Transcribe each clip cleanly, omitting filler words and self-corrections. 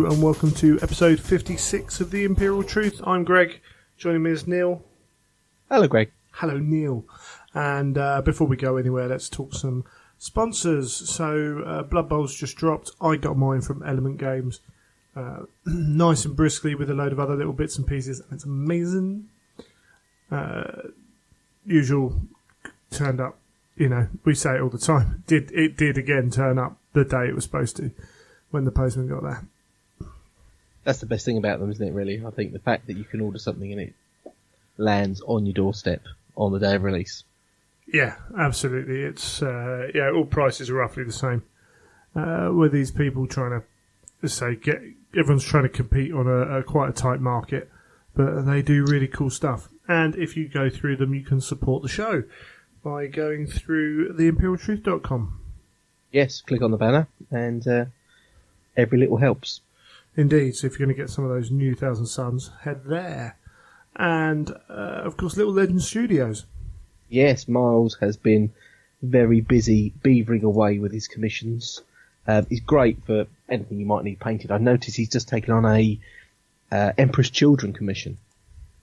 Hello and welcome to episode 56 of The Imperial Truth. I'm Greg. Joining me is Neil. Hello, Greg. Hello, Neil. And before we go anywhere, let's talk some sponsors. So, Blood Bowl's just dropped. I got mine from Element Games. Nice and briskly with a load of other little bits and pieces. And it's amazing. Usual turned up. You know, we say it all the time. It did again turn up the day it was supposed to when the postman got there. That's the best thing about them, isn't it, really? I think the fact that you can order something and it lands on your doorstep on the day of release. Yeah, absolutely. It's all prices are roughly the same. With these people trying to everyone's trying to compete on a quite a tight market, but they do really cool stuff. And if you go through them, you can support the show by going through theimperialtruth.com. Yes, click on the banner, and every little helps. Indeed. So if you're going to get some of those new Thousand Suns, head there. And, of course, Lil Legend Studios. Yes, Miles has been very busy beavering away with his commissions. He's great for anything you might need painted. I noticed he's just taken on a Emperor's Children commission.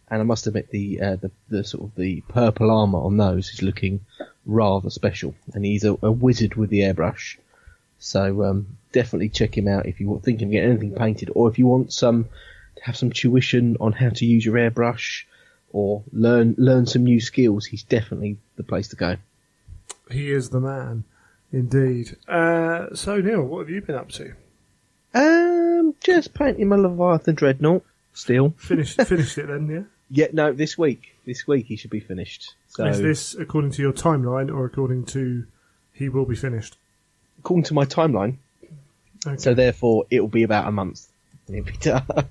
And I must admit, the sort of the purple armour on those is looking rather special. And he's a wizard with the airbrush. So definitely check him out if you're thinking of getting anything painted, or if you want to have some tuition on how to use your airbrush, or learn some new skills. He's definitely the place to go. He is the man, indeed. So Neil, what have you been up to? Just painting my Leviathan Dreadnought. Still finished it then, yeah. Yeah, no, this week he should be finished. So, is this according to your timeline or according to he will be finished? According to my timeline. Okay. So therefore it'll be about a month and it'll be done.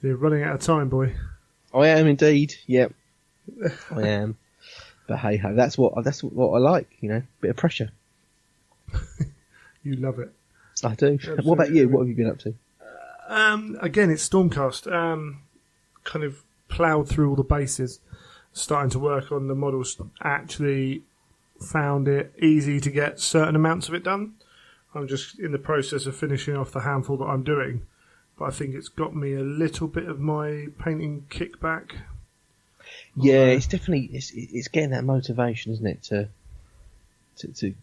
You're running out of time, boy. I am indeed, yep. I am. But hey ho, that's what I like, you know, bit of pressure. You love it. I do. Absolutely. What about you? What have you been up to? Again, it's Stormcast. Kind of ploughed through all the bases, starting to work on the models. Actually found it easy to get certain amounts of it done. I'm just in the process of finishing off the handful that I'm doing, but I think it's got me a little bit of my painting kickback. Yeah, it's definitely it's getting that motivation, isn't it, to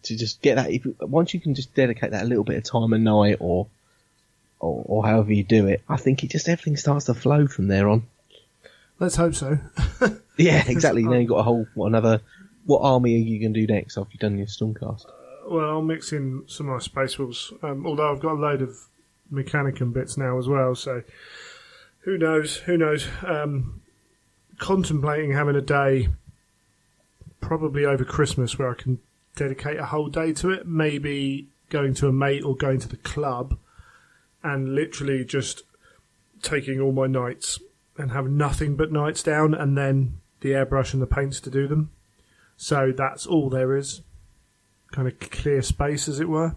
just get that. Once you can just dedicate that a little bit of time a night or however you do it, I think everything starts to flow from there on. Let's hope so. Yeah, exactly. Now you've got a whole what army are you going to do next after you've done your Stormcast? Well, I'll mix in some of my Space Wolves, although I've got a load of Mechanicum bits now as well, so who knows? Contemplating having a day probably over Christmas where I can dedicate a whole day to it, maybe going to a mate or going to the club and literally just taking all my nights and have nothing but nights down and then the airbrush and the paints to do them. So that's all there is. Kind of clear space, as it were.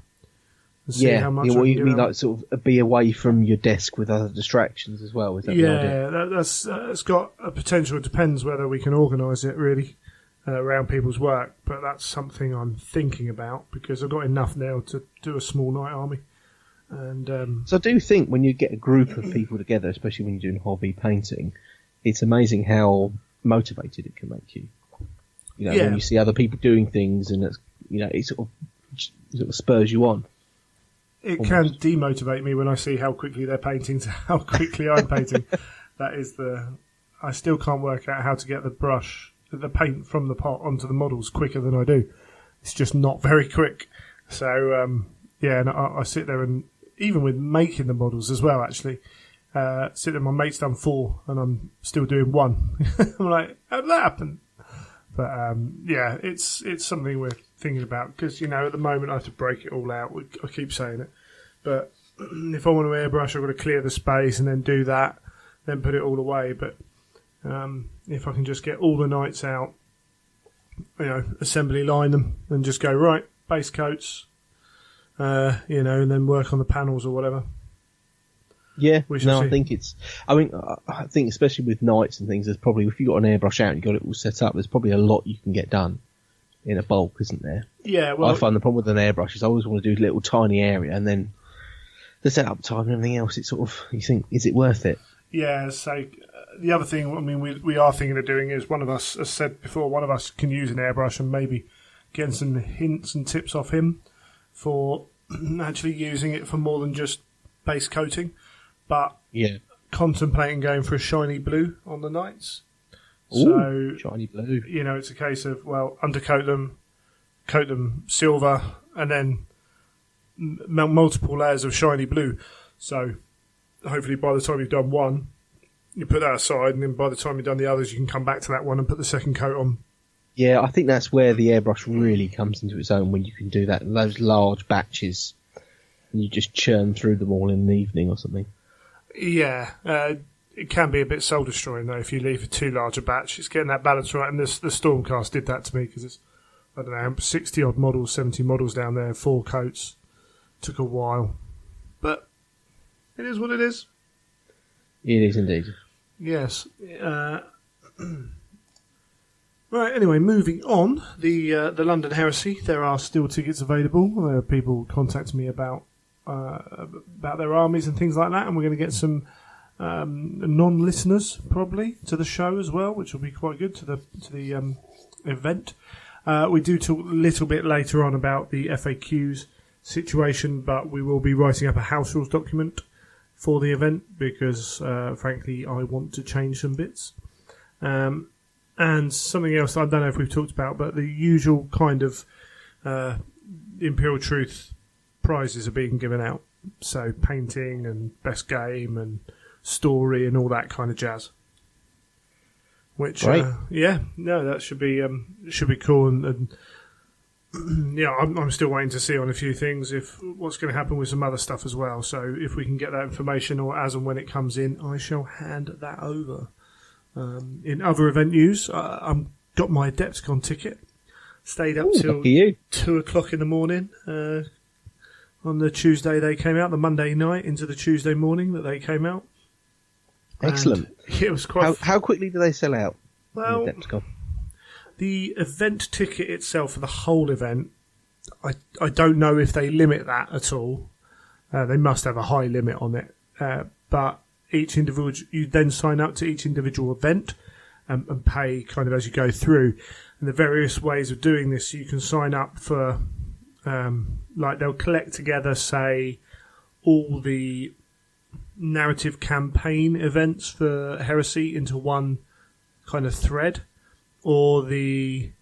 And see how much what you mean, like sort of be away from your desk with other distractions as well? Is that the idea? That's got a potential. It depends whether we can organise it really around people's work, but that's something I'm thinking about because I've got enough now to do a small night army. And so I do think when you get a group of people together, especially when you're doing hobby painting, it's amazing how motivated it can make you. You know, when you see other people doing things, and it sort of spurs you on. It can demotivate me when I see how quickly they're painting to how quickly I'm painting. That is I still can't work out how to get the paint from the pot onto the models quicker than I do. It's just not very quick. So and I sit there and even with making the models as well, actually, sit there. My mate's done 4 and I'm still doing 1. I'm like, how did that happen? But it's something we're thinking about because at the moment I have to break it all out. I keep saying it, but if I want to airbrush, I've got to clear the space and then do that, then put it all away. But if I can just get all the nights out, assembly line them and just go right base coats, and then work on the panels or whatever. Yeah, I think I think especially with nights and things, there's probably, if you've got an airbrush out and you've got it all set up, there's probably a lot you can get done in a bulk, isn't there? Yeah, well, I find the problem with an airbrush is I always want to do a little tiny area and then the setup time and everything else, it's sort of, you think, is it worth it? Yeah, so the other thing, I mean, we are thinking of doing is, one of us, as said before, one of us can use an airbrush and maybe getting some hints and tips off him for actually using it for more than just base coating, but contemplating going for a shiny blue on the nights. Ooh, so shiny blue. You know, it's a case of, well, undercoat them, coat them silver, and then multiple layers of shiny blue. So hopefully by the time you've done one, you put that aside, and then by the time you've done the others, you can come back to that one and put the second coat on. Yeah, I think that's where the airbrush really comes into its own, when you can do that, those large batches, and you just churn through them all in an evening or something. Yeah, it can be a bit soul destroying though if you leave it too large a batch. It's getting that balance right, and the Stormcast did that to me, because it's, I don't know, 60 odd models, 70 models down there, 4 coats. Took a while, but it is what it is. It is indeed. Yes. Right. Anyway, moving on. The London Heresy. There are still tickets available. There are people contacting me about their armies and things like that, and we're going to get some non-listeners probably to the show as well, which will be quite good to the event. We do talk a little bit later on about the FAQs situation, but we will be writing up a house rules document for the event because, frankly, I want to change some bits. And something else I don't know if we've talked about, but the usual kind of Imperial Truth prizes are being given out. So painting and best game and story and all that kind of jazz. Which, that should be cool. And yeah, I'm still waiting to see on a few things if what's going to happen with some other stuff as well. So if we can get that information, or as and when it comes in, I shall hand that over. In other event news, I've got my Dembski-Bowden ticket. Stayed up till 2 o'clock in the morning on the Tuesday they came out, the Monday night into the Tuesday morning that they came out. Excellent. And it was quite. How quickly do they sell out? Well, the event ticket itself for the whole event, I don't know if they limit that at all. They must have a high limit on it. But each individual, you then sign up to each individual event and pay kind of as you go through. And the various ways of doing this, you can sign up for, like they'll collect together, say, all the narrative campaign events for Heresy into one kind of thread. Or there's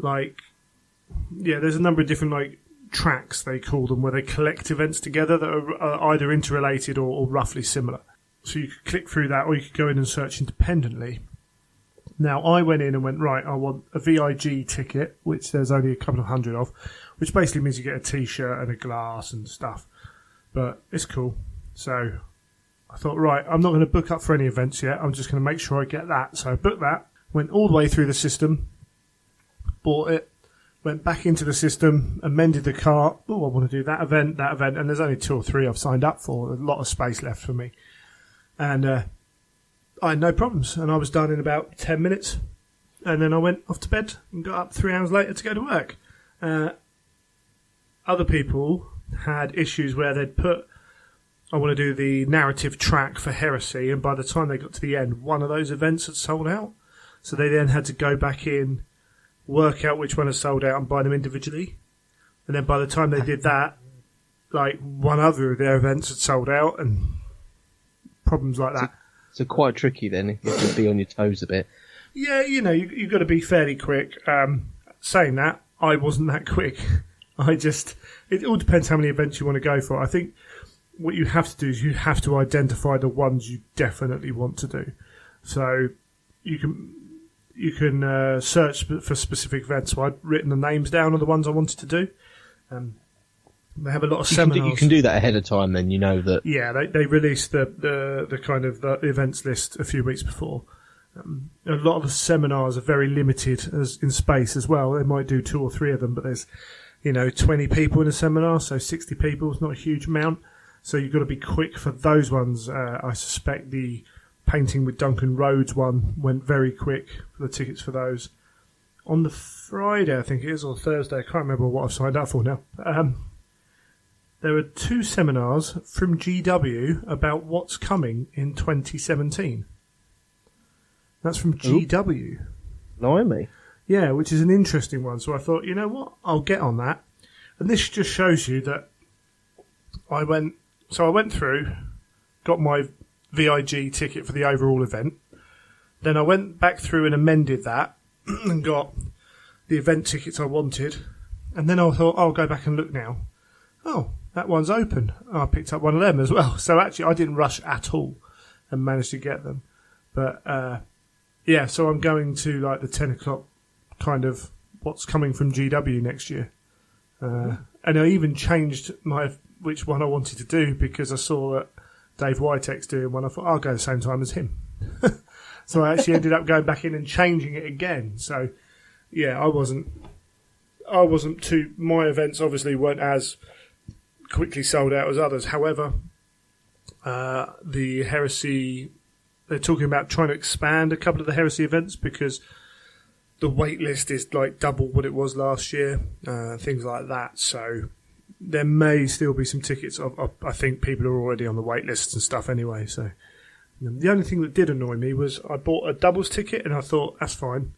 a number of different tracks, they call them, where they collect events together that are either interrelated or roughly similar. So you could click through that, or you could go in and search independently. Now, I went in and went, right, I want a VIG ticket, which there's only a couple of hundred of, which basically means you get a T-shirt and a glass and stuff. But it's cool. So I thought, right, I'm not going to book up for any events yet. I'm just going to make sure I get that. So I booked that. Went all the way through the system, bought it, went back into the system, amended the cart. Oh, I want to do that event, and there's only 2 or 3 I've signed up for. A lot of space left for me. And I had no problems, and I was done in about 10 minutes. And then I went off to bed and got up 3 hours later to go to work. Other people had issues where they'd put, I want to do the narrative track for Heresy, and by the time they got to the end, one of those events had sold out. So they then had to go back in, work out which one had sold out and buy them individually. And then by the time they did that, one other of their events had sold out, and problems like that. So quite tricky then, you have to be on your toes a bit. Yeah, you've got to be fairly quick. Saying that, I wasn't that quick. It all depends how many events you want to go for. I think what you have to do is you have to identify the ones you definitely want to do. So you can search for specific events. So I'd written the names down of the ones I wanted to do. They have a lot of seminars. You can do that ahead of time, then you know that. Yeah, they released the kind of the events list a few weeks before. A lot of the seminars are very limited in space as well. They might do 2 or 3 of them, but there's 20 people in a seminar, so 60 people is not a huge amount. So you've got to be quick for those ones. I suspect the Painting with Duncan Rhodes one went very quick for the tickets for those. On the Friday, I think it is, or Thursday, I can't remember what I've signed up for now. there are 2 seminars from GW about what's coming in 2017. That's from GW. Blimey. Yeah, which is an interesting one. So I thought, you know what, I'll get on that. And this just shows you that I went through, got my VIG ticket for the overall event. Then I went back through and amended that and got the event tickets I wanted. And then I thought, I'll go back and look now. Oh, that one's open. I picked up one of them as well. So actually, I didn't rush at all and managed to get them. But yeah, so I'm going to like the 10 o'clock kind of what's coming from GW next year. And I even changed which one I wanted to do because I saw that Dave Whitehead's doing one. I thought, I'll go the same time as him. So I actually ended up going back in and changing it again. So yeah, I wasn't too. My events obviously weren't as quickly sold out as others. However, the Heresy, they're talking about trying to expand a couple of the Heresy events because the wait list is like double what it was last year, things like that. So there may still be some tickets. I think people are already on the wait lists and stuff anyway. So the only thing that did annoy me was I bought a doubles ticket and I thought, that's fine.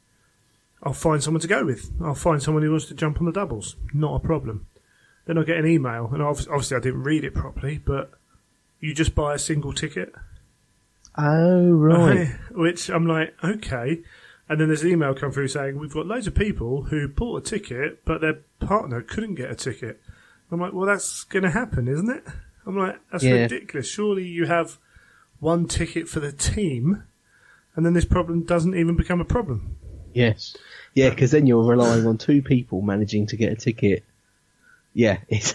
I'll find someone to go with. I'll find someone who wants to jump on the doubles. Not a problem. Then I get an email, and obviously I didn't read it properly, but you just buy a single ticket. Oh, right. Which I'm like, okay. And then there's an email come through saying, we've got loads of people who bought a ticket, but their partner couldn't get a ticket. I'm like, well, that's going to happen, isn't it? I'm like, that's ridiculous. Surely you have one ticket for the team, and then this problem doesn't even become a problem. Yes. Yeah, because then you're relying on 2 people managing to get a ticket. Yeah, it's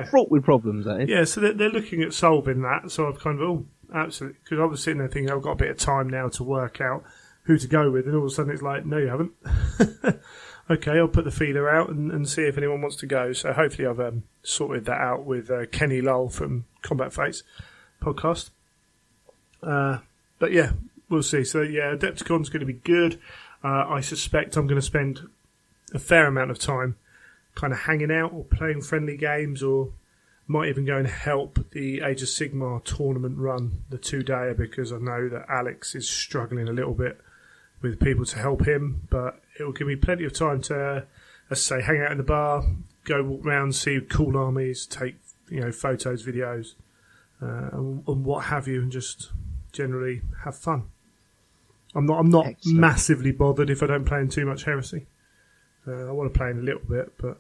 fraught with problems, that is. Yeah, so they're looking at solving that. So I've kind of, absolutely, because I was sitting there thinking, I've got a bit of time now to work out who to go with, and all of a sudden it's like, no, you haven't. Okay, I'll put the feeler out and see if anyone wants to go. So hopefully I've sorted that out with Kenny Lull from Combat Fates podcast. But yeah, we'll see. So yeah, Adepticon's going to be good. I suspect I'm going to spend a fair amount of time kind of hanging out or playing friendly games, or might even go and help the Age of Sigmar tournament run, the 2-dayer, because I know that Alex is struggling a little bit with people to help him, but it will give me plenty of time to, let's say, hang out in the bar, go walk around, see cool armies, take photos, videos, and what have you, and just generally have fun. I'm not Excellent. massively bothered if I don't play in too much Heresy. I want to play in a little bit, but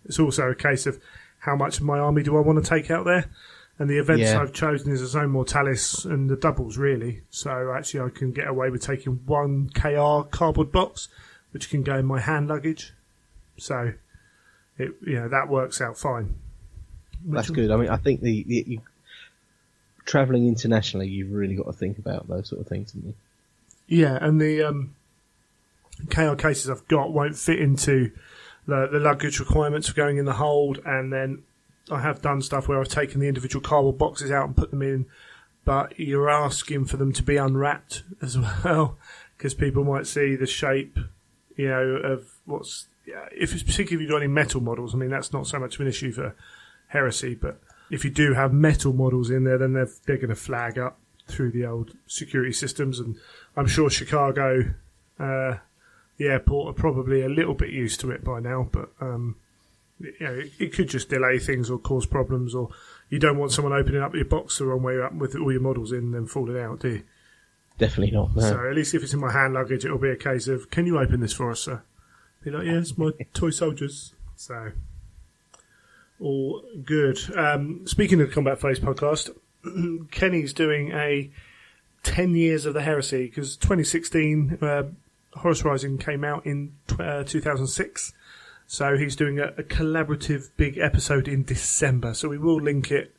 it's also a case of how much of my army do I want to take out there. And the events I've chosen is the Zone Mortalis and the doubles, really. So actually I can get away with taking 1 KR cardboard box, which can go in my hand luggage. So that works out fine. That's good. I mean, I think the travelling internationally, you've really got to think about those sort of things, haven't you? Yeah, and the KR cases I've got won't fit into the luggage requirements for going in the hold, and then I have done stuff where I've taken the individual cardboard boxes out and put them in, but you're asking for them to be unwrapped as well, because people might see the shape, of what's... particularly if you've got any metal models, I mean, that's not so much of an issue for Heresy, but if you do have metal models in there, then they're going to flag up through the old security systems, and I'm sure Chicago airport are probably a little bit used to it by now, but it could just delay things or cause problems, or you don't want someone opening up your box the wrong way up with all your models in and then falling out, do you? Definitely not. No. So at least if it's in my hand luggage, it'll be a case of, can you open this for us, sir? Be like, yeah, it's my toy soldiers. So all good. Speaking of the Combat Phase podcast, Kenny's doing a 10 years of the Heresy, because 2016 Horus Rising came out in 2006, so he's doing a collaborative big episode in December, so we will link it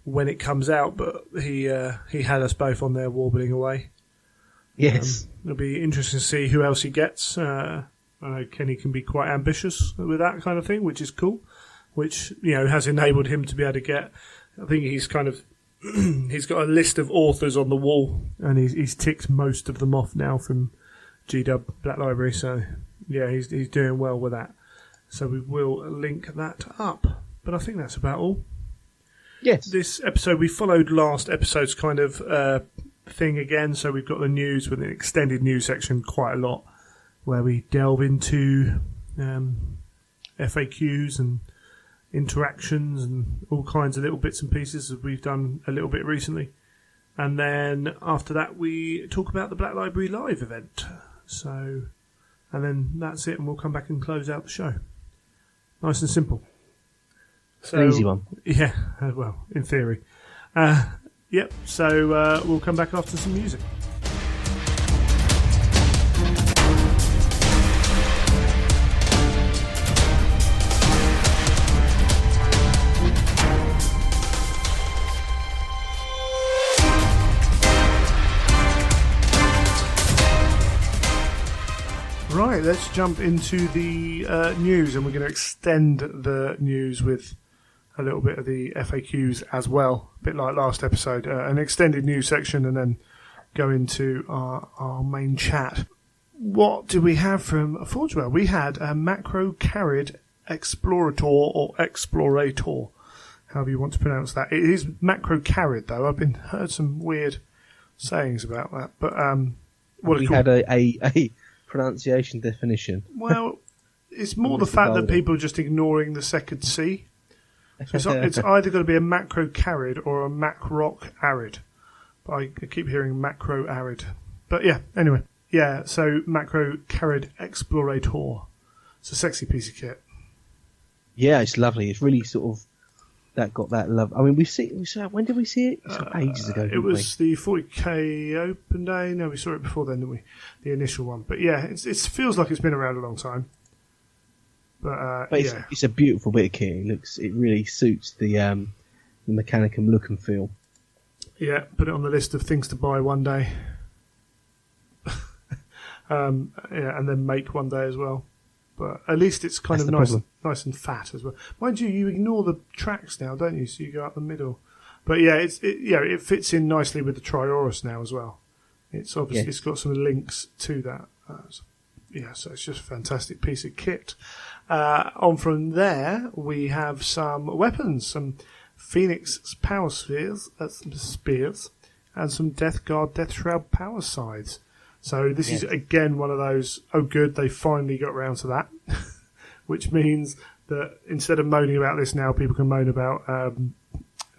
when it comes out, but he had us both on there warbling away. Yes. It'll be interesting to see who else he gets. I know Kenny can be quite ambitious with that kind of thing, which is cool, which has enabled him to be able to get, I think he's kind of he's got a list of authors on the wall, and he's ticked most of them off now from GW Black Library, so yeah, he's doing well with that. So we will link that up. But I think that's about all. Yes. This episode, we followed last episode's kind of thing again, so we've got the news with an extended news section quite a lot, where we delve into FAQs and interactions and all kinds of little bits and pieces that we've done a little bit recently. And then after that, we talk about the Black Library Live event. So, and then that's it, and we'll come back and close out the show. Nice and simple. So, An easy one. Yeah, well, in theory. Yep, so we'll come back after some music. Right, let's jump into the news, and we're going to extend the news with a little bit of the FAQs as well, a bit like last episode. An extended news section, and then go into our main chat. What did we have from Forgewell? We had a macro carried explorator, or explorator, however you want to pronounce that. It is macro carried, though. I've heard some weird sayings about that, but we had a pronunciation definition. Well, it's more the fact that people are just ignoring the second C. So it's either going to be a macro carried or a mac rock arid. But I keep hearing macro arid. But yeah, anyway. Yeah, so macro carried explorator. It's a sexy piece of kit. Yeah, it's lovely. It's really sort of got that love. I mean, we saw when did we see it? Ages ago. It was the 40k open day. No, we saw it before then, didn't we? The initial one. But yeah, it feels like it's been around a long time. But yeah, it's a beautiful bit of kit. It really suits the Mechanicum look and feel. Yeah, put it on the list of things to buy one day. Yeah, and then make one day as well. But at least it's kind of nice and fat as well. Mind you ignore the tracks now, don't you? So you go up the middle. But yeah, it fits in nicely with the Triorus now as well. It's obviously It's got some links to that. So it's just a fantastic piece of kit. On from there, we have some weapons, some Phoenix power spears, and some Death Guard Death Shroud power scythes. So this is again one of those, oh good, they finally got around to that. Which means that instead of moaning about this now, people can moan about,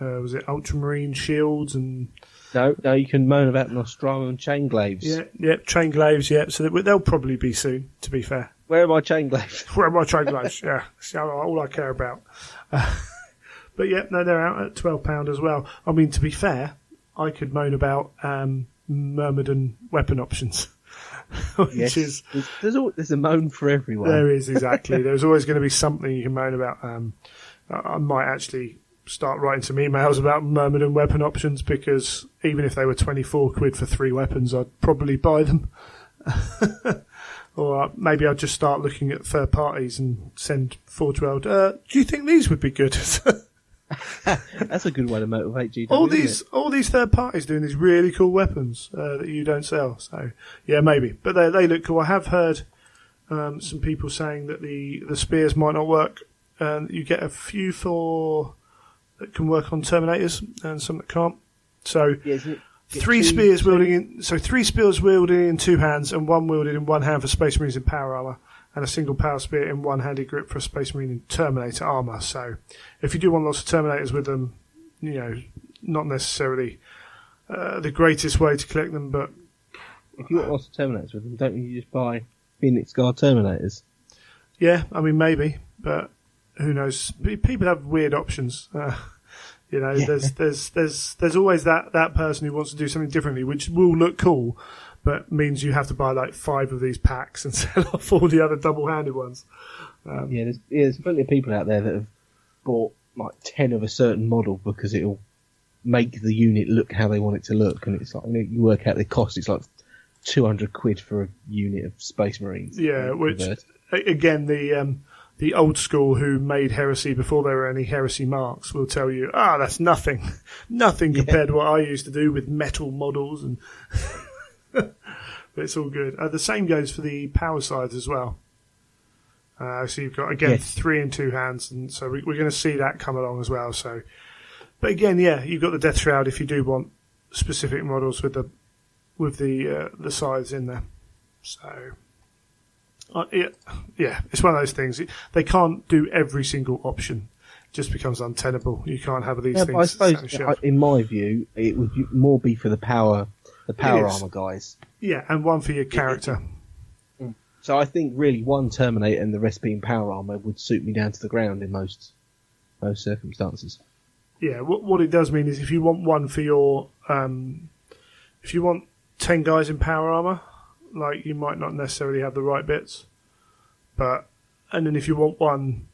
was it Ultramarine shields and... No, you can moan about Nostromo and chain glaives. Yeah, chain glaives, yeah. So they'll probably be soon, to be fair. Where are my chain glaives? Where are my chain glaives? Yeah, that's all I care about. But yeah, no, they're out at £12 as well. I mean, to be fair, I could moan about Myrmidon weapon options. Which is there's a moan for everyone. There is, exactly. There's always going to be something you can moan about. I might actually start writing some emails about Myrmidon weapon options, because even if they were 24 quid for 3 weapons, I'd probably buy them. Or maybe I'd just start looking at third parties and send Forge World, do you think these would be good? That's a good way to motivate GW. All these third parties doing these really cool weapons that you don't sell. So yeah, maybe, but they look cool. I have heard some people saying that the spears might not work, and you get a few that can work on Terminators and some that can't. So three spears wielding in 2 hands and one wielded in 1 hand for Space Marines in power armor, and a single power spear in 1-handed grip for a Space Marine in Terminator armor. So if you do want lots of Terminators with them, not necessarily the greatest way to collect them, but if you want lots of Terminators with them, don't you just buy Phoenix Guard Terminators? Yeah, I mean maybe, but who knows? People have weird options. There's always that person who wants to do something differently, which will look cool, but means you have to buy like 5 of these packs and sell off all the other double-handed ones. There's plenty of people out there that have bought like 10 of a certain model because it'll make the unit look how they want it to look, and it's like, you work out the cost, it's like 200 quid for a unit of Space Marines. Yeah, which again the old school who made Heresy before there were any Heresy marks will tell you, that's nothing compared to what I used to do with metal models, and but it's all good. The same goes for the power scythes as well. So you've got, again, 3 in 2 hands, and so we're going to see that come along as well. So But again, yeah, you've got the Death Shroud if you do want specific models with the size in there. So, yeah, it's one of those things. They can't do every single option. It just becomes untenable. You can't have these things. But I suppose, in my view, it would more be for the power armor guys. Yeah, and one for your character. So I think really one Terminator and the rest being power armor would suit me down to the ground in most circumstances. Yeah, what it does mean is if you want one for your, if you want 10 guys in power armor, like you might not necessarily have the right bits, and then if you want one,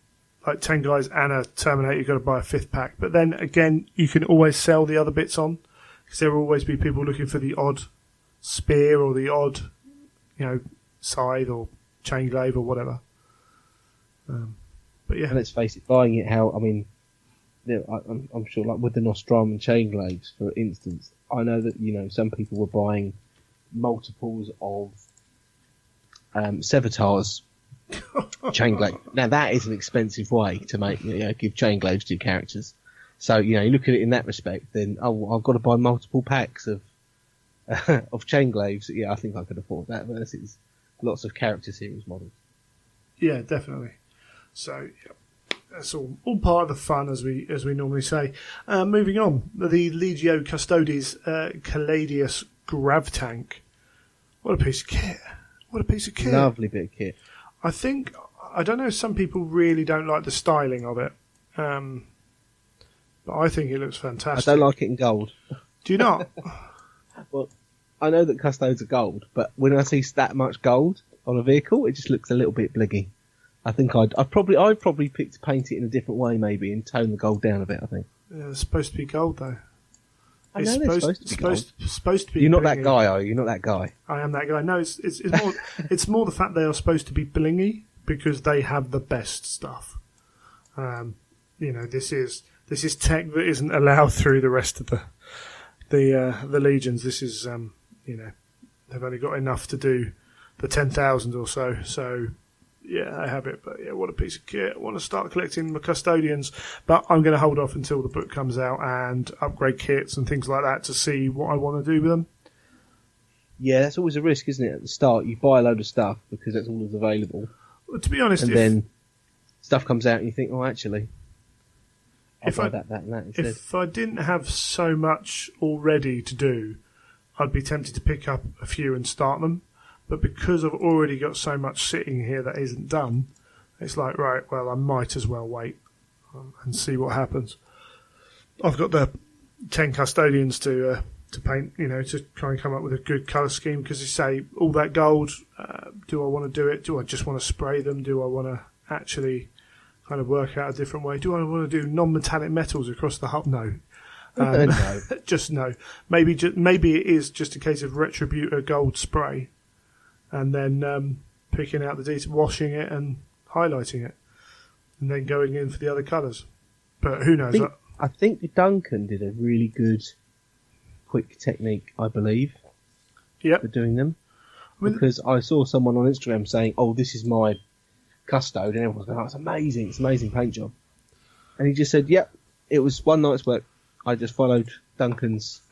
like 10 guys and a Terminator, you've got to buy a 5th pack. But then again, you can always sell the other bits on, because there will always be people looking for the odd spear or the odd, scythe or chain glaive or whatever. But yeah, and let's face it, buying it I'm sure, like with the Nostrum chain glaives, for instance, I know that some people were buying multiples of Sevatar's chain glaive. Now that is an expensive way to make give chain glaives to characters. So you look at it in that respect, then I've got to buy multiple packs of of chain glaives. Yeah, I think I could afford that versus lots of character series models. Yeah, definitely. So yeah, that's all part of the fun, as we normally say. Moving on, the Legio Custodes Caladius Grav Tank. What a piece of kit! What a piece of kit! Lovely bit of kit. I don't know. Some people really don't like the styling of it, but I think it looks fantastic. I don't like it in gold. Do you not? Well, I know that Custodes are gold, but when I see that much gold on a vehicle, it just looks a little bit bliggy. I think I'd probably pick to paint it in a different way, maybe, and tone the gold down a bit. I think. Yeah, it's supposed to be gold, though. I know they're supposed to be. You're not that guy, are you? You're not that guy. I am that guy. No, it's more it's more the fact they are supposed to be blingy because they have the best stuff. This is tech that isn't allowed through the rest of the legions. This is they've only got enough to do the 10,000 or so. So yeah, I have it. But yeah, what a piece of kit. I want to start collecting my custodians, but I'm going to hold off until the book comes out and upgrade kits and things like that to see what I want to do with them. Yeah, that's always a risk, isn't it? At the start, you buy a load of stuff because that's all that's available. Well, to be honest, and then stuff comes out and you think, oh, actually, I'll buy that and that instead. If I didn't have so much already to do, I'd be tempted to pick up a few and start them. But because I've already got so much sitting here that isn't done, it's like, right, well, I might as well wait and see what happens. I've got the 10 custodians to paint, to try and come up with a good colour scheme, because you say, all that gold, do I want to do it? Do I just want to spray them? Do I want to actually kind of work out a different way? Do I want to do non-metallic metals across the hull? No. No. Just no. Maybe it is just a case of Retributor gold spray, and then picking out the detail, washing it and highlighting it, and then going in for the other colours. But who knows? I think Duncan did a really good quick technique, I believe, for doing them. Because I saw someone on Instagram saying, oh, this is my custode, and everyone's going, oh, it's amazing, it's an amazing paint job. And he just said, yep, it was one night's work. I just followed Duncan's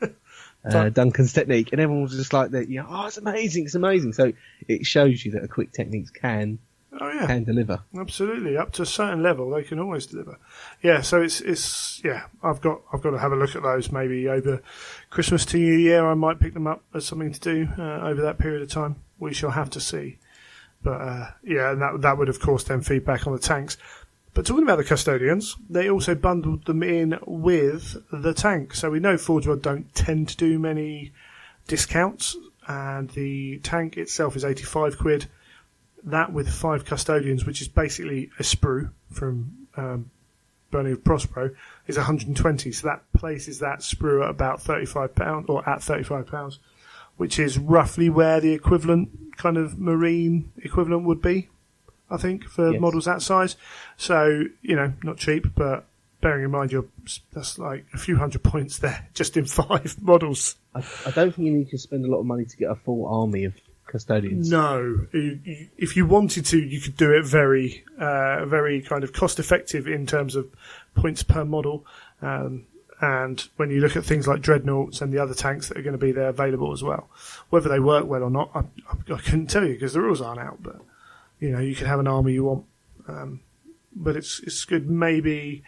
technique, and everyone was just like that. Oh, it's amazing, it's amazing. So it shows you that a quick techniques can deliver. Absolutely, up to a certain level, they can always deliver. Yeah, so it's I've got to have a look at those. Maybe over Christmas to New Year, I might pick them up as something to do over that period of time. We shall have to see. But and that would of course then feed back on the tanks. But talking about the custodians, they also bundled them in with the tank. So we know Forge World don't tend to do many discounts, and the tank itself is £85. That with 5 custodians, which is basically a sprue from Burning of Prospero, is 120. So that places that sprue at about £35, or at £35, which is roughly where the equivalent kind of marine equivalent would be, I think, for models that size. So, not cheap, but bearing in mind that's like a few hundred points there, just in 5 models. I don't think you need to spend a lot of money to get a full army of custodians. No. If you wanted to, you could do it very, very kind of cost effective in terms of points per model. And when you look at things like dreadnoughts and the other tanks that are going to be there available as well, whether they work well or not, I couldn't tell you because the rules aren't out. But you can have an army you want, but it's good. Maybe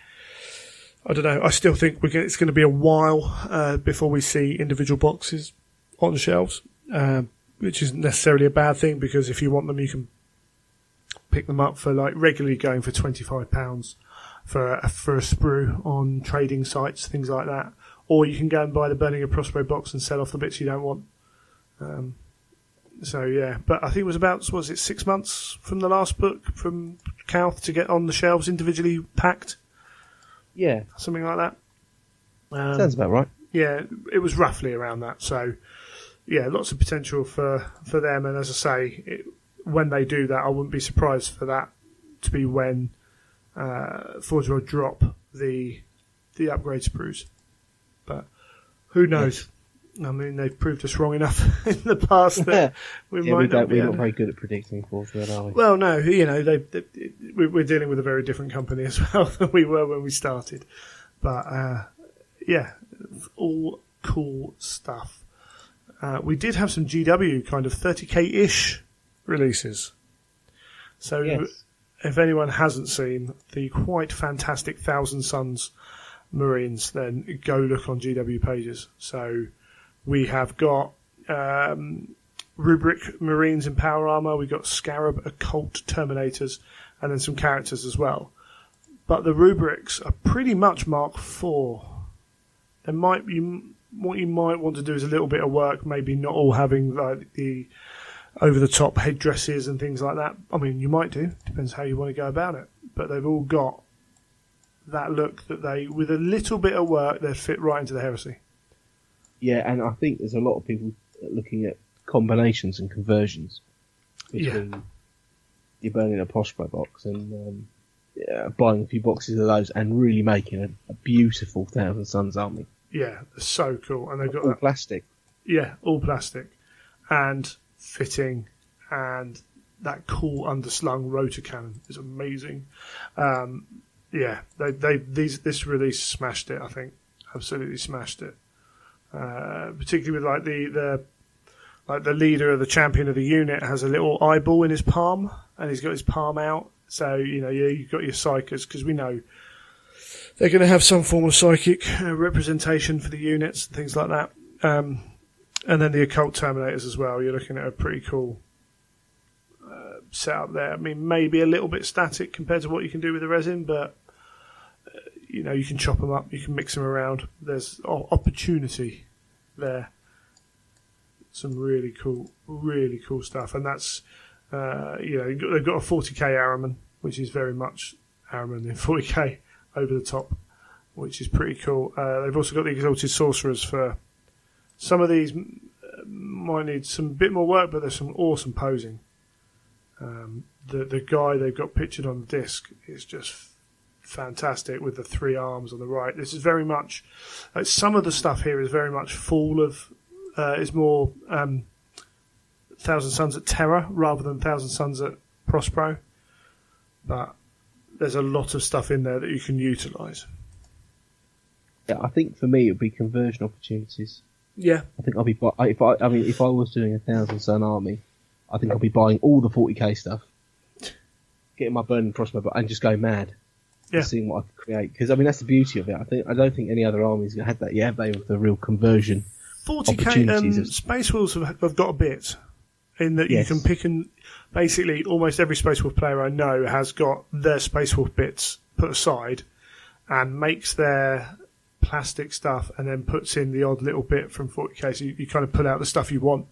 I don't know. I still think it's going to be a while before we see individual boxes on shelves, which isn't necessarily a bad thing because if you want them, you can pick them up for like regularly going for £25 for a sprue on trading sites, things like that. Or you can go and buy the Burning of Prospero box and sell off the bits you don't want. So yeah, but I think it was about 6 months from the last book from Kouth to get on the shelves individually packed. Yeah, something like that. Sounds about right. Yeah, it was roughly around that. So yeah, lots of potential for them. And as I say, when they do that, I wouldn't be surprised for that to be when Forge World drop the upgrade sprues. But who knows? I mean, they've proved us wrong enough in the past that we're not very good at predicting Forge World, are we? Well, no, we're dealing with a very different company as well than we were when we started. But yeah, all cool stuff. We did have some GW kind of 30k-ish releases. So if anyone hasn't seen the quite fantastic Thousand Suns Marines, then go look on GW pages. So we have got Rubric Marines in power armor. We've got Scarab Occult Terminators, and then some characters as well. But the rubrics are pretty much Mark IV. What you might want to do is a little bit of work, maybe not all having like the over-the-top headdresses and things like that. I mean, you might do. Depends how you want to go about it. But they've all got that look that with a little bit of work, they'd fit right into the Heresy. Yeah, and I think there's a lot of people looking at combinations and conversions between your Burning a Prospero box and buying a few boxes of those and really making a beautiful Thousand Suns army. Yeah, they're so cool. And they've got all plastic. Yeah, all plastic. And fitting, and that cool underslung rotor cannon is amazing. This release smashed it, I think. Absolutely smashed it. Particularly with like the leader of the champion of the unit has a little eyeball in his palm, and he's got his palm out. So you've got your psychers, because we know they're going to have some form of psychic representation for the units and things like that. And then the occult terminators as well. You're looking at a pretty cool setup there. I mean, maybe a little bit static compared to what you can do with the resin, but you can chop them up, you can mix them around. There's opportunity there. Some really cool stuff, and that's they've got a 40k Araman, which is very much Araman in 40k over the top, which is pretty cool. They've also got the Exalted Sorcerers for. Some of these might need some bit more work, but there's some awesome posing. The guy they've got pictured on the disc is just fantastic with the 3 arms on the right. This is very much some of the stuff here is very much full of is more Thousand Suns at Terra rather than Thousand Suns at Prospero, but there's a lot of stuff in there that you can utilise. Yeah, I think for me it would be conversion opportunities. Yeah, I think I'll be. If I was doing a Thousand Sun army, I think I'll be buying all the 40k stuff, getting my Burning Prospero, and just go mad. Yeah, seeing what I could create. Because that's the beauty of it. I don't think any other armies had that yet. Have they, with the real conversion? 40k Space Wolves have got a bit in that you can pick, and basically almost every Space Wolf player I know has got their Space Wolf bits put aside and makes their plastic stuff and then puts in the odd little bit from 40k. So you kind of pull out the stuff you want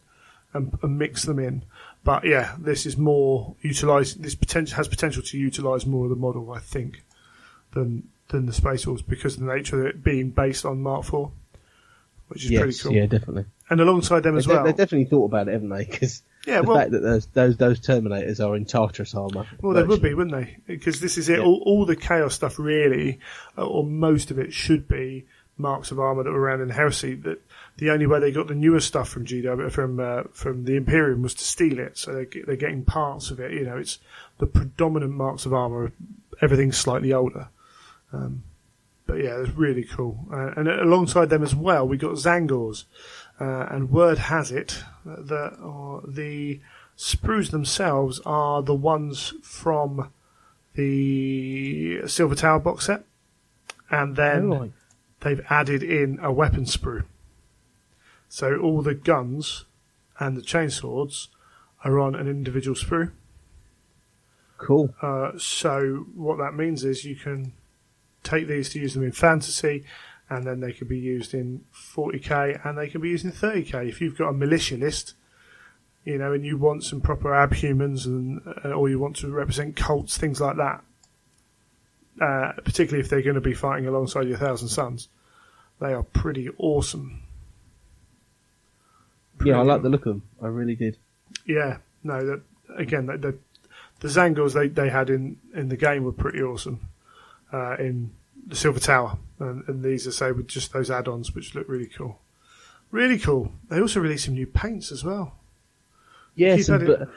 and mix them in. But yeah, this is more utilised. This has potential to utilise more of the model, I think, than the Space Wolves, because of the nature of it being based on Mark IV, which is pretty cool. Yeah, definitely. And alongside them as well, they definitely thought about it, haven't they? Because fact that those Terminators are in Tartarus armour. Well, they would be, wouldn't they? Because this is it. Yeah. All the Chaos stuff, really, or most of it, should be marks of armour that were around in Heresy. That the only way they got the newer stuff from GW from the Imperium was to steal it. So they're getting parts of it. It's the predominant marks of armour. Everything's slightly older. But yeah, it's really cool. And alongside them as well, we got Zangors. And word has it that the sprues themselves are the ones from the Silver Tower box set. And then they've added in a weapon sprue. So all the guns and the chainswords are on an individual sprue. Cool. So what that means is you can take these to use them in fantasy, and then they can be used in 40k, and they can be used in 30k. If you've got a militia list, and you want some proper abhumans, or you want to represent cults, things like that, particularly if they're going to be fighting alongside your Thousand Sons, they are pretty awesome. I like the look of them. I really did. Yeah, no, the Zangors they had in the game were pretty awesome. In the Silver Tower, and these are, say, with just those add-ons, which look really cool. Really cool. They also released some new paints as well. Yes, but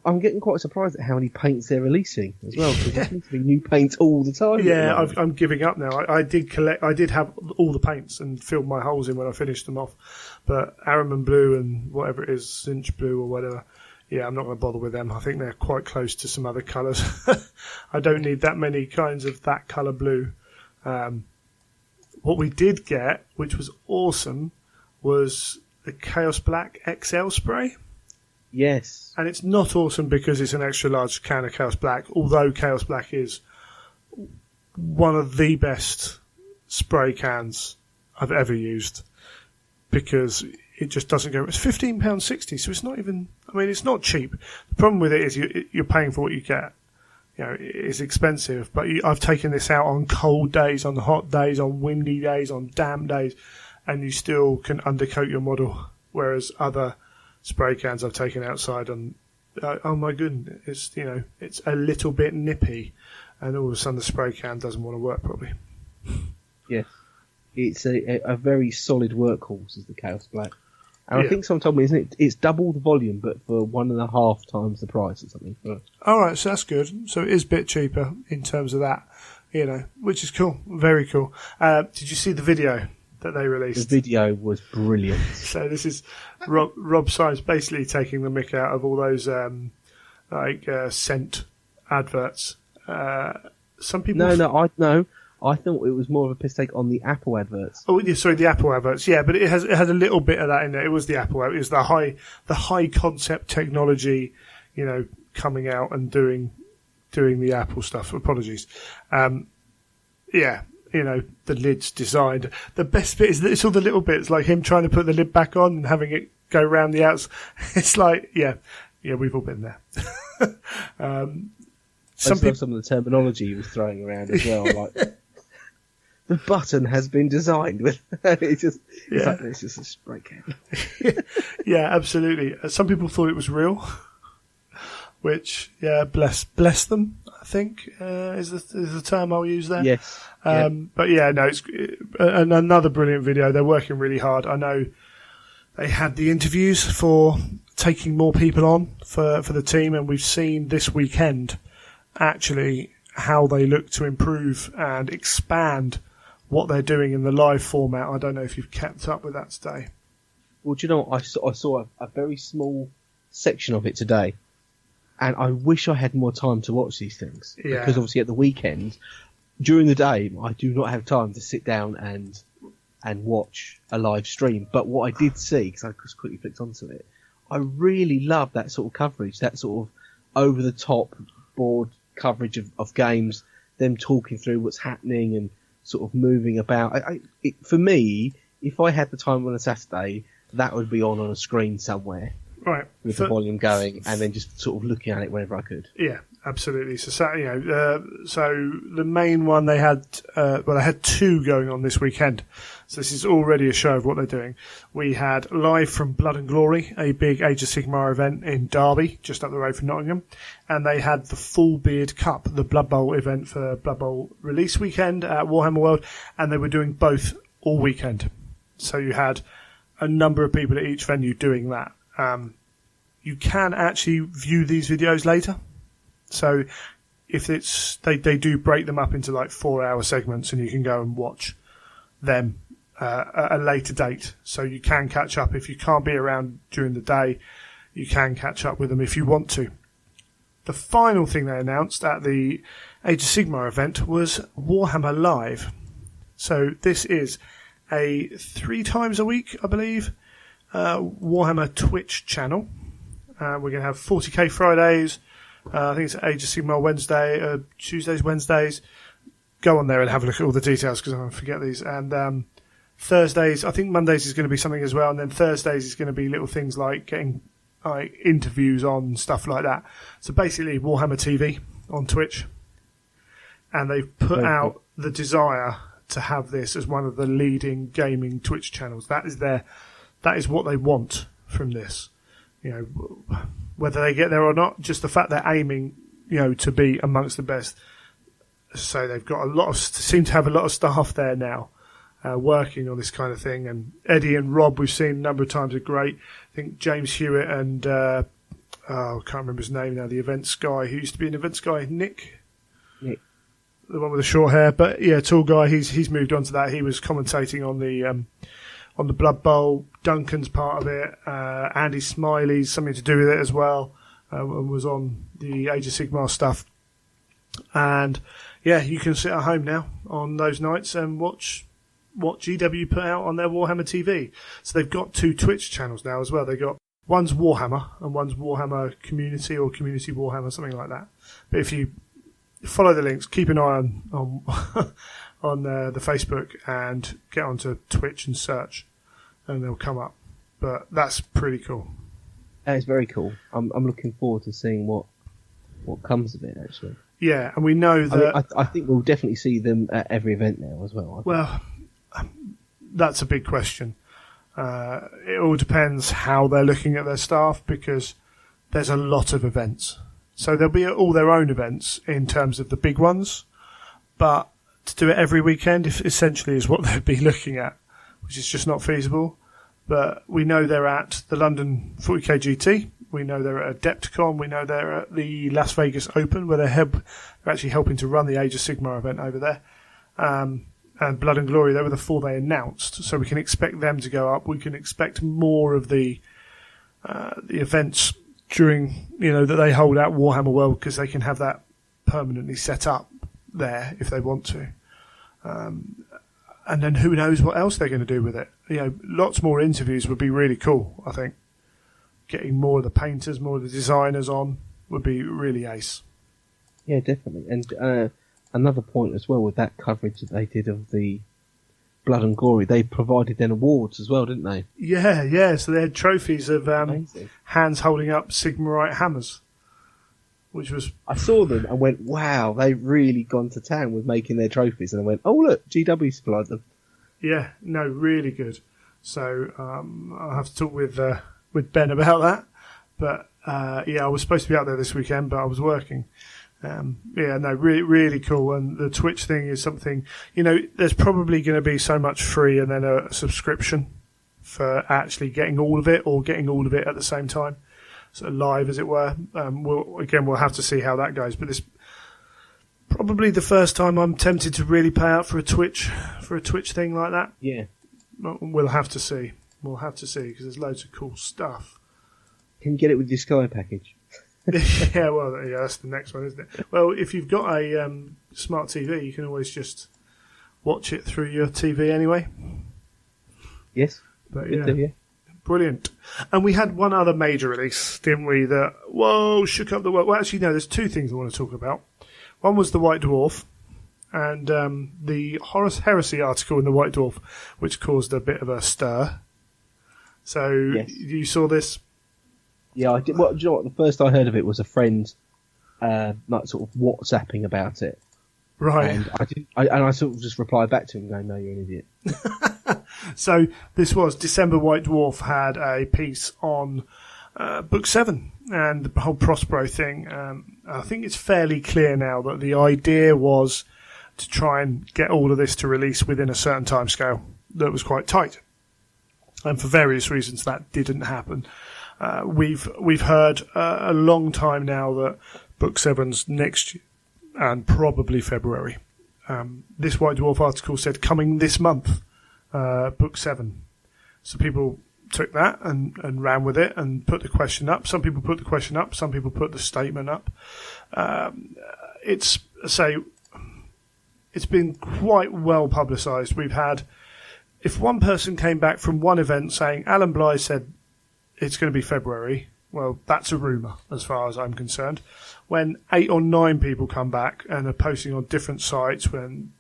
I'm getting quite surprised at how many paints they're releasing as well, because there seems to be new paints all the time. Yeah, I'm giving up now. I did have all the paints and filled my holes in when I finished them off, but Araman Blue and whatever it is, Cinch Blue or whatever, yeah, I'm not going to bother with them. I think they're quite close to some other colours. I don't need that many kinds of that colour blue. What we did get, which was awesome, was the Chaos Black XL spray. Yes. And it's not awesome because it's an extra large can of Chaos Black, although Chaos Black is one of the best spray cans I've ever used, because it just doesn't go. It's £15.60, so it's not even. I mean, it's not cheap. The problem with it is you're paying for what you get. It's expensive, but I've taken this out on cold days, on hot days, on windy days, on damp days, and you still can undercoat your model. Whereas other spray cans I've taken outside, and oh my goodness, it's a little bit nippy, and all of a sudden the spray can doesn't want to work properly. Yes, it's a very solid workhorse, is the Chaos Black. And yeah. I think someone told me, isn't it? It's double the volume, but for 1.5 times the price or something. All right, so that's good. So it is a bit cheaper in terms of that, which is cool. Very cool. Did you see the video that they released? The video was brilliant. So this is Rob Symes basically taking the mick out of all those scent adverts. Some people. I thought it was more of a piss take on the Apple adverts. Oh, yeah, sorry, the Apple adverts. Yeah, but it has a little bit of that in there. It was the Apple. It was the high concept technology, coming out and doing the Apple stuff. Apologies. Yeah, the lid's designed. The best bit is that it's all the little bits, like him trying to put the lid back on and having it go round the outs. It's like, yeah, we've all been there. Some of the terminology he was throwing around as well, like the button has been designed with. It's just a spray can. Yeah, absolutely. Some people thought it was real, which bless them. I think is the term I'll use there. Yes. But yeah, no, it's another brilliant video. They're working really hard. I know they had the interviews for taking more people on for the team, and we've seen this weekend actually how they look to improve and expand what they're doing in the live format. I don't know if you've kept up with that today. Well, do you know what? I saw a very small section of it today, and I wish I had more time to watch these things. Yeah. Because obviously at the weekend, during the day, I do not have time to sit down and watch a live stream. But what I did see, because I just quickly flicked onto it, I really love that sort of coverage, that sort of over-the-top board coverage of games, them talking through what's happening and sort of moving about. For me, if I had the time on a Saturday, that would be on a screen somewhere, right, with the volume going, and then just sort of looking at it whenever I could. Yeah, absolutely. So so the main one they had, they had two going on this weekend. So this is already a show of what they're doing. We had live from Blood and Glory, a big Age of Sigmar event in Derby, just up the road from Nottingham, and they had the Full Beard Cup, the Blood Bowl event for Blood Bowl release weekend at Warhammer World, and they were doing both all weekend. So you had a number of people at each venue doing that. You can actually view these videos later. So if it's they do break them up into like 4-hour segments, and you can go and watch them at a later date. So you can catch up if you can't be around during the day. You can catch up with them if you want to. The final thing they announced at the Age of Sigmar event was Warhammer Live. So this is a 3 times a week, I believe, Warhammer Twitch channel. We're going to have 40k Fridays. I think it's Age of Sigmar Wednesday, Tuesdays, Wednesdays. Go on there and have a look at all the details because I don't forget these. And Thursdays, I think Mondays is going to be something as well. And then Thursdays is going to be little things like getting interviews on, stuff like that. So basically Warhammer TV on Twitch. And they've put out the desire to have this as one of the leading gaming Twitch channels. That is what they want from this. Whether they get there or not, just the fact they're aiming, to be amongst the best. So they've got seem to have a lot of staff there now, working on this kind of thing. And Eddie and Rob, we've seen a number of times, are great. I think James Hewitt and, I can't remember his name now, the events guy who used to be an events guy, Nick. The one with the short hair, but yeah, tall guy. He's moved on to that. He was commentating on the Blood Bowl. Duncan's part of it. Andy Smiley's something to do with it as well, and was on the Age of Sigmar stuff. And yeah, you can sit at home now on those nights and watch what GW put out on their Warhammer TV. So they've got 2 Twitch channels now as well. They got one's Warhammer and one's Warhammer Community or Community Warhammer, something like that. But if you follow the links, keep an eye on on the Facebook and get onto Twitch and search, and they'll come up. But that's pretty cool. That is very cool. I'm looking forward to seeing what comes of it, actually. Yeah, and we know that... I think we'll definitely see them at every event now as well. Well, that's a big question. It all depends how they're looking at their staff, because there's a lot of events. So there'll be all their own events in terms of the big ones, but to do it every weekend essentially is what they'd be looking at, which is just not feasible. But we know they're at the London 40k GT. We know they're at Adepticon. We know they're at the Las Vegas Open, where they're actually helping to run the Age of Sigmar event over there. And Blood and Glory, they were the 4 they announced. So we can expect them to go up. We can expect more of the events during, that they hold out Warhammer World, because they can have that permanently set up there if they want to. And then who knows what else they're going to do with it. Lots more interviews would be really cool, I think. Getting more of the painters, more of the designers on would be really ace. Yeah, definitely. And another point as well with that coverage that they did of the Blood and Glory, they provided then awards as well, didn't they? Yeah. So they had trophies of hands holding up Sigmarite hammers, which was... I saw them and went, wow, they've really gone to town with making their trophies. And I went, oh, look, GW supplied them. Yeah, no, really good. So I'll have to talk with Ben about that. But, I was supposed to be out there this weekend, but I was working. Really, really cool. And the Twitch thing is something, there's probably going to be so much free and then a subscription for actually getting all of it, or getting all of it at the same time. So live, as it were. We'll have to see how that goes. But this probably the first time I'm tempted to really pay out for a Twitch thing like that. Yeah. We'll have to see. We'll have to see, because there's loads of cool stuff. Can you get it with your Sky package? Yeah, that's the next one, isn't it? Well, if you've got a smart TV, you can always just watch it through your TV anyway. Yes. But yeah. Brilliant. And we had one other major release, didn't we, that, shook up the world. Well, actually, no, there's 2 things I want to talk about. One was the White Dwarf, and the Horus Heresy article in the White Dwarf, which caused a bit of a stir. So, yes. You saw this? Yeah, I did. Well, do you know what? The first I heard of it was a friend, sort of WhatsApping about it. Right. And I sort of just replied back to him going, no, you're an idiot. So this was December. White Dwarf had a piece on Book 7 and the whole Prospero thing. I think it's fairly clear now that the idea was to try and get all of this to release within a certain timescale that was quite tight. And for various reasons that didn't happen. We've heard a long time now that Book 7's next and probably February. This White Dwarf article said coming this month, book 7. So people took that and ran with it and put the question up. Some people put the question up. Some people put the statement up. It's been quite well publicised. We've had, if one person came back from one event saying Alan Bligh said it's going to be February, well, that's a rumour as far as I'm concerned. When 8 or 9 people come back and are posting on different sites, when,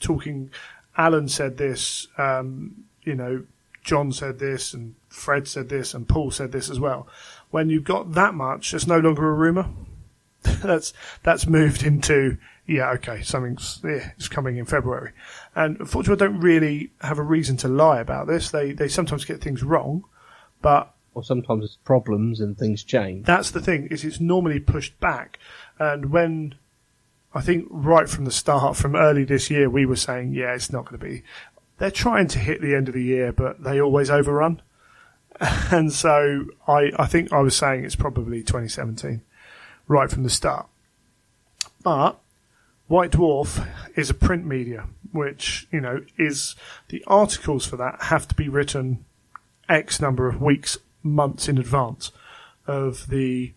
talking, Alan said this, John said this, and Fred said this, and Paul said this as well. When you've got that much, it's no longer a rumour. that's moved into, something's it's coming in February. And unfortunately, I don't really have a reason to lie about this. They sometimes get things wrong, but... Or sometimes it's problems and things change. That's the thing, is it's normally pushed back. And when, I think right from the start, from early this year, we were saying, it's not going to be... They're trying to hit the end of the year, but they always overrun. And so I think I was saying it's probably 2017, right from the start. But White Dwarf is a print media, which, is the articles for that have to be written X number of weeks, months in advance of the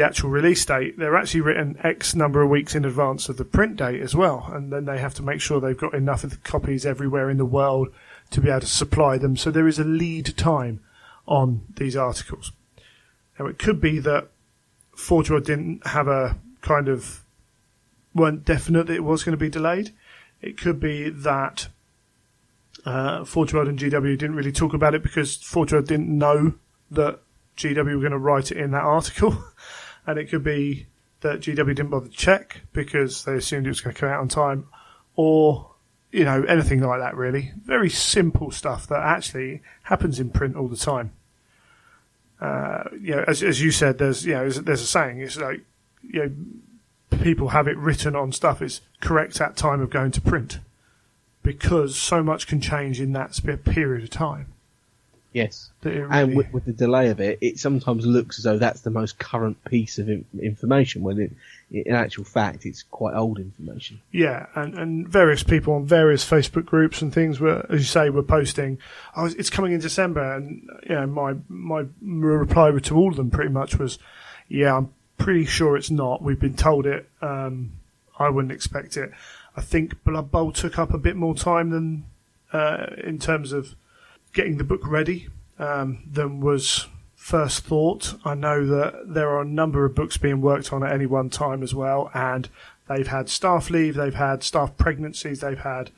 actual release date. They're actually written X number of weeks in advance of the print date as well, and then they have to make sure they've got enough of the copies everywhere in the world to be able to supply them. So there is a lead time on these articles. Now it could be that Forge World didn't have weren't definite that it was going to be delayed. It could be that Forge World and GW didn't really talk about it because Forge World didn't know that GW were going to write it in that article. And it could be that GW didn't bother to check because they assumed it was going to come out on time, or, anything like that really. Very simple stuff that actually happens in print all the time. As you said, there's a saying, it's like, people have it written on stuff is correct at time of going to print, because so much can change in that period of time. Yes, and with the delay of it, it sometimes looks as though that's the most current piece of information, when in actual fact it's quite old information. Yeah, and various people on various Facebook groups and things were, as you say, were posting, it's coming in December, and my reply to all of them pretty much was, I'm pretty sure it's not. We've been told it. I wouldn't expect it. I think Blood Bowl took up a bit more time than in terms of getting the book ready than was first thought. I know that there are a number of books being worked on at any one time as well, and they've had staff leave, they've had staff pregnancies, they've had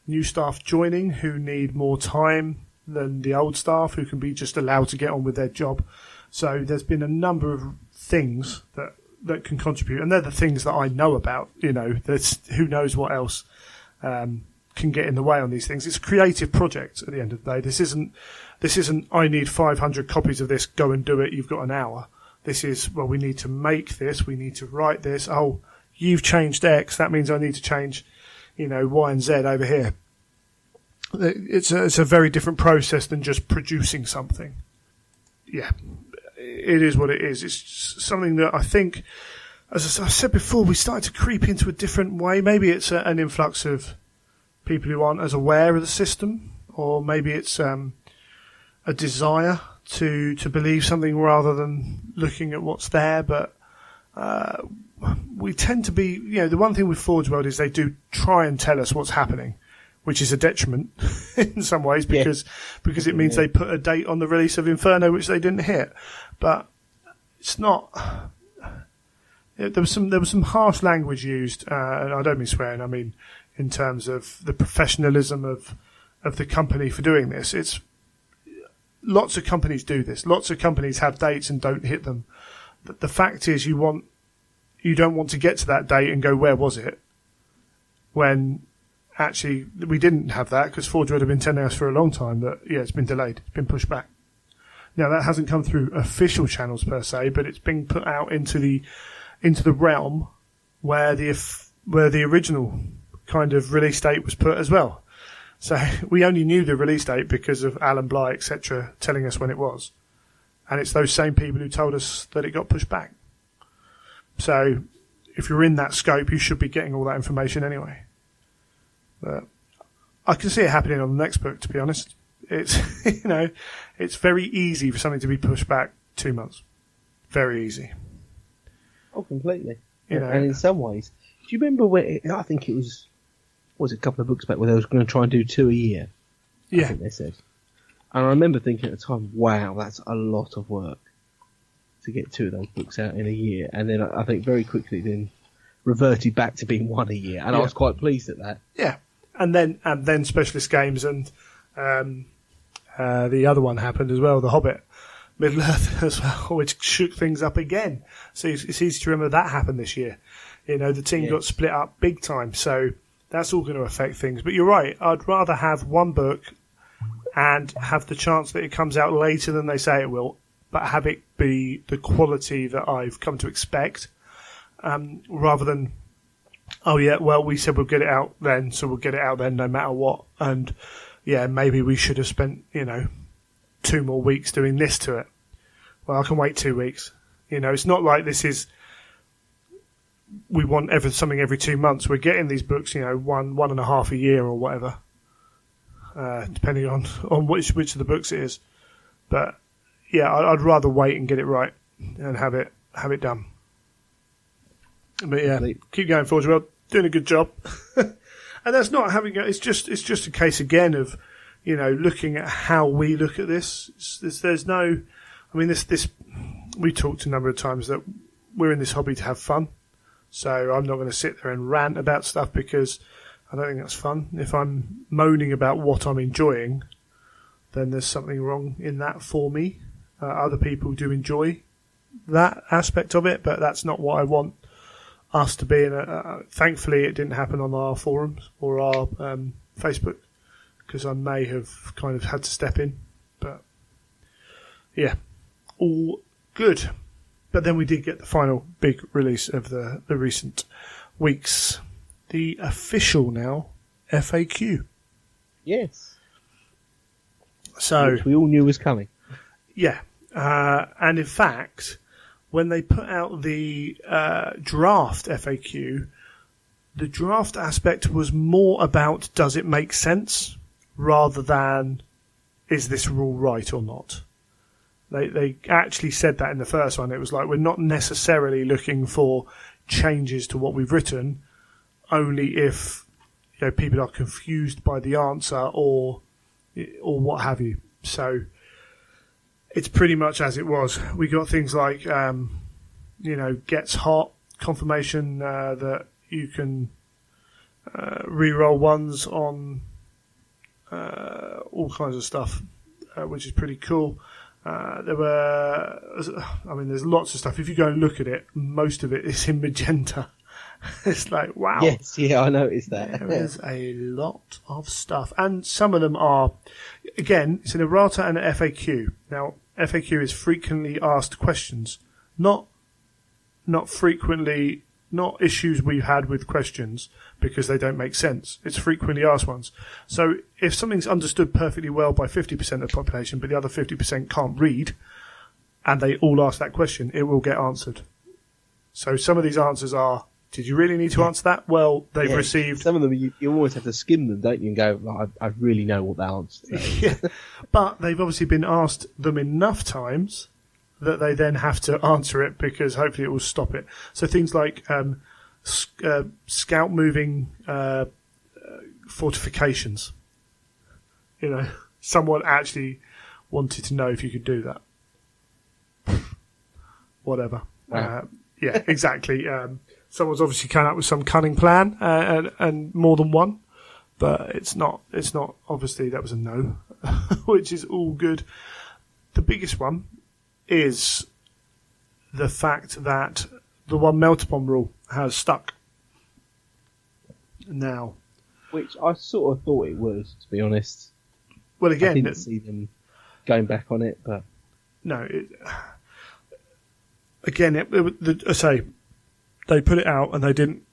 new staff joining who need more time than the old staff who can be just allowed to get on with their job. So there's been a number of things that can contribute, and they're the things that I know about. There's who knows what else can get in the way on these things. It's a creative project at the end of the day. This isn't I need 500 copies of this, go and do it, you've got an hour. This is, well, we need to make this, we need to write this. Oh, you've changed X, that means I need to change, Y and Z over here. It's a very different process than just producing something. Yeah, it is what it is. It's something that I think, as I said before, we started to creep into a different way. Maybe it's an influx of people who aren't as aware of the system, or maybe it's a desire to believe something rather than looking at what's there. But we tend to be, the one thing with Forge World is they do try and tell us what's happening, which is a detriment in some ways because it means they put a date on the release of Inferno which they didn't hit. But it's not. There was some harsh language used, and I don't mean swearing. I mean in terms of the professionalism of the company for doing this. It's lots of companies do this. Lots of companies have dates and don't hit them. But the fact is, you don't want to get to that date and go, where was it? When actually we didn't have that, because Forge would have been telling us for a long time that it's been delayed, it's been pushed back. Now that hasn't come through official channels per se, but it's been put out into the realm where the original kind of release date was put as well. So we only knew the release date because of Alan Bligh, etc., telling us when it was. And it's those same people who told us that it got pushed back. So if you're in that scope, you should be getting all that information anyway. But I can see it happening on the next book, to be honest. It's, it's very easy for something to be pushed back 2 months. Very easy. Oh, completely. And in some ways, do you remember where, I think it was a couple of books back where they was going to try and do 2 a year? Yeah. I think they said. And I remember thinking at the time, wow, that's a lot of work to get 2 of those books out in a year. And then I think very quickly then reverted back to being 1 a year. And I was quite pleased at that. Yeah. And then Specialist Games and the other one happened as well, The Hobbit, Middle-earth as well, which shook things up again. So it's easy to remember that happened this year. The team got split up big time. So that's all going to affect things. But you're right. I'd rather have one book and have the chance that it comes out later than they say it will, but have it be the quality that I've come to expect, rather than, oh yeah, well, we said we'll get it out then, so we'll get it out then no matter what. And yeah, maybe we should have spent, 2 more weeks doing this to it. Well, I can wait 2 weeks. It's not like this is, we want something every 2 months. We're getting these books, 1.5 a year or whatever, depending on which of the books it is. But yeah, I'd rather wait and get it right and have it done. But yeah, keep going forward. Well, doing a good job. And that's not having it's just a case again of, looking at how we look at this. There's no, this we talked a number of times that we're in this hobby to have fun. So I'm not going to sit there and rant about stuff because I don't think that's fun. If I'm moaning about what I'm enjoying, then there's something wrong in that for me. Other people do enjoy that aspect of it, but that's not what I want us to be. And thankfully, it didn't happen on our forums or our Facebook, because I may have kind of had to step in. But yeah, all good. But then we did get the final big release of the recent weeks. The official now FAQ. Yes. So which we all knew was coming. Yeah. And in fact, when they put out the draft FAQ, the draft aspect was more about does it make sense rather than is this rule right or not. They actually said that in the first one. It was like, we're not necessarily looking for changes to what we've written, only if people are confused by the answer or what have you. So it's pretty much as it was. We got things like, gets hot, confirmation that you can re-roll ones on all kinds of stuff, which is pretty cool. There's lots of stuff. If you go and look at it, most of it is in magenta. It's like, wow. Yes, yeah, I noticed that. There is a lot of stuff. And some of them are, again, it's an errata and an FAQ. Now, FAQ is frequently asked questions, not frequently, not issues we've had with questions because they don't make sense. It's frequently asked ones. So if something's understood perfectly well by 50% of the population, but the other 50% can't read, and they all ask that question, it will get answered. So some of these answers are, did you really need to answer that? Well, they've received... Some of them, you always have to skim them, don't you, and go, I really know what the answer is. Yeah. But they've obviously been asked them enough times that they then have to answer it because hopefully it will stop it. So things like scout moving fortifications. Someone actually wanted to know if you could do that. Whatever. Wow. Yeah, exactly. Someone's obviously come up with some cunning plan and more than one, but it's not. Obviously, that was a no, which is all good. The biggest one is the fact that the one melt-upon rule has stuck now. Which I sort of thought it was, to be honest. Well, again, I didn't see them going back on it, but no. I say they put it out and they didn't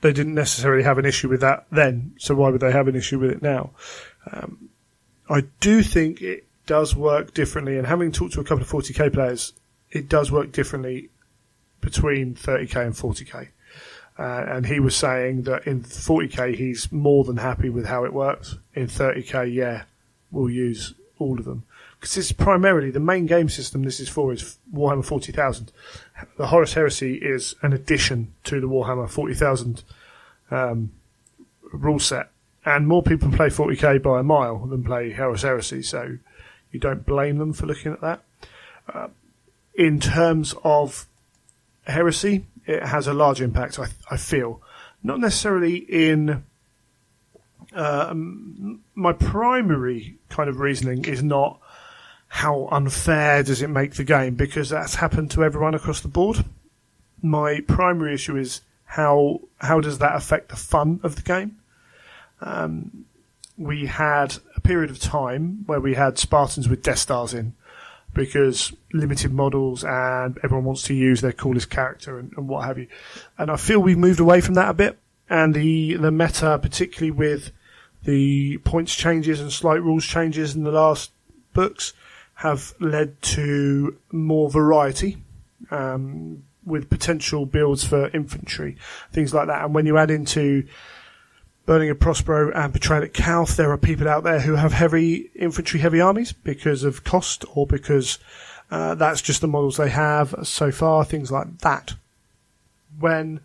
necessarily have an issue with that then. So why would they have an issue with it now? I do think it does work differently, and having talked to a couple of 40k players, it does work differently between 30k and 40k. And he was saying that in 40k he's more than happy with how it works. In 30k, we'll use all of them. Because this is primarily the main game system this is for is Warhammer 40,000. The Horus Heresy is an addition to the Warhammer 40,000 rule set. And more people play 40k by a mile than play Horus Heresy, so you don't blame them for looking at that. In terms of Heresy, it has a large impact, I feel. Not necessarily in... my primary kind of reasoning is not how unfair does it make the game, because that's happened to everyone across the board. My primary issue is how does that affect the fun of the game? We had a period of time where we had Spartans with Death Stars in, because limited models and everyone wants to use their coolest character and what have you. And I feel we've moved away from that a bit, and the meta, particularly with the points changes and slight rules changes in the last books, have led to more variety, with potential builds for infantry, things like that. And when you add into Burning of Prospero and Betrayal at Calth, there are people out there who have heavy infantry, heavy armies because of cost, or because that's just the models they have so far, things like that. When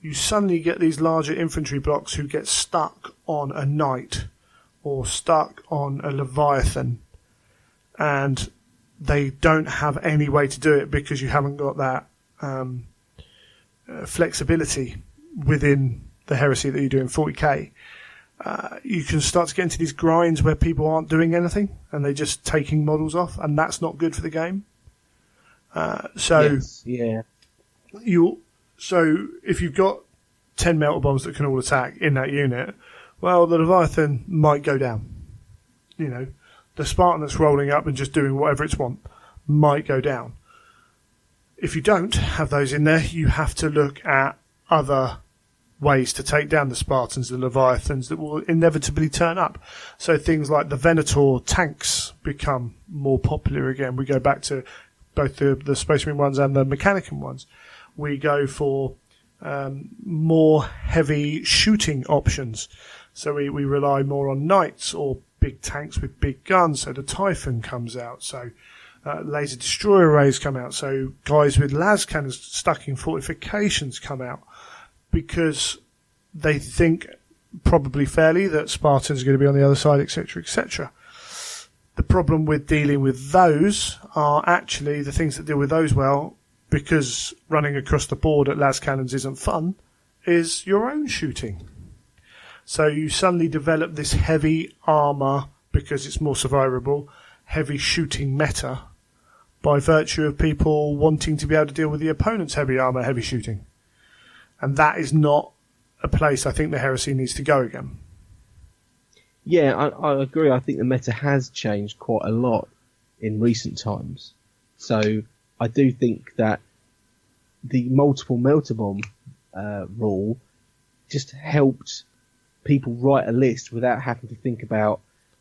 you suddenly get these larger infantry blocks who get stuck on a knight or stuck on a Leviathan, and they don't have any way to do it because you haven't got that flexibility within the Heresy that you do in 40k, you can start to get into these grinds where people aren't doing anything and they're just taking models off, and that's not good for the game. So if you've got 10 melter bombs that can all attack in that unit, well, the Leviathan might go down. You know, the Spartan that's rolling up and just doing whatever it's want might go down. If you don't have those in there, you have to look at other ways to take down the Spartans, the Leviathans that will inevitably turn up. So things like the Venator tanks become more popular again. We go back to both the Space Marine ones and the Mechanicum ones. We go for more heavy shooting options. So we rely more on knights or big tanks with big guns. So the Typhon comes out. So laser destroyer arrays come out. So guys with las cannons stuck in fortifications come out, because they think, probably fairly, that Spartans are going to be on the other side, etc., etc. The problem with dealing with those are actually the things that deal with those well, because running across the board at las cannons isn't fun, is your own shooting. So you suddenly develop this heavy armour, because it's more survivable, heavy shooting meta, by virtue of people wanting to be able to deal with the opponent's heavy armour, heavy shooting. And that is not a place I think the Heresy needs to go again. Yeah, I agree. I think the meta has changed quite a lot in recent times. So I do think that the multiple melter bomb rule just helped people write a list without having to think about,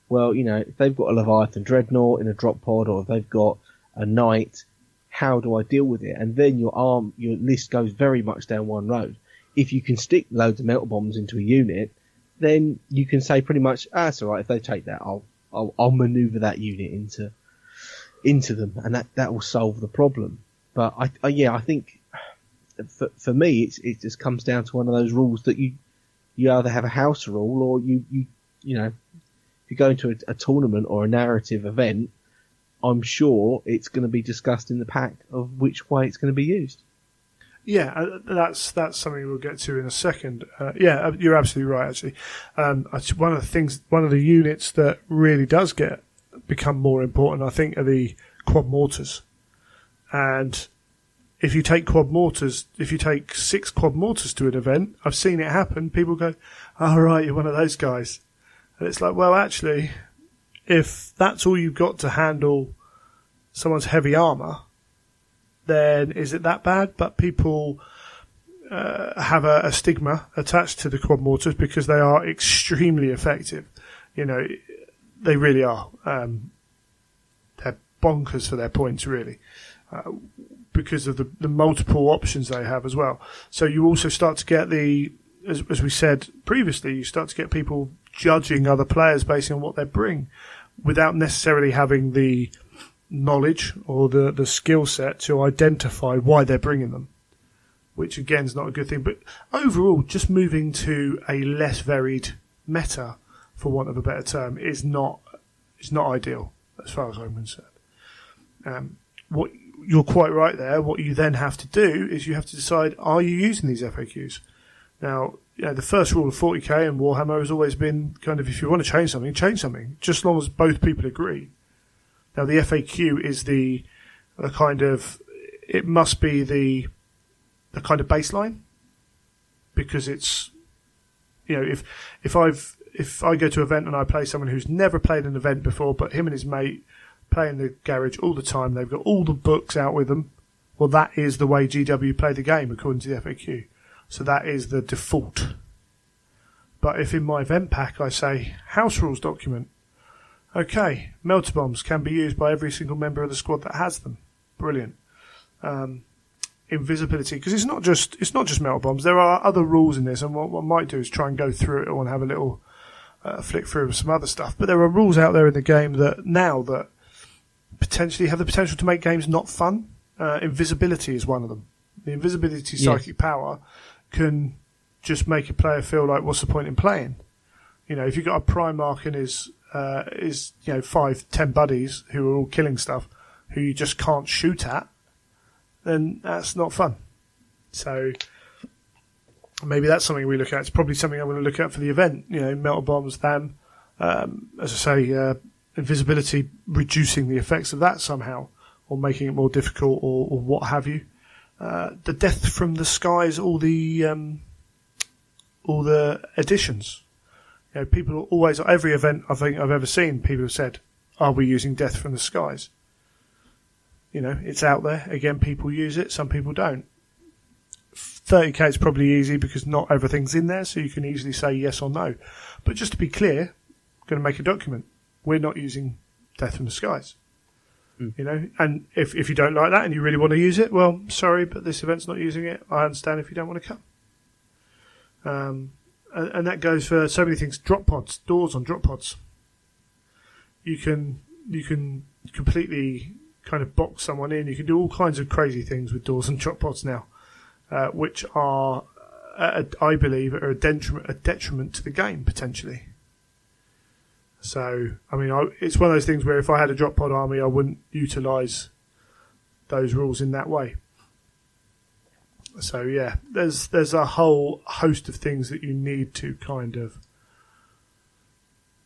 well, you know, if they've got a Leviathan Dreadnought in a drop pod, or if they've got a Knight, how do I deal with it? And then your list goes very much down one road. If you can stick loads of melter bombs into a unit, then you can say pretty much, it's all right. If they take that, I'll maneuver that unit into them, and that will solve the problem. But I think for me, it just comes down to one of those rules that you either have a house rule, or you know, if you go into a tournament or a narrative event, I'm sure it's going to be discussed in the pack of which way it's going to be used. Yeah, that's something we'll get to in a second. Yeah, you're absolutely right. Actually, one of the units that really does become more important, I think, are the quad mortars. And if you take 6 quad mortars to an event, I've seen it happen. People go, "Oh, right, you're one of those guys," and it's like, well, actually, if that's all you've got to handle someone's heavy armour, then is it that bad? But people have a stigma attached to the quad mortars because they are extremely effective. You know, they really are. They're bonkers for their points, really. because of the multiple options they have as well. So you also start to get as we said previously, you start to get people judging other players based on what they bring without necessarily having the knowledge or the skill set to identify why they're bringing them, which again is not a good thing. But overall, just moving to a less varied meta, for want of a better term, is not ideal as far as I'm concerned. What you're quite right there. What you then have to do is you have to decide: are you using these FAQs? Now, the first rule of 40k and Warhammer has always been kind of, if you want to change something, just as long as both people agree. Now, the FAQ is the kind of, it must be the kind of baseline, because it's, if I go to an event and I play someone who's never played an event before, but him and his mate play in the garage all the time, they've got all the books out with them, well, that is the way GW play the game according to the FAQ. So that is the default. But if in my event pack I say, house rules document, okay, melter bombs can be used by every single member of the squad that has them. Brilliant. Invisibility, because it's not just melter bombs. There are other rules in this, and what I might do is try and go through it all and have a little flick through with some other stuff. But there are rules out there in the game that potentially have the potential to make games not fun. Invisibility is one of them. The invisibility psychic power can just make a player feel like, what's the point in playing? If you've got a Primarch and his 5-10 buddies who are all killing stuff, who you just can't shoot at, then that's not fun. So maybe that's something we look at. It's probably something I'm going to look at for the event. Melter bombs, them. As I say, invisibility, reducing the effects of that somehow, or making it more difficult, or what have you. The death from the skies, all the additions. People always, every event I think I've ever seen, people have said, "Are we using death from the skies?" It's out there. Again, people use it. Some people don't. 30k is probably easy because not everything's in there, so you can easily say yes or no. But just to be clear, I'm going to make a document. We're not using death from the skies. And if you don't like that and you really want to use it, well, sorry, but this event's not using it. I understand if you don't want to come. And that goes for so many things. Drop pods, doors on drop pods. You can completely kind of box someone in. You can do all kinds of crazy things with doors and drop pods now, which are, I believe, are a detriment to the game potentially. So, it's one of those things where if I had a drop pod army, I wouldn't utilise those rules in that way. So, yeah, there's a whole host of things that you need to kind of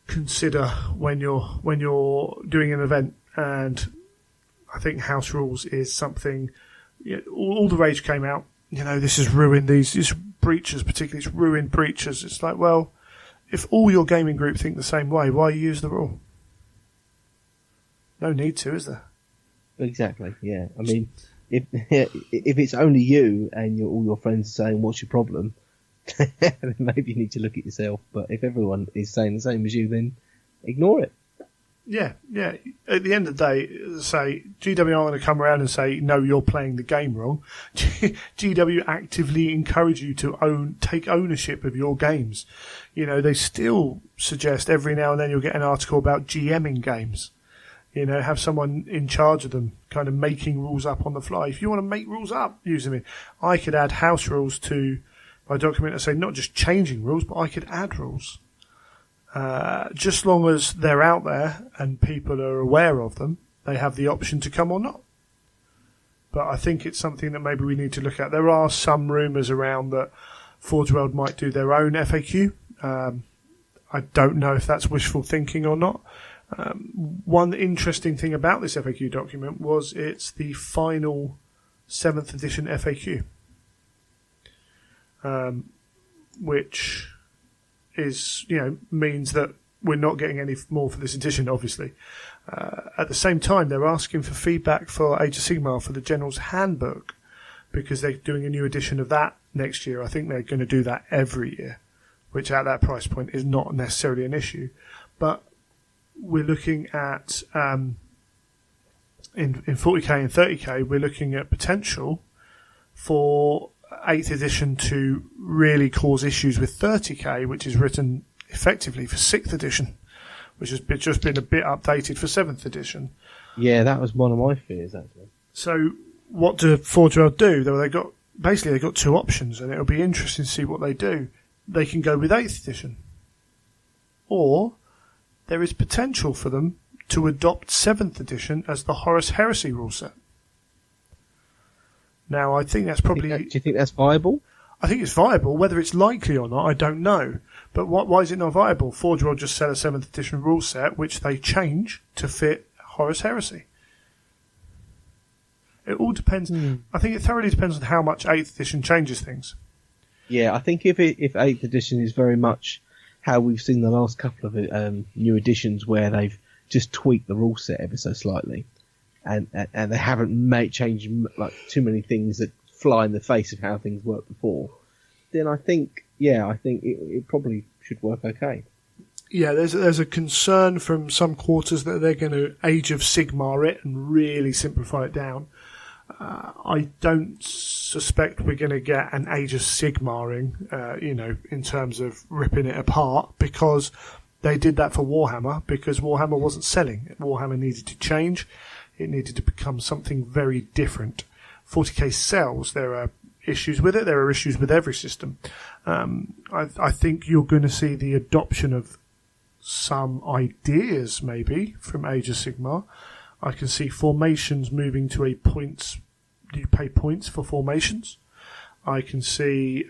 consider when you're doing an event. And I think house rules is something. All the rage came out. This has ruined these breaches, particularly it's ruined breaches. It's like, well, if all your gaming group think the same way, why use the rule? No need to, is there? Exactly, yeah. If it's only you and all your friends are saying, what's your problem? Then maybe you need to look at yourself. But if everyone is saying the same as you, then ignore it. Yeah. At the end of the day, say, GW aren't going to come around and say, no, you're playing the game wrong. GW actively encourage you to take ownership of your games. They still suggest every now and then you'll get an article about GMing games. Have someone in charge of them, kind of making rules up on the fly. If you want to make rules up, use them. I could add house rules to my document and say not just changing rules, but I could add rules. Just long as they're out there and people are aware of them, they have the option to come or not. But I think it's something that maybe we need to look at. There are some rumours around that Forge World might do their own FAQ. I don't know if that's wishful thinking or not. One interesting thing about this FAQ document was it's the final 7th edition FAQ, which is, means that we're not getting any more for this edition, obviously. At the same time, they're asking for feedback for Age of Sigmar for the General's Handbook, because they're doing a new edition of that next year. I think they're going to do that every year, which at that price point is not necessarily an issue. But we're looking at in 40k and 30k, we're looking at potential for 8th edition to really cause issues with 30k, which is written effectively for 6th edition, which has just been a bit updated for 7th edition. Yeah, that was one of my fears, actually. So what do Forge World do? They've got two options, and it'll be interesting to see what they do. They can go with 8th edition, or there is potential for them to adopt 7th edition as the Horus Heresy rule set. Now, I think that's probably... Do you think that's viable? I think it's viable. Whether it's likely or not, I don't know. But why is it not viable? Forge World just sell a 7th edition rule set, which they change to fit Horus Heresy. It all depends. I think it thoroughly depends on how much 8th edition changes things. Yeah, I think if 8th edition is very much how we've seen the last couple of new editions, where they've just tweaked the rule set ever so slightly, and they haven't changed like too many things that fly in the face of how things worked before, then I think it probably should work okay. Yeah, there's a concern from some quarters that they're going to Age of Sigmar it and really simplify it down. I don't suspect we're going to get an Age of Sigmaring, in terms of ripping it apart, because they did that for Warhammer, because Warhammer wasn't selling. Warhammer needed to change. It needed to become something very different. 40k sells. There are issues with it. There are issues with every system. I think you're going to see the adoption of some ideas, maybe, from Age of Sigmar. I can see formations moving to a points. You pay points for formations. I can see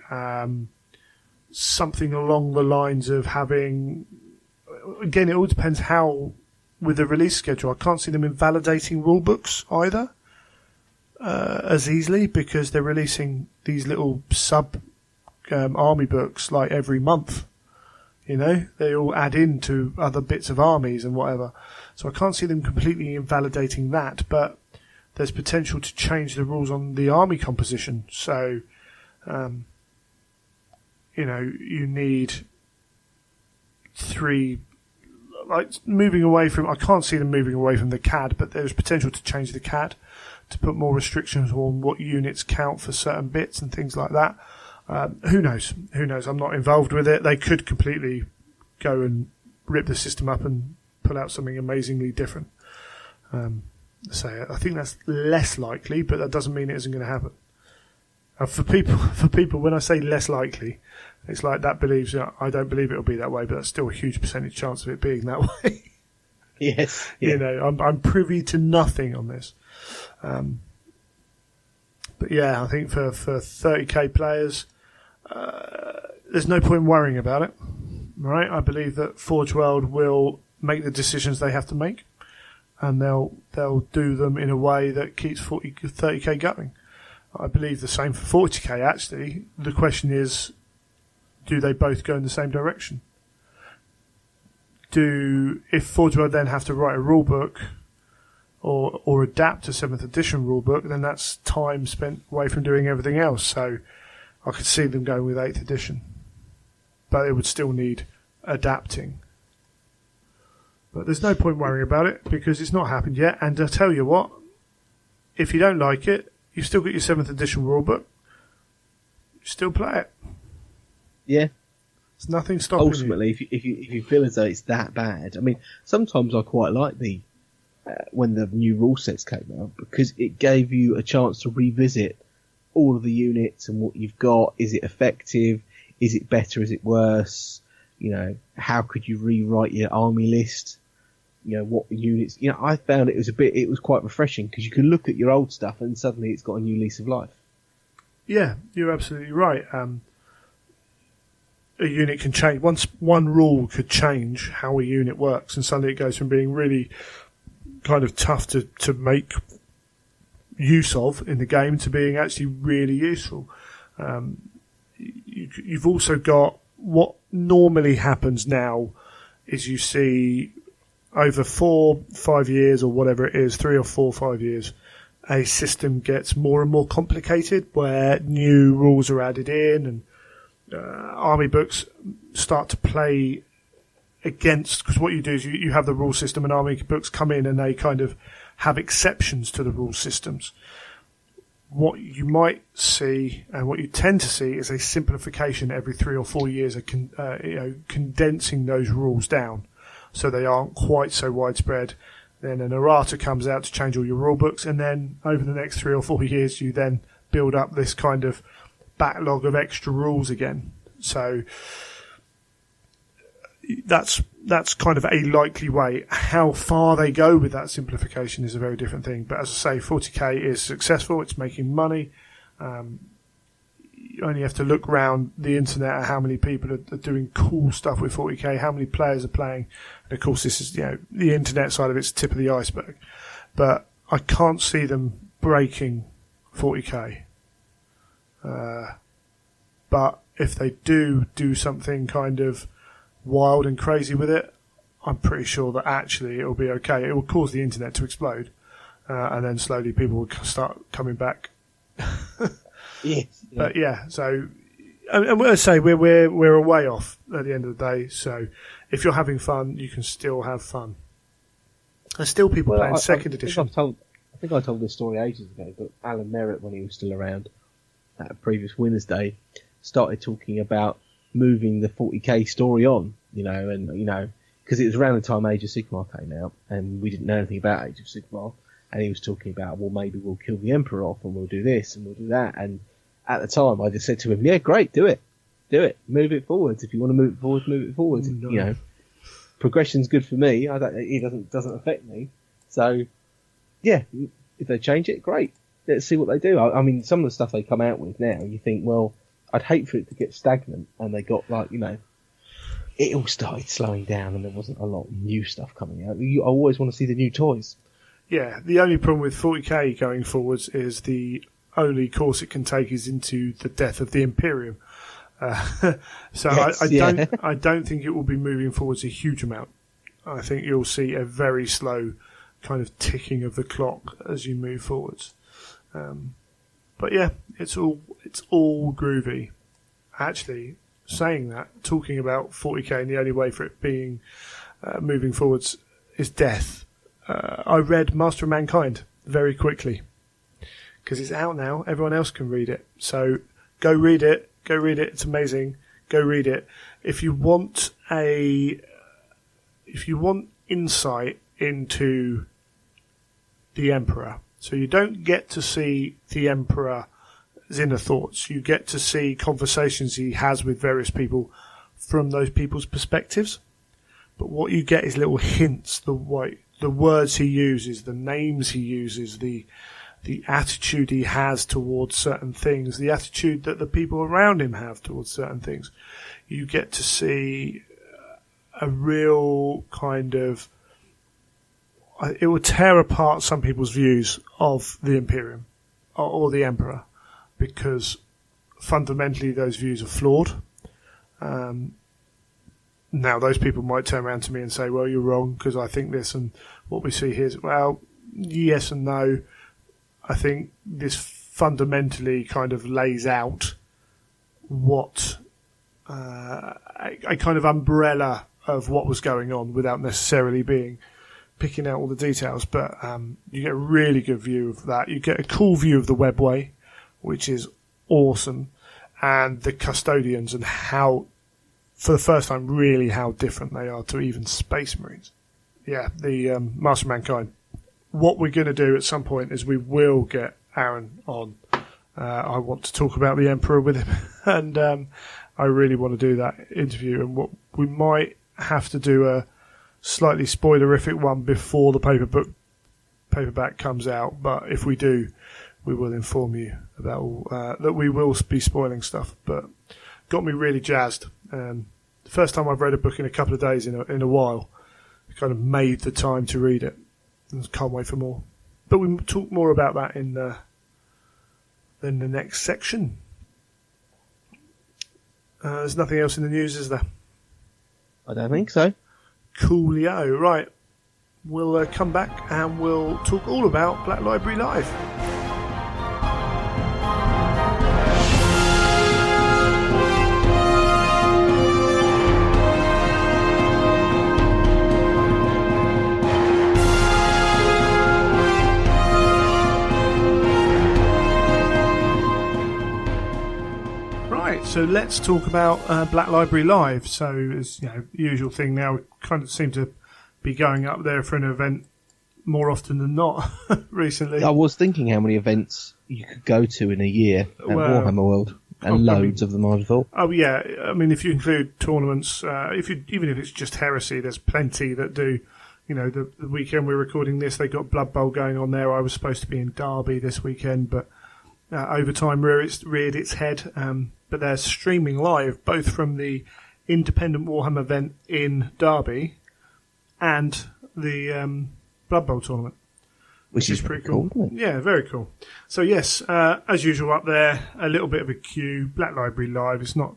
something along the lines of having... Again, it all depends how... With the release schedule, I can't see them invalidating rulebooks either as easily, because they're releasing these little army books like every month. They all add into other bits of armies and whatever. So I can't see them completely invalidating that, but there's potential to change the rules on the army composition. So, you need 3... moving away from... I can't see them moving away from the CAD, but there's potential to change the CAD, to put more restrictions on what units count for certain bits and things like that. Who knows? I'm not involved with it. They could completely go and rip the system up and pull out something amazingly different. So I think that's less likely, but that doesn't mean it isn't going to happen. For people, when I say less likely, it's like that believes. I don't believe it'll be that way, but that's still a huge percentage chance of it being that way. Yes, yeah. I'm privy to nothing on this. But yeah, I think for 30k players, there's no point worrying about it. Right? I believe that Forge World will make the decisions they have to make, and they'll do them in a way that keeps 30k going. I believe the same for 40k. Actually, the question is, do they both go in the same direction? If Forge World then have to write a rule book or adapt a 7th edition rule book, then that's time spent away from doing everything else. So I could see them going with 8th edition, but it would still need adapting. But there's no point worrying about it, because it's not happened yet. And I tell you what, if you don't like it, you've still got your 7th edition rulebook. Still play it. Yeah. There's nothing stopping Ultimately, you. if you feel as though it's that bad, I mean, sometimes I quite like when the new rule sets came out, because it gave you a chance to revisit all of the units and what you've got. Is it effective? Is it better? Is it worse? How could you rewrite your army list? What units? I found it was quite refreshing, because you can look at your old stuff and suddenly it's got a new lease of life. Yeah, you're absolutely right. A unit can change. One rule could change how a unit works, and suddenly it goes from being really kind of tough to make use of in the game to being actually really useful. You've also got what normally happens now is you see over 4-5 years or whatever it is, 3 or 4 or 5 years, a system gets more and more complicated where new rules are added in, and army books start to play against, because what you do is you have the rule system and army books come in and they kind of have exceptions to the rule systems. What you might see, and what you tend to see, is a simplification every 3 or 4 years, condensing those rules down so they aren't quite so widespread. Then an errata comes out to change all your rule books, and then over the next 3 or 4 years, you then build up this kind of backlog of extra rules again. So that's kind of a likely way. How far they go with that simplification is a very different thing. But as I say, 40k is successful. It's making money. You only have to look around the internet at how many people are doing cool stuff with 40k, how many players are playing. And of course, this is, the internet side of it's the tip of the iceberg. But I can't see them breaking 40k. But if they do something kind of wild and crazy with it, I'm pretty sure that actually it'll be okay. It will cause the internet to explode, and then slowly people will start coming back. Yes. But yeah, so and let's say we're a way off at the end of the day. So if you're having fun, you can still have fun. There's still people playing second edition. I think I told this story ages ago, but Alan Merritt, when he was still around at a previous Winners' Day, started talking about moving the 40k story on, because it was around the time Age of Sigmar came out, and we didn't know anything about Age of Sigmar, and he was talking about, well, maybe we'll kill the Emperor off, and we'll do this, and we'll do that, and at the time, I just said to him, yeah, great, do it, move it forwards, if you want to move it forwards, No. Progression's good for me, it doesn't affect me, so, yeah, if they change it, great, let's see what they do. I mean, some of the stuff they come out with now, you think, well, I'd hate for it to get stagnant, and they got it all started slowing down, and there wasn't a lot of new stuff coming out. I always want to see the new toys. Yeah, the only problem with 40k going forwards is the only course it can take is into the death of the Imperium. So yes, I don't think it will be moving forwards a huge amount. I think you'll see a very slow kind of ticking of the clock as you move forwards. But yeah, it's all groovy. Actually, saying that, talking about 40k, and the only way for it being moving forwards is death. I read Master of Mankind very quickly because it's out now. Everyone else can read it, so go read it. Go read it. It's amazing. Go read it. If you want insight into the Emperor. So you don't get to see the Emperor's inner thoughts. You get to see conversations he has with various people from those people's perspectives. But what you get is little hints, the words he uses, the names he uses, the attitude he has towards certain things, the attitude that the people around him have towards certain things. You get to see a real kind of... It will tear apart some people's views of the Imperium or the Emperor, because fundamentally those views are flawed. Now, those people might turn around to me and say, well, you're wrong because I think this, and what we see here is, well, yes and no. I think this fundamentally kind of lays out what a kind of umbrella of what was going on without necessarily picking out all the details, but you get a really good view of that. You get a cool view of the webway, which is awesome, and the custodians, and how, for the first time, really how different they are to even Space Marines. Yeah, the Master of Mankind. What we're going to do at some point is we will get Aaron on. I want to talk about the Emperor with him, and I really want to do that interview, and what we might have to do a slightly spoilerific one before the paperback comes out, but if we do, we will inform you about that we will be spoiling stuff. But got me really jazzed. The first time I've read a book in a couple of days in a while. I kind of made the time to read it. Can't wait for more. But we'll talk more about that in the next section. There's nothing else in the news, is there? I don't think so. Coolio. Right. We'll come back and we'll talk all about Black Library Live. let's talk about Black Library Live. So, as you know, the usual thing now, we kind of seem to be going up there for an event more often than not recently. I was thinking how many events you could go to in a year at Warhammer World, and loads of them, I'd thought. Oh yeah, I mean, if you include tournaments, even if it's just Heresy, there's plenty that do. You know, the weekend we're recording this, they got Blood Bowl going on there. I was supposed to be in Derby this weekend, but Overtime reared its head. But they're streaming live, both from the independent Warhammer event in Derby and the Blood Bowl tournament. Which is pretty cool. Isn't it? Yeah, very cool. So yes, as usual up there, a little bit of a queue. Black Library Live. It's not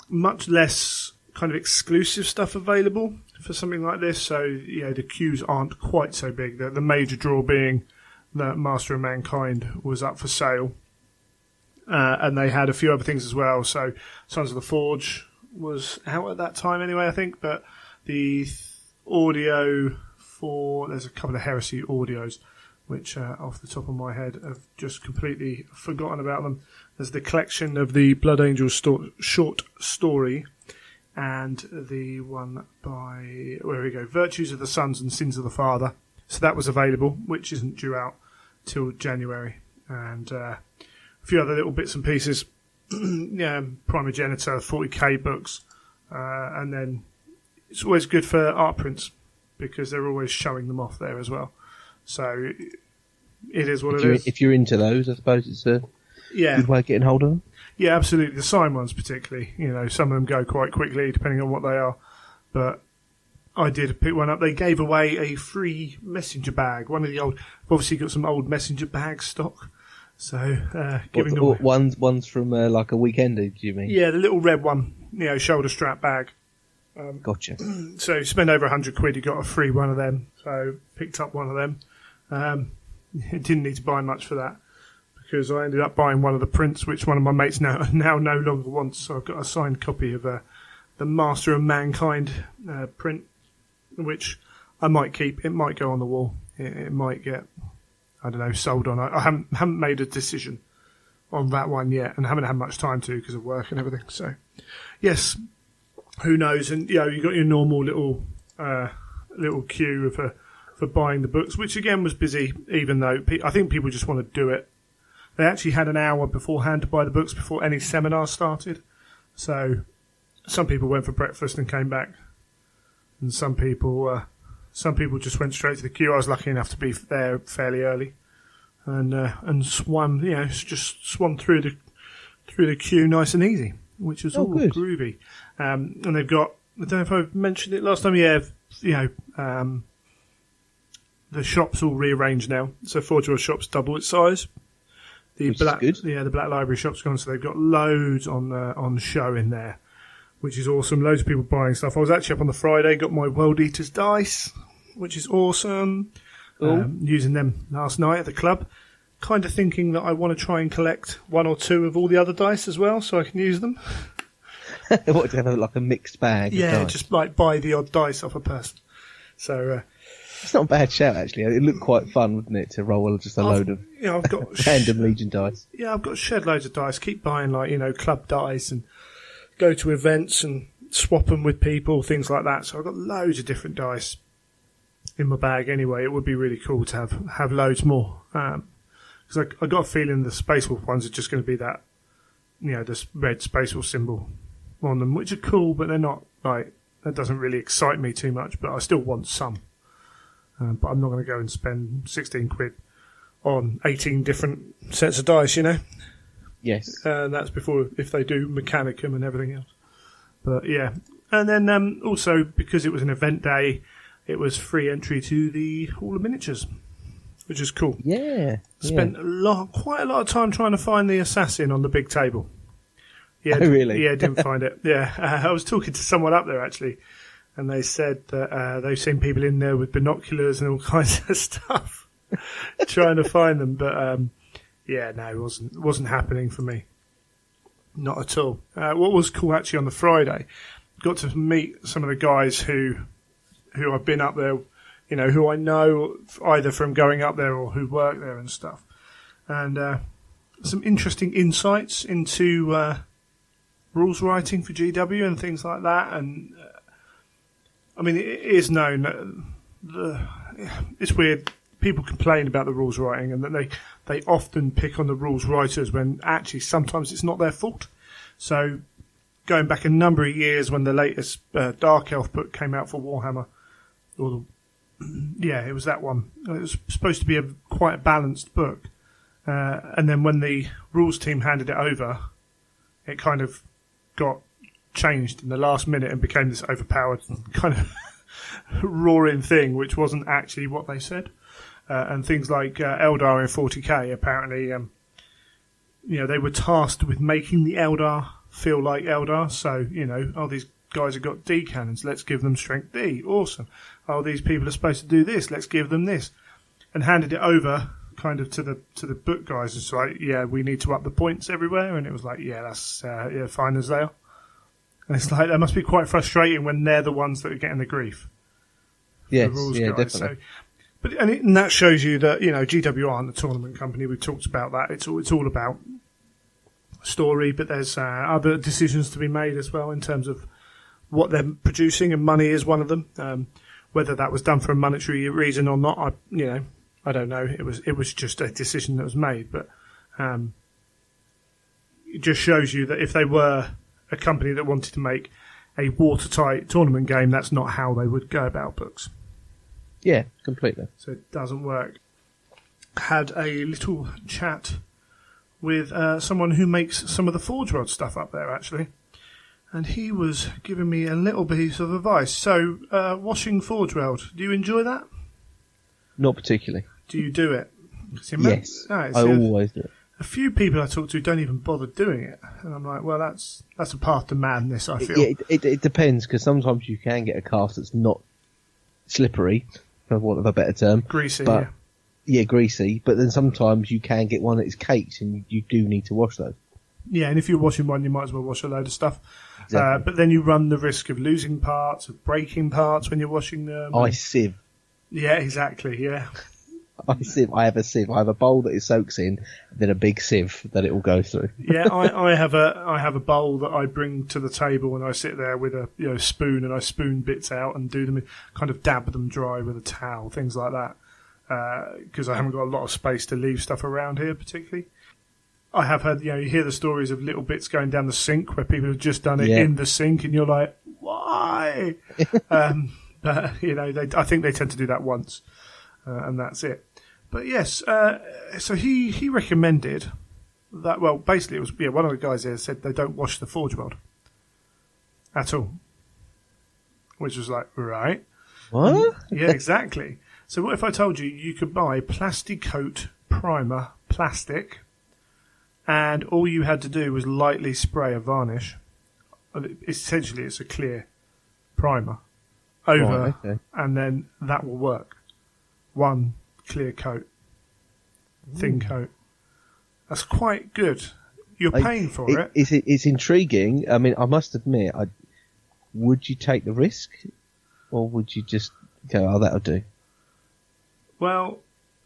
much less kind of exclusive stuff available for something like this. So, you know, the queues aren't quite so big. The major draw being that Master of Mankind was up for sale. And they had a few other things as well. So Sons of the Forge was out at that time anyway, I think. But the audio there's a couple of Heresy audios, which off the top of my head I've just completely forgotten about them. There's the collection of the Blood Angel short story, and the one by, where we go, Virtues of the Sons and Sins of the Father. So that was available, which isn't due out till January. And a few other little bits and pieces. Yeah, Primogenitor, 40k books. And then it's always good for art prints, because they're always showing them off there as well. So it is what it is. If you're into those, I suppose it's a good way of getting hold of them. Yeah, absolutely. The signed ones particularly. You know, some of them go quite quickly depending on what they are. But I did pick one up. They gave away a free messenger bag. One of the old... I've obviously got some old messenger bag stock. So giving away... One's from like a weekender, do you mean? Yeah, the little red one. You know, shoulder strap bag. Gotcha. So you spend over £100, you got a free one of them. So picked up one of them. Didn't need to buy much for that, because I ended up buying one of the prints, which one of my mates now no longer wants. So I've got a signed copy of the Master of Mankind print, which I might keep. It might go on the wall. It might get, I don't know, sold on. I haven't made a decision on that one yet, and haven't had much time to because of work and everything. So yes. Who knows? And you know, you got your normal little queue for buying the books, which again was busy. Even though I think people just want to do it. They actually had an hour beforehand to buy the books before any seminar started. So some people went for breakfast and came back, and some people just went straight to the queue. I was lucky enough to be there fairly early, and swam. You know, just swam through the queue nice and easy, which was all good. Groovy. And they've got, I don't know if I mentioned it last time, the shop's all rearranged now. So Forge World shop's double its size. The Black Library shop's gone, so they've got loads on show in there, which is awesome. Loads of people buying stuff. I was actually up on the Friday, got my World Eaters dice, which is awesome. Using them last night at the club. Kind of thinking that I want to try and collect one or two of all the other dice as well, so I can use them. What, to have like a mixed bag? Yeah, of dice? Just like buy the odd dice off a person. So it's not a bad shout actually. It looked quite fun, wouldn't it, to roll just a load of I've got random Legion dice. Yeah, I've got shed loads of dice. Keep buying club dice and go to events and swap them with people, things like that. So I've got loads of different dice in my bag. Anyway, it would be really cool to have loads more. Because I got a feeling the Space Wolf ones are just going to be that, this red Space Wolf symbol on them, which are cool, but they're not that doesn't really excite me too much, but I still want some. But I'm not going to go and spend £16 on 18 different sets of dice, Yes. That's before, if they do Mechanicum and everything else. But yeah. And then also, because it was an event day, it was free entry to the Hall of Miniatures, which is cool. Yeah. Spent quite a lot of time trying to find the assassin on the big table. Yeah, oh, really? Yeah, didn't find it. Yeah, I was talking to someone up there actually, and they said that they've seen people in there with binoculars and all kinds of stuff trying to find them. But no, it wasn't happening for me. Not at all. What was cool actually on the Friday, got to meet some of the guys who I've been up there, who I know either from going up there or who work there and stuff, and some interesting insights into rules writing for GW and things like that. And I mean, it is known that it's weird. People complain about the rules writing, and that they often pick on the rules writers when actually sometimes it's not their fault. So going back a number of years when the latest Dark Elf book came out for Warhammer, it was that one. It was supposed to be quite a balanced book. And then when the rules team handed it over, it kind of got changed in the last minute and became this overpowered kind of roaring thing, which wasn't actually what they said. And things like Eldar in 40k, apparently, they were tasked with making the Eldar feel like Eldar. So, these guys have got D cannons, let's give them strength D. Awesome. Oh, these people are supposed to do this, let's give them this. And handed it over kind of to the book guys. It's like, yeah, we need to up the points everywhere. And it was like, yeah, that's fine as they are. And it's like, that must be quite frustrating when they're the ones that are getting the grief. Yes, the rules yeah, guys. definitely. And that shows you that, GW aren't a tournament company. We've talked about that. It's all about story, but there's other decisions to be made as well in terms of what they're producing, and money is one of them. Whether that was done for a monetary reason or not, I don't know. It was just a decision that was made, but it just shows you that if they were a company that wanted to make a watertight tournament game, that's not how they would go about books. Yeah, completely. So it doesn't work. Had a little chat with someone who makes some of the Forge World stuff up there, actually. And he was giving me a little piece of advice. So, washing Forge World, do you enjoy that? Not particularly. Do you do it? Yes, I always do it. A few people I talk to don't even bother doing it. And I'm like, well, that's a path to madness, I feel. Yeah, it depends, because sometimes you can get a cast that's not slippery, for want of a better term. Greasy, but, yeah, greasy. But then sometimes you can get one that is caked, and you do need to wash those. Yeah, and if you're washing one, you might as well wash a load of stuff. Exactly. But then you run the risk of losing parts, of breaking parts when you're washing them. I sieve. Yeah, exactly, yeah. I sieve. I have a sieve. I have a bowl that it soaks in, and then a big sieve that it will go through. Yeah, I have a bowl that I bring to the table, and I sit there with a spoon, and I spoon bits out and do them, kind of dab them dry with a towel, things like that, because I haven't got a lot of space to leave stuff around here, particularly. I have heard, you hear the stories of little bits going down the sink where people have just done it in the sink, and you're like, why? But I think they tend to do that once, and that's it. But yes, so he recommended that. Well, basically, it was one of the guys there said they don't wash the Forge World at all, which was like, right? What? Yeah, exactly. So what if I told you could buy Plasticoat Primer plastic, and all you had to do was lightly spray a varnish. Essentially, it's a clear primer over, and then that will work. One clear coat, thin coat. That's quite good. You're paying for it. It's intriguing. I mean, I must admit, would you take the risk, or would you just go, "Oh, that'll do"? Well,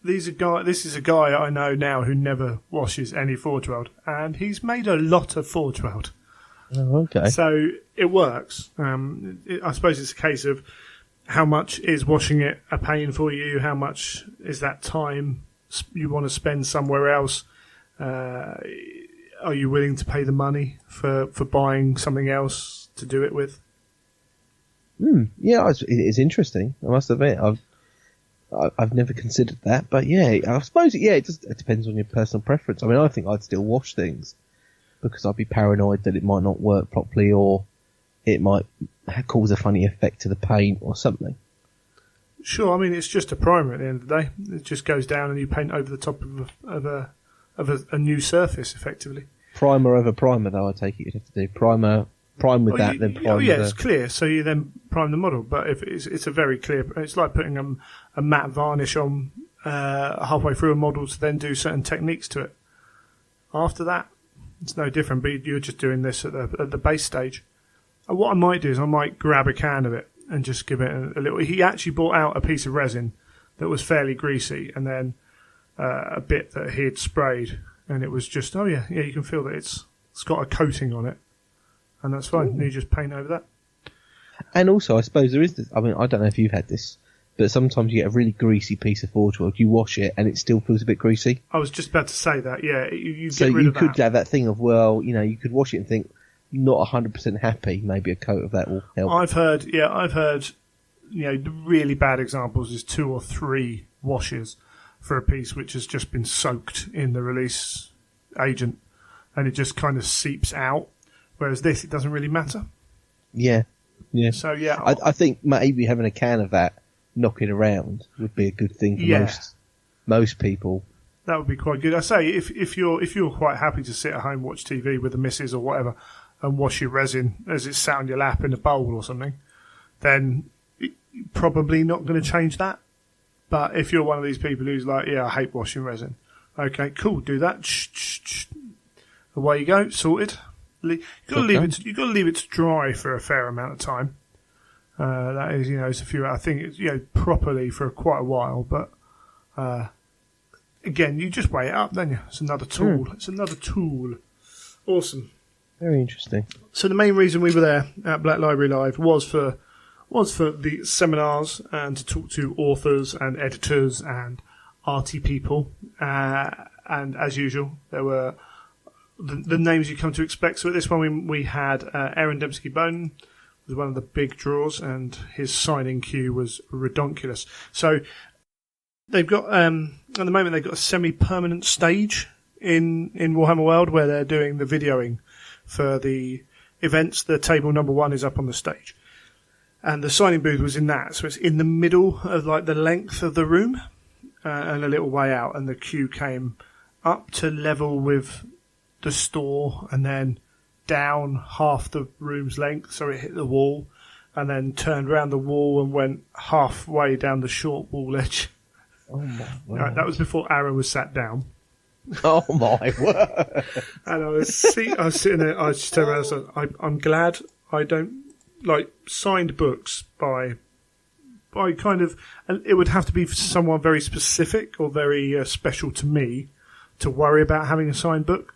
this is a guy I know now who never washes any Forge World, and he's made a lot of Forge World. Oh, okay. So it works. I suppose it's a case of how much is washing it a pain for you? How much is that time you want to spend somewhere else? Are you willing to pay the money for buying something else to do it with? Yeah, it's interesting. I must admit, I've never considered that, but yeah, I suppose it depends on your personal preference. I mean, I think I'd still wash things because I'd be paranoid that it might not work properly, or it might cause a funny effect to the paint or something. Sure, I mean, it's just a primer at the end of the day. It just goes down and you paint over the top of a new surface, effectively. Primer over primer, though, I take it you'd have to do. Prime with then prime with it's clear, so you then prime the model. But if it's a very clear, it's like putting a matte varnish on halfway through a model to then do certain techniques to it. After that, it's no different, but you're just doing this at the base stage. And what I might do is I might grab a can of it and just give it a little... He actually brought out a piece of resin that was fairly greasy, and then a bit that he had sprayed, and it was just, you can feel that it's got a coating on it. and that's fine. And you just paint over that. And also, I suppose there is this. I mean, I don't know if you've had this, but sometimes you get a really greasy piece of Forge World. You wash it, and it still feels a bit greasy. I was just about to say that. Yeah, you so get rid you of that. could have that thing of, well, you could wash it and think, not 100% happy. Maybe a coat of that will help. I've heard. The really bad examples is 2 or 3 washes for a piece which has just been soaked in the release agent, and it just kind of seeps out. Whereas this, it doesn't really matter. Yeah. So yeah, I think maybe having a can of that knocking around would be a good thing for most people. That would be quite good. I say if you're quite happy to sit at home, watch TV with the missus or whatever, and wash your resin as it's sat on your lap in a bowl or something, then you're probably not going to change that. But if you're one of these people who's like, I hate washing resin, okay, cool, do that. Away you go, sorted. You've got to leave it to dry for a fair amount of time. That is, it's a few. I think it's properly for quite a while. But again, you just weigh it up, don't you? It's another tool. It's another tool. Awesome. Very interesting. So the main reason we were there at Black Library Live was for the seminars and to talk to authors and editors and arty people. And as usual, there were the names you come to expect. So at this one, we had Aaron Dembski-Bowden was one of the big draws, and his signing queue was redonkulous. So they've got at the moment they've got a semi-permanent stage in Warhammer World where they're doing the videoing for the events. The table number 1 is up on the stage, and the signing booth was in that. So it's in the middle of like the length of the room and a little way out, and the queue came up to level with the store and then down half the room's length, so it hit the wall and then turned around the wall and went halfway down the short wall edge. Oh my word. Right, that was before Aaron was sat down. Oh my word. And I was sitting there, I just turned around and said, I'm glad I don't like signed books by kind of, and it would have to be someone very specific or very special to me to worry about having a signed book.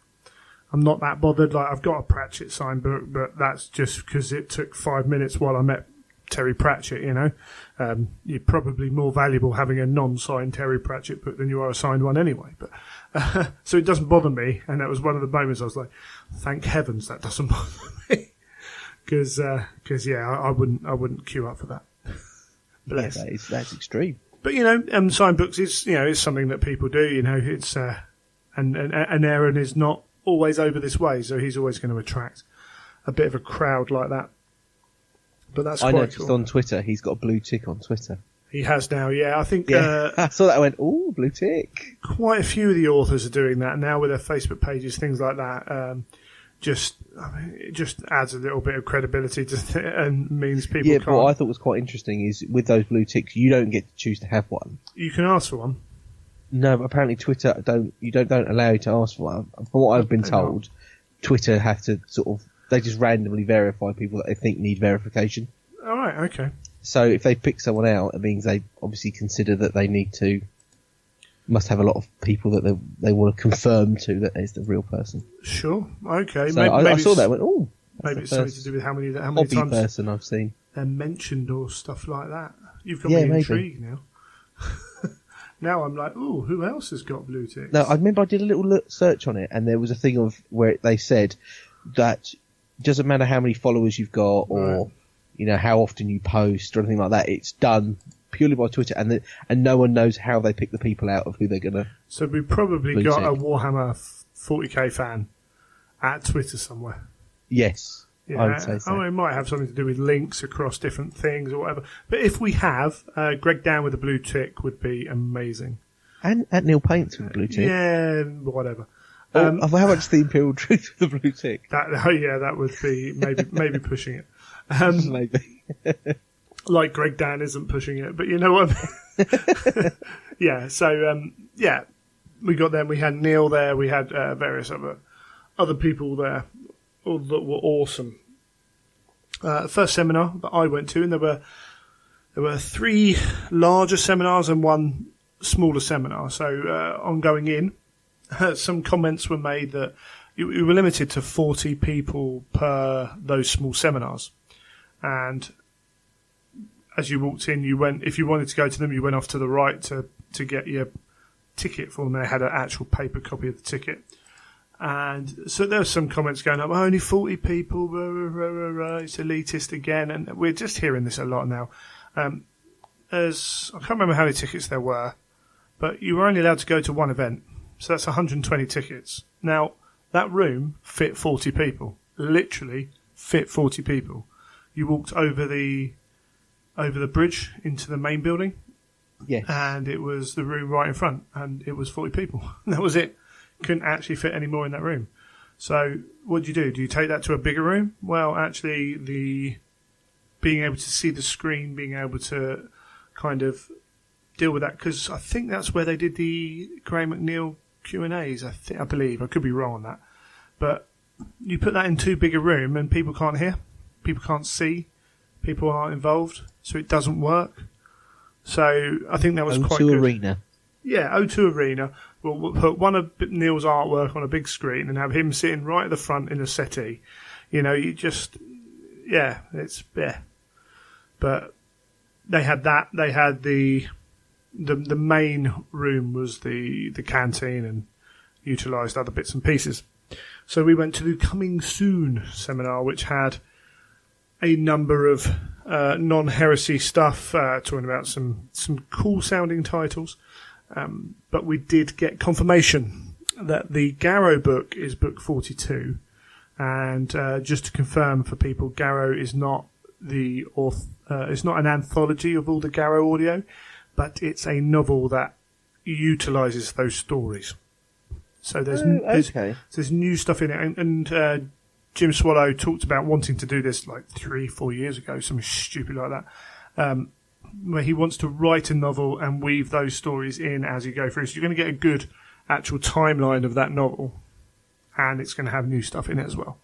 I'm not that bothered. Like, I've got a Pratchett signed book, but that's just because it took 5 minutes while I met Terry Pratchett, You're probably more valuable having a non-signed Terry Pratchett book than you are a signed one anyway. But so it doesn't bother me, and that was one of the moments I was like, thank heavens that doesn't bother me. Because I wouldn't queue up for that. Bless. Yeah, that's extreme. But, signed books is something that people do, it's, and Aaron is not always over this way, so he's always going to attract a bit of a crowd like that. But that's quite noticed cool. On Twitter, he's got a blue tick on Twitter. He has now, yeah. I think I saw that. I went, "Ooh, blue tick!" Quite a few of the authors are doing that now with their Facebook pages, things like that. It just adds a little bit of credibility to and means people. Yeah, can't. but what I thought was quite interesting is with those blue ticks, you don't get to choose to have one. You can ask for one. No, but apparently Twitter don't allow you to ask for one. From what I've been told, Twitter have to they just randomly verify people that they think need verification. All right, okay. So if they pick someone out, it means they obviously consider that they must have a lot of people that they want to confirm to that is the real person. Sure, okay. So maybe I saw that and went, oh, maybe it's something to do with how many hobby times person I've seen they're mentioned or stuff like that. You've got me intrigued now. Now I'm like, ooh, who else has got blue ticks? No, I remember I did a little search on it, and there was a thing of where they said that it doesn't matter how many followers you've got or how often you post or anything like that. It's done purely by Twitter, and no one knows how they pick the people out of who they're gonna. So we probably got a Warhammer 40k fan at Twitter somewhere. Yes. I would say so. It might have something to do with links across different things or whatever. But if we have, Greg Down with a blue tick would be amazing. And Neil Paints with a blue tick. Yeah, whatever. How much the Imperial Truth with a blue tick? That would be maybe pushing it. Maybe. Like Greg Dan isn't pushing it, but you know what I mean? Yeah, so, we got them. We had Neil there. We had various other people there that were awesome. First seminar that I went to, and there were 3 larger seminars and 1 smaller seminar. So on going in, some comments were made that you were limited to 40 people per those small seminars. And as you walked in, if you wanted to go to them, you went off to the right to get your ticket for them. They had an actual paper copy of the ticket. And so there were some comments going up, only 40 people, rah, rah, rah, rah, rah, it's elitist again. And we're just hearing this a lot now. I can't remember how many tickets there were, but you were only allowed to go to one event. So that's 120 tickets. Now, that room fit 40 people. Literally fit 40 people. You walked over the bridge into the main building. Yes. And it was the room right in front, and it was 40 people. That was it. Couldn't actually fit any more in that room. So what do? Do you take that to a bigger room? Well, actually, being able to see the screen, being able to kind of deal with that, because I think that's where they did the Graham McNeil Q&As, I believe. I could be wrong on that. But you put that in too big a room and people can't hear, people can't see, people aren't involved, so it doesn't work. So I think that was quite good. O2 Arena. Yeah, O2 Arena. We'll put one of Neil's artwork on a big screen and have him sitting right at the front in a settee. You just, it's. But they had that. They had the main room was the canteen and utilised other bits and pieces. So we went to the Coming Soon seminar, which had a number of non-heresy stuff, talking about some cool sounding titles. But we did get confirmation that the Garrow book is book 42. And just to confirm for people, Garrow is not it's not an anthology of all the Garrow audio, but it's a novel that utilises those stories. So there's new stuff in it. And Jim Swallow talked about wanting to do this like 3-4 years ago, something stupid like that. Where he wants to write a novel and weave those stories in as you go through. So you're going to get a good actual timeline of that novel, and it's going to have new stuff in it as well,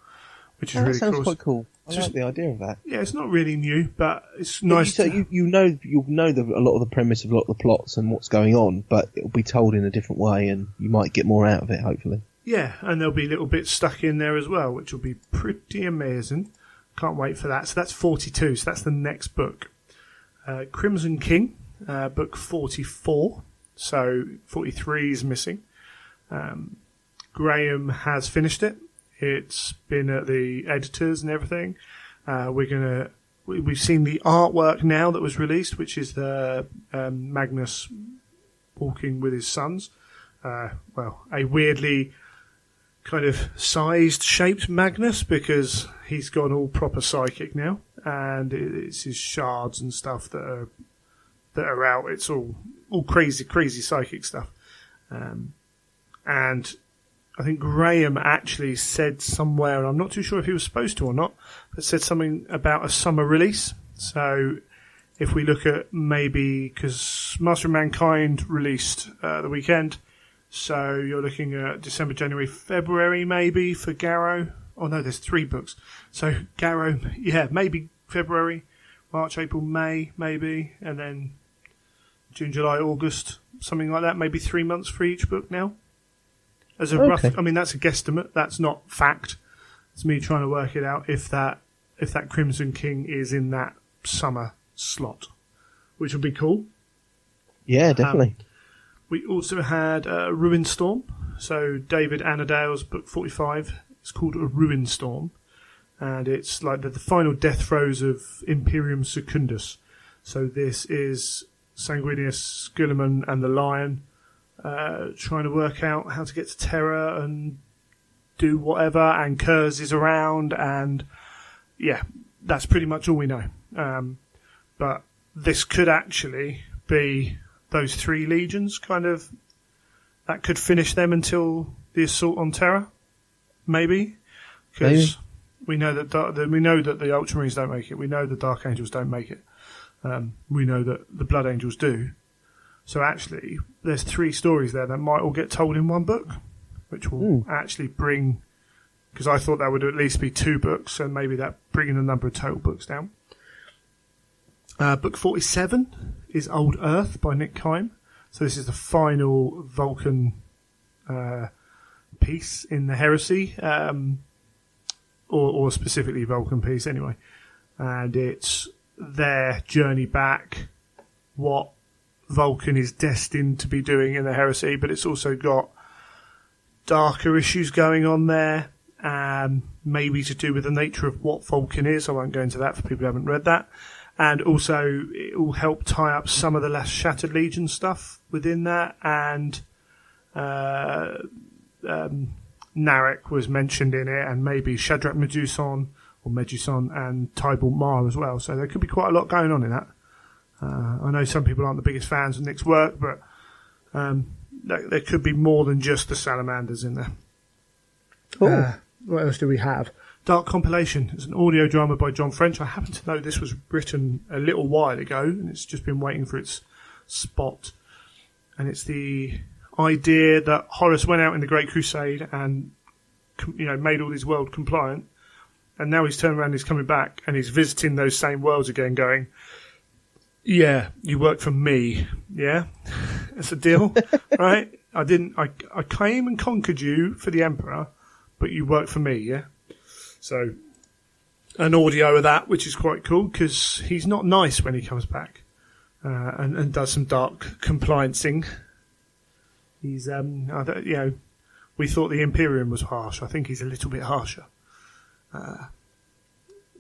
which is really cool. That sounds quite cool. I like the idea of that. Yeah, it's not really new, but it's nice. You'll know a lot of the premise of a lot of the plots and what's going on, but it'll be told in a different way, and you might get more out of it, hopefully. Yeah, and there'll be little bits stuck in there as well, which will be pretty amazing. Can't wait for that. So that's 42. So that's the next book. Crimson King, book 44. So 43 is missing. Graham has finished it. It's been at the editors and everything. We've seen the artwork now that was released, which is the Magnus walking with his sons. A weirdly kind of sized, shaped Magnus, because he's gone all proper psychic now, and it's his shards and stuff that are out. It's all crazy psychic stuff. And I think Graham actually said somewhere, and I'm not too sure if he was supposed to or not, but said something about a summer release. So if we look at maybe, because Master of Mankind released the weekend, so you're looking at December, January, February maybe for Garrow. Oh no, there's 3 books. So Garrow, maybe February, March, April, May maybe, and then June, July, August, something like that. Maybe 3 months for each book now. As a rough, I mean, that's a guesstimate. That's not fact. It's me trying to work it out if that Crimson King is in that summer slot, which would be cool. Yeah, definitely. We also had Ruin Storm. So David Annandale's book 45. It's called A Ruin Storm, and it's like the final death throes of Imperium Secundus. So this is Sanguinius Guilliman and the Lion trying to work out how to get to Terra and do whatever, and Kurz is around, and that's pretty much all we know. But this could actually be those 3 legions, kind of, that could finish them until the assault on Terra, maybe, because we know that the Ultramarines don't make it. We know the Dark Angels don't make it. We know that the Blood Angels do. So actually, there's 3 stories there that might all get told in one book, which will actually bring, because I thought that would at least be 2 books, and maybe that bringing the number of total books down. Book 47 is Old Earth by Nick Kime. So this is the final Vulcan piece in the Heresy, or specifically Vulcan piece anyway. And it's their journey back, what Vulcan is destined to be doing in the Heresy, but it's also got darker issues going on there, maybe to do with the nature of what Vulcan is. I won't go into that for people who haven't read that. And also, it will help tie up some of the less Shattered Legion stuff within that. And Narek was mentioned in it, and maybe Shadrach Meduson, and Tybalt Mar as well. So there could be quite a lot going on in that. I know some people aren't the biggest fans of Nick's work, but there could be more than just the salamanders in there. What else do we have? Dark Compilation. It's an audio drama by John French. I happen to know this was written a little while ago, and it's just been waiting for its spot. And it's the idea that Horus went out in the Great Crusade and made all these world compliant, and now he's turned around, he's coming back, and he's visiting those same worlds again, going, "Yeah, you work for me. Yeah, it's a deal, right? I came and conquered you for the Emperor, but you work for me, yeah." So, an audio of that, which is quite cool, because he's not nice when he comes back, and does some dark compliancing. He's, we thought the Imperium was harsh. I think he's a little bit harsher. Where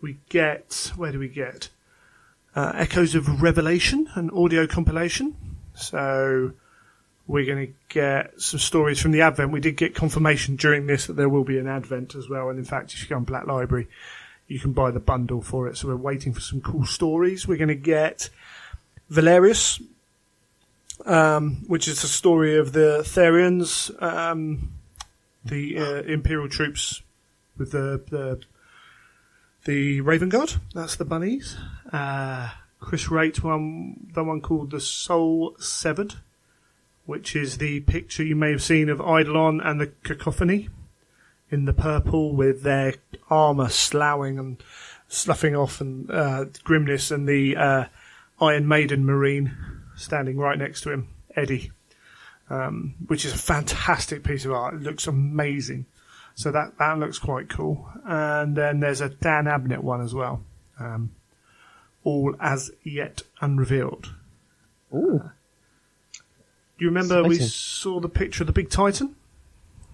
do we get? Echoes of Revelation, an audio compilation. So we're going to get some stories from the Advent. We did get confirmation during this that there will be an Advent as well. And in fact, if you go on Black Library, you can buy the bundle for it. So we're waiting for some cool stories. We're going to get Valerius, which is the story of the Therians, the Imperial troops with the Raven Guard. That's the bunnies. Chris Wright, the one called The Soul Severed, which is the picture you may have seen of Eidolon and the Cacophony in the purple with their armour sloughing and sloughing off, and Grimness and the Iron Maiden Marine standing right next to him, Eddie, which is a fantastic piece of art. It looks amazing. So that looks quite cool. And then there's a Dan Abnett one as well. All as yet unrevealed. Ooh. Do you remember we saw the picture of the big Titan?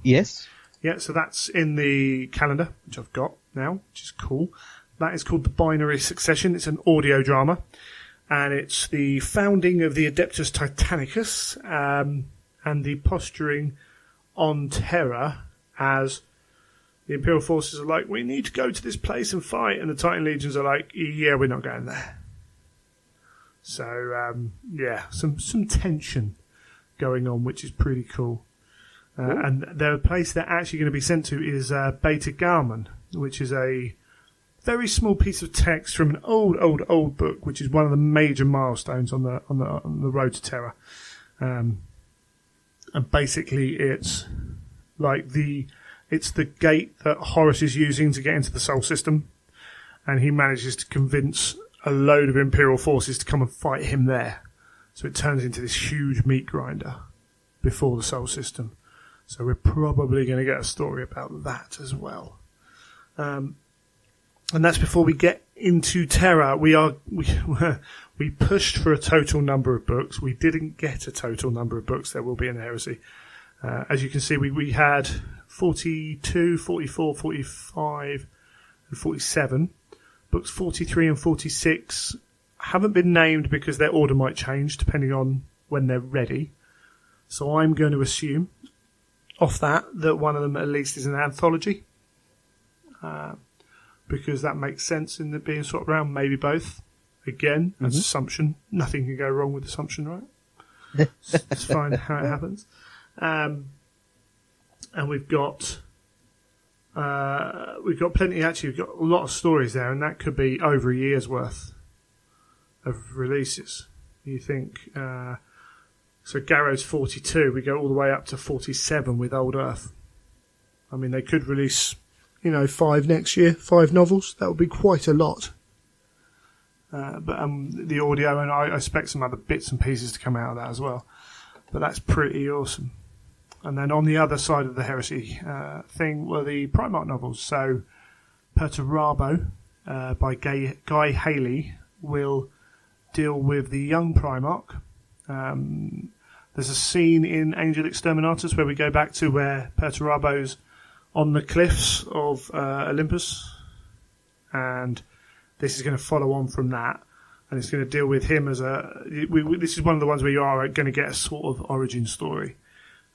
Yes. Yeah, so that's in the calendar, which I've got now, which is cool. That is called The Binary Succession. It's an audio drama. And it's the founding of the Adeptus Titanicus, and the posturing on Terra as the Imperial forces are like, we need to go to this place and fight. And the Titan legions are like, yeah, we're not going there. So, some tension going on, which is pretty cool. And the place they're actually going to be sent to is Beta Garmon, which is a very small piece of text from an old book, which is one of the major milestones on the road to Terra. And basically, it's like it's the gate that Horus is using to get into the Sol System, and he manages to convince a load of Imperial forces to come and fight him there. So it turns into this huge meat grinder before the Sol System. So we're probably going to get a story about that as well. And that's before we get into Terra. We pushed for a total number of books. We didn't get a total number of books. There will be in Heresy. As you can see, we had 42, 44, 45, and 47. Books 43 and 46 haven't been named because their order might change depending on when they're ready. So I'm going to assume off that one of them at least is an anthology. Because that makes sense in it being sort of around, maybe both. Again, that's assumption. Nothing can go wrong with assumption, right? It's fine how it happens. And we've got plenty, actually, we've got a lot of stories there, and that could be over a year's worth of releases. You think, so Garrow's 42, we go all the way up to 47 with Old Earth. I mean, they could release, 5 next year, 5 novels. That would be quite a lot. But the audio, and I expect some other bits and pieces to come out of that as well. But that's pretty awesome. And then on the other side of the heresy thing were the Primarch novels. So Perturabo by Guy Haley will deal with the young Primarch. There's a scene in Angel Exterminatus where we go back to where Perturabo's on the cliffs of Olympus, and this is going to follow on from that, and it's going to deal with him as this is one of the ones where you are going to get a sort of origin story,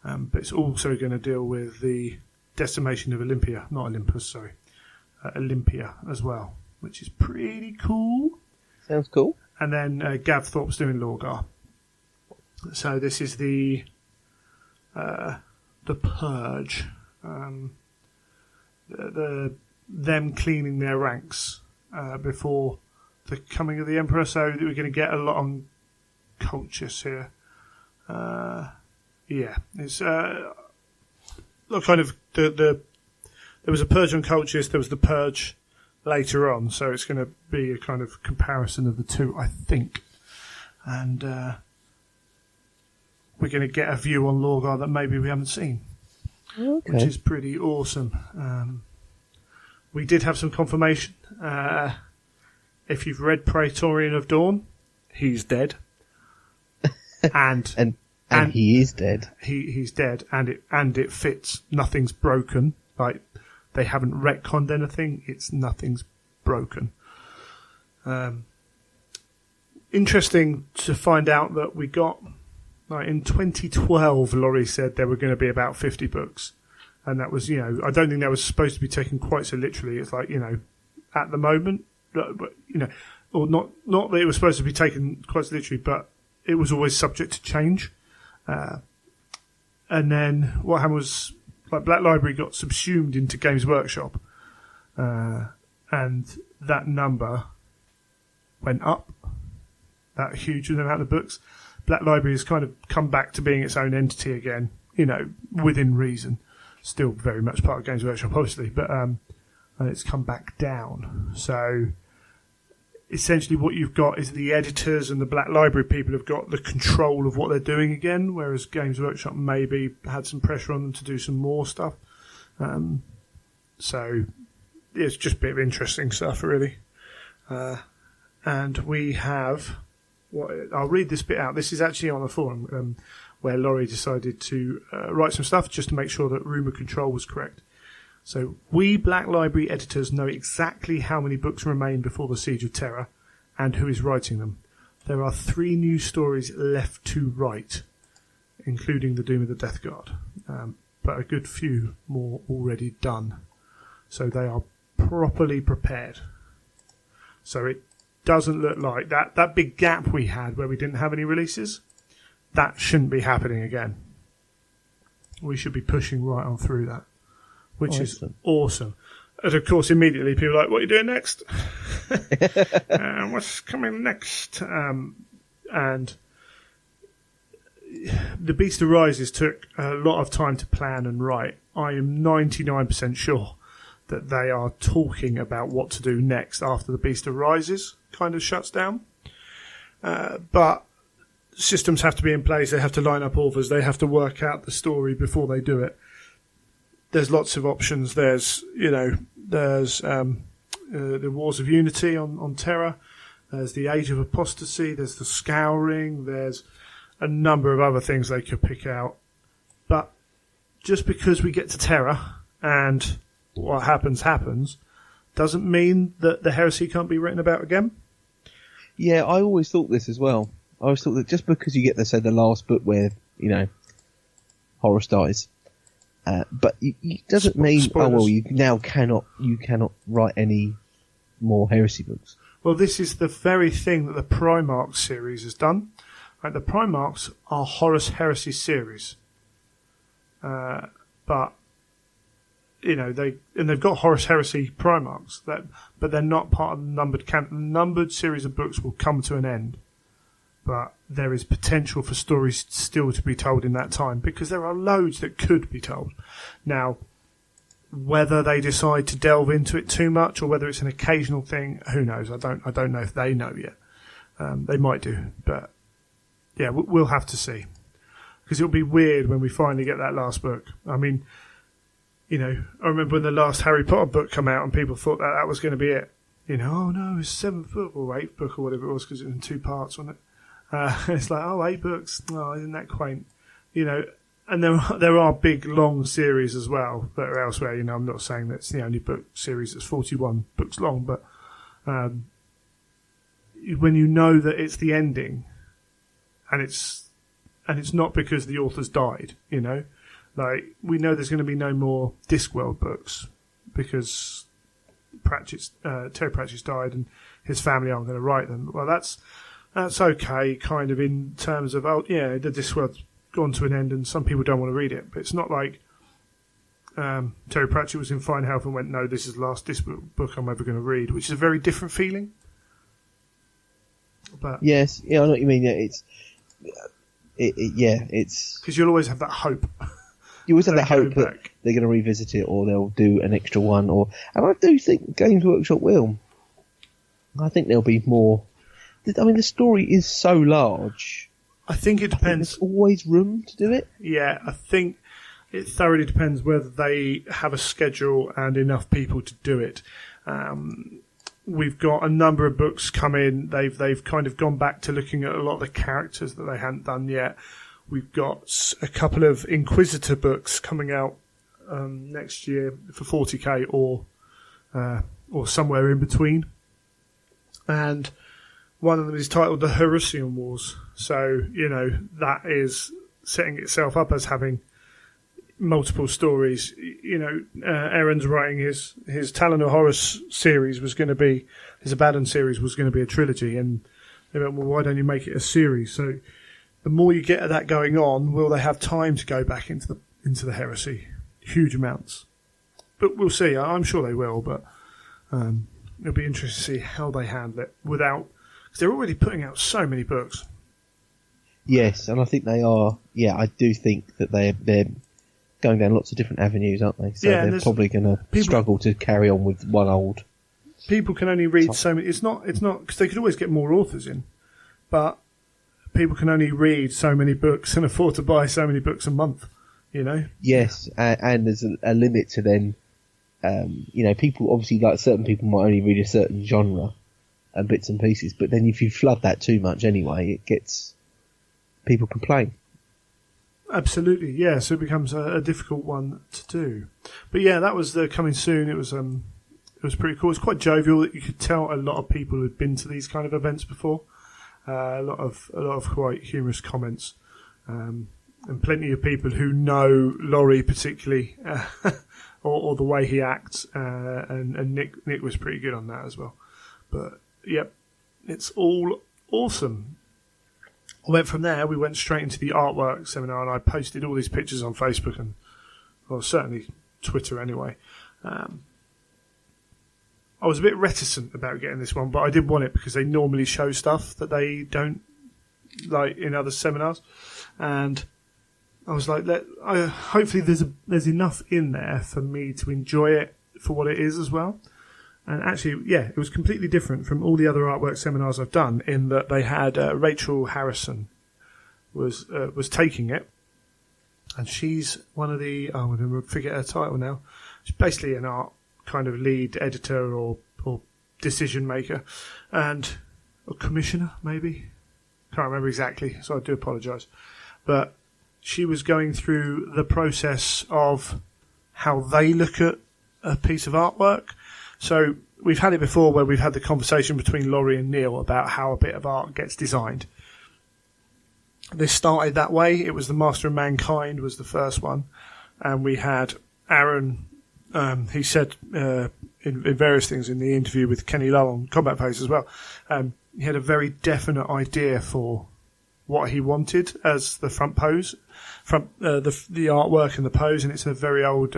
but it's also going to deal with the decimation of Olympia, not Olympus, sorry, Olympia as well, which is pretty cool. Sounds cool. And then Gav Thorpe's doing Lorgar. So this is the purge, them cleaning their ranks before the coming of the Emperor. So we're going to get a lot on cultists here. It's kind of there was a purge on cultists. There was the purge later on, so it's going to be a kind of comparison of the two, I think, and we're going to get a view on Lorgar that maybe we haven't seen, which is pretty awesome. We did have some confirmation. If you've read Praetorian of Dawn, he's dead, and he is dead. He's dead, and it fits. Nothing's broken. Like, they haven't retconned anything. Nothing's broken. Interesting to find out that we got. Like in 2012, Laurie said there were going to be about 50 books. And that was, I don't think that was supposed to be taken quite so literally. It's like, at the moment, but, or not that it was supposed to be taken quite so literally, but it was always subject to change. And then what happened was, like, Black Library got subsumed into Games Workshop. And that number went up. That huge amount of books. Black Library has kind of come back to being its own entity again, within reason. Still very much part of Games Workshop, obviously, but and it's come back down. So essentially what you've got is the editors and the Black Library people have got the control of what they're doing again, whereas Games Workshop maybe had some pressure on them to do some more stuff. So it's just a bit of interesting stuff, really. And we have... I'll read this bit out. This is actually on a forum where Laurie decided to write some stuff just to make sure that rumour control was correct. So, we Black Library editors know exactly how many books remain before the Siege of Terror and who is writing them. There are 3 new stories left to write, including The Doom of the Death Guard, but a good few more already done. So they are properly prepared. So it doesn't look like that big gap we had where we didn't have any releases, that shouldn't be happening again. We should be pushing right on through that, which is awesome. And of course, immediately people are like, what are you doing next? What's coming next? And The Beast Arises took a lot of time to plan and write. I am 99% sure that they are talking about what to do next after The Beast Arises kind of shuts down. But systems have to be in place. They have to line up authors. They have to work out the story before they do it. There's lots of options. There's the Wars of Unity on Terra. There's the Age of Apostasy. There's the Scouring. There's a number of other things they could pick out. But just because we get to Terra and what happens, doesn't mean that the heresy can't be written about again. Yeah, I always thought this as well. I always thought that just because you get the last book where, Horus dies, but it doesn't mean, spoilers. you cannot write any more heresy books. Well, this is the very thing that the Primarch series has done. Right, the Primarchs are Horus Heresy series. But they've got Horus Heresy Primarchs, but they're not part of the numbered canon. The numbered series of books will come to an end, but there is potential for stories still to be told in that time because there are loads that could be told. Now, whether they decide to delve into it too much or whether it's an occasional thing, who knows? I don't know if they know yet. They might do, but yeah, we'll have to see. because it'll be weird when we finally get that last book. I mean, you know, I remember when the last Harry Potter book came out and people thought that was going to be it. You know, oh no, it's 7th book or 8th book or whatever it was, because it was in 2 parts, wasn't it? It's like, oh, 8 books. Oh, isn't that quaint? You know, and there are big, long series as well that are elsewhere. You know, I'm not saying that's the only book series that's 41 books long, but when you know that it's the ending, and it's not because the author's died, you know, like we know there's going to be no more Discworld books because Terry Pratchett's died and his family aren't going to write them. Well, that's okay, kind of in terms of, oh yeah, the Discworld's gone to an end and some people don't want to read it, but it's not like Terry Pratchett was in fine health and went, no, this is the last book I'm ever going to read, which is a very different feeling. But yes, yeah, I know what you mean. Yeah, it's because you'll always have that hope. You always have that hope that they're going to revisit it, or they'll do an extra one, and I do think Games Workshop will. I think there'll be more. I mean, the story is so large. I think it depends. There's always room to do it. Yeah, I think it thoroughly depends whether they have a schedule and enough people to do it. We've got a number of books come in. They've kind of gone back to looking at a lot of the characters that they hadn't done yet. We've got a couple of Inquisitor books coming out next year for 40k or somewhere in between. And one of them is titled The Herosian Wars. So, you know, that is setting itself up as having multiple stories. You know, Aaron's writing his Talon of Horus series was going to be, his Abaddon series was going to be a trilogy, and they went, well, why don't you make it a series? So the more you get of that going on, will they have time to go back into the heresy? Huge amounts. But we'll see. I'm sure they will, but it'll be interesting to see how they handle it without, because they're already putting out so many books. Yes, and I think they are. Yeah, I do think that they're going down lots of different avenues, aren't they? So they're probably going to struggle to carry on with one old. People can only read so many. It's not because they could always get more authors in, but people can only read so many books and afford to buy so many books a month. You know. Yes, and there's a limit to then. You know, people obviously, like certain people might only read a certain genre and bits and pieces, but then if you flood that too much anyway, it gets people complain. Absolutely, yeah. So it becomes a difficult one to do. But yeah, that was coming soon. It was pretty cool. It's quite jovial. You could tell a lot of people had been to these kind of events before. A lot of quite humorous comments, and plenty of people who know Laurie particularly, or the way he acts. And Nick was pretty good on that as well. But yep, it's all awesome. From there, we went straight into the artwork seminar, and I posted all these pictures on Facebook and, well, certainly Twitter anyway. I was a bit reticent about getting this one, but I did want it because they normally show stuff that they don't like in other seminars, and I was like, hopefully there's enough in there for me to enjoy it for what it is as well. And actually, yeah, it was completely different from all the other artwork seminars I've done in that they had Rachel Harrison was taking it, and she's one of the I'm going to forget her title now. She's basically an art kind of lead editor or decision maker or commissioner maybe. Can't remember exactly, so I do apologise. But she was going through the process of how they look at a piece of artwork. So we've had it before where we've had the conversation between Laurie and Neil about how a bit of art gets designed. This started that way. It was The Master of Mankind was the first one. And we had Aaron, he said in various things in the interview with Kenny Lowe on Combat Phase as well, he had a very definite idea for what he wanted as the front pose, the artwork and the pose, and it's a very old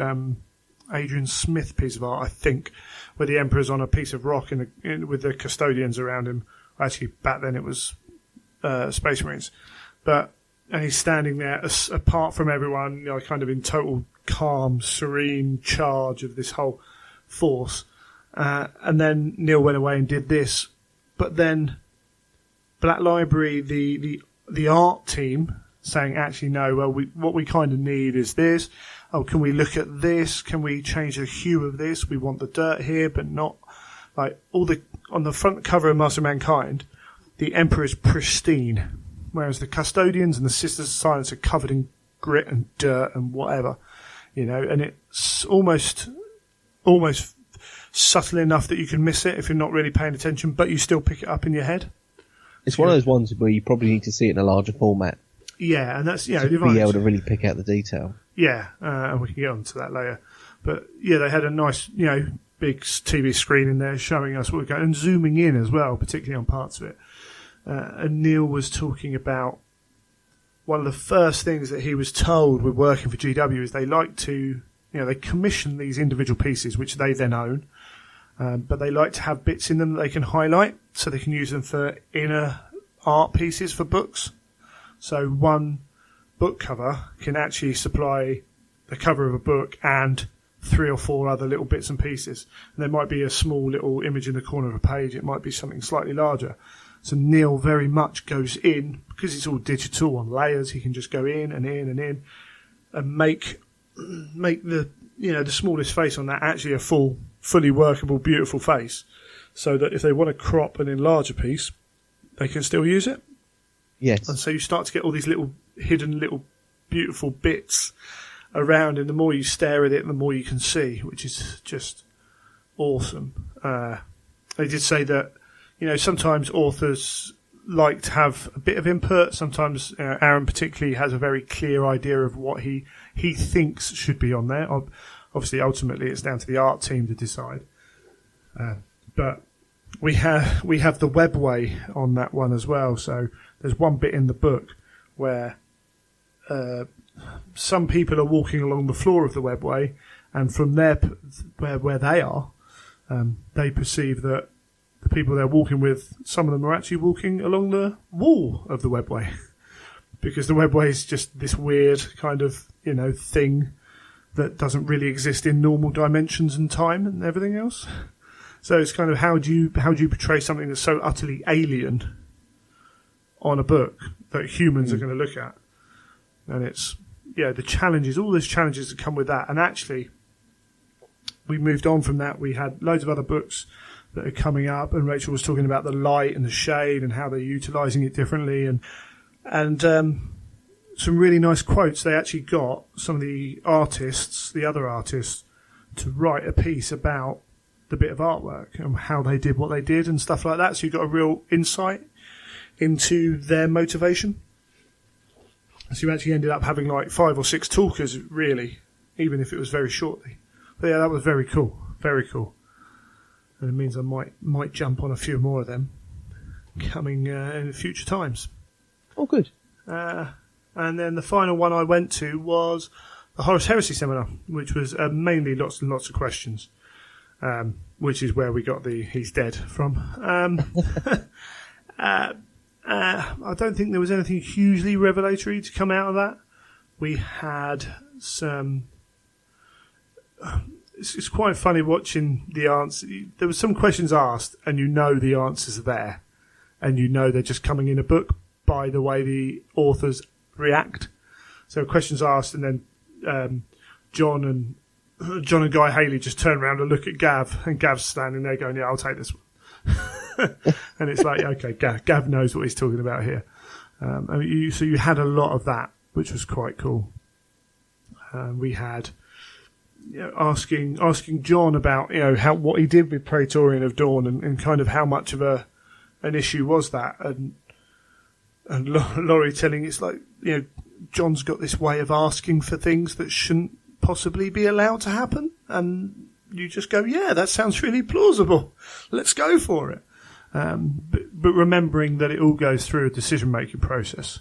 Adrian Smith piece of art, I think, where the Emperor's on a piece of rock with the custodians around him. Actually, back then it was Space Marines. And he's standing there apart from everyone, you know, kind of in total calm, serene charge of this whole force. And then Neil went away and did this. But then Black Library, the art team, saying, actually, no, well, what we kind of need is this. Oh, can we look at this? Can we change the hue of this? We want the dirt here, but not like on the front cover of Master of Mankind, the Emperor is pristine, whereas the Custodians and the Sisters of Silence are covered in grit and dirt and whatever, and it's almost subtle enough that you can miss it if you're not really paying attention, but you still pick it up in your head. It's one of those ones where you probably need to see it in a larger format. Yeah, and that's, to be able to really pick out the detail. Yeah, and we can get on to that later. But yeah, they had a nice, big TV screen in there showing us what we're going, and zooming in as well, particularly on parts of it. And Neil was talking about one of the first things that he was told with working for GW is they like to, they commission these individual pieces, which they then own, but they like to have bits in them that they can highlight, so they can use them for inner art pieces for books. So one book cover can actually supply the cover of a book and 3 or 4 other little bits and pieces. And there might be a small little image in the corner of a page. It might be something slightly larger. So Neil very much goes in, because it's all digital on layers, he can just go in and in and in and make the the smallest face on that actually a fully workable, beautiful face, so that if they want to crop and enlarge a piece, they can still use it. Yes. And so you start to get all these little hidden little beautiful bits around, and the more you stare at it, the more you can see, which is just awesome. They did say that, sometimes authors like to have a bit of input. Sometimes Aaron particularly has a very clear idea of what he thinks should be on there. Obviously, ultimately, it's down to the art team to decide. But we have the webway on that one as well. So there's one bit in the book where some people are walking along the floor of the webway, and from there, where they are, they perceive that the people they're walking with, some of them are actually walking along the wall of the webway, because the webway is just this weird kind of thing that doesn't really exist in normal dimensions and time and everything else. So it's kind of how do you portray something that's so utterly alien on a book that humans are going to look at? And it's the challenges, all those challenges that come with that. And actually, we moved on from that. We had loads of other books that are coming up, and Rachel was talking about the light and the shade and how they're utilising it differently, and some really nice quotes. They actually got some of the other artists, to write a piece about the bit of artwork and how they did what they did and stuff like that. So you got a real insight into their motivation. So you actually ended up having like 5 or 6 talkers, really, even if it was very shortly. But yeah, that was very cool, very cool. And it means I might jump on a few more of them coming in future times. Oh, good. And then the final one I went to was the Horus Heresy seminar, which was mainly lots and lots of questions, which is where we got the "he's dead" from. I don't think there was anything hugely revelatory to come out of that. We had some... It's quite funny watching the answer. There were some questions asked, and the answers are there, and they're just coming in a book by the way the authors react. So questions asked, and then John and Guy Haley just turn around and look at Gav, and Gav's standing there going, "Yeah, I'll take this one." And it's like, okay, Gav knows what he's talking about here. So you had a lot of that, which was quite cool. We had asking John about what he did with Praetorian of Dawn, and kind of how much of an issue was that, and Laurie telling it's like John's got this way of asking for things that shouldn't possibly be allowed to happen, and you just go, yeah, that sounds really plausible, let's go for it. But remembering that it all goes through a decision-making process.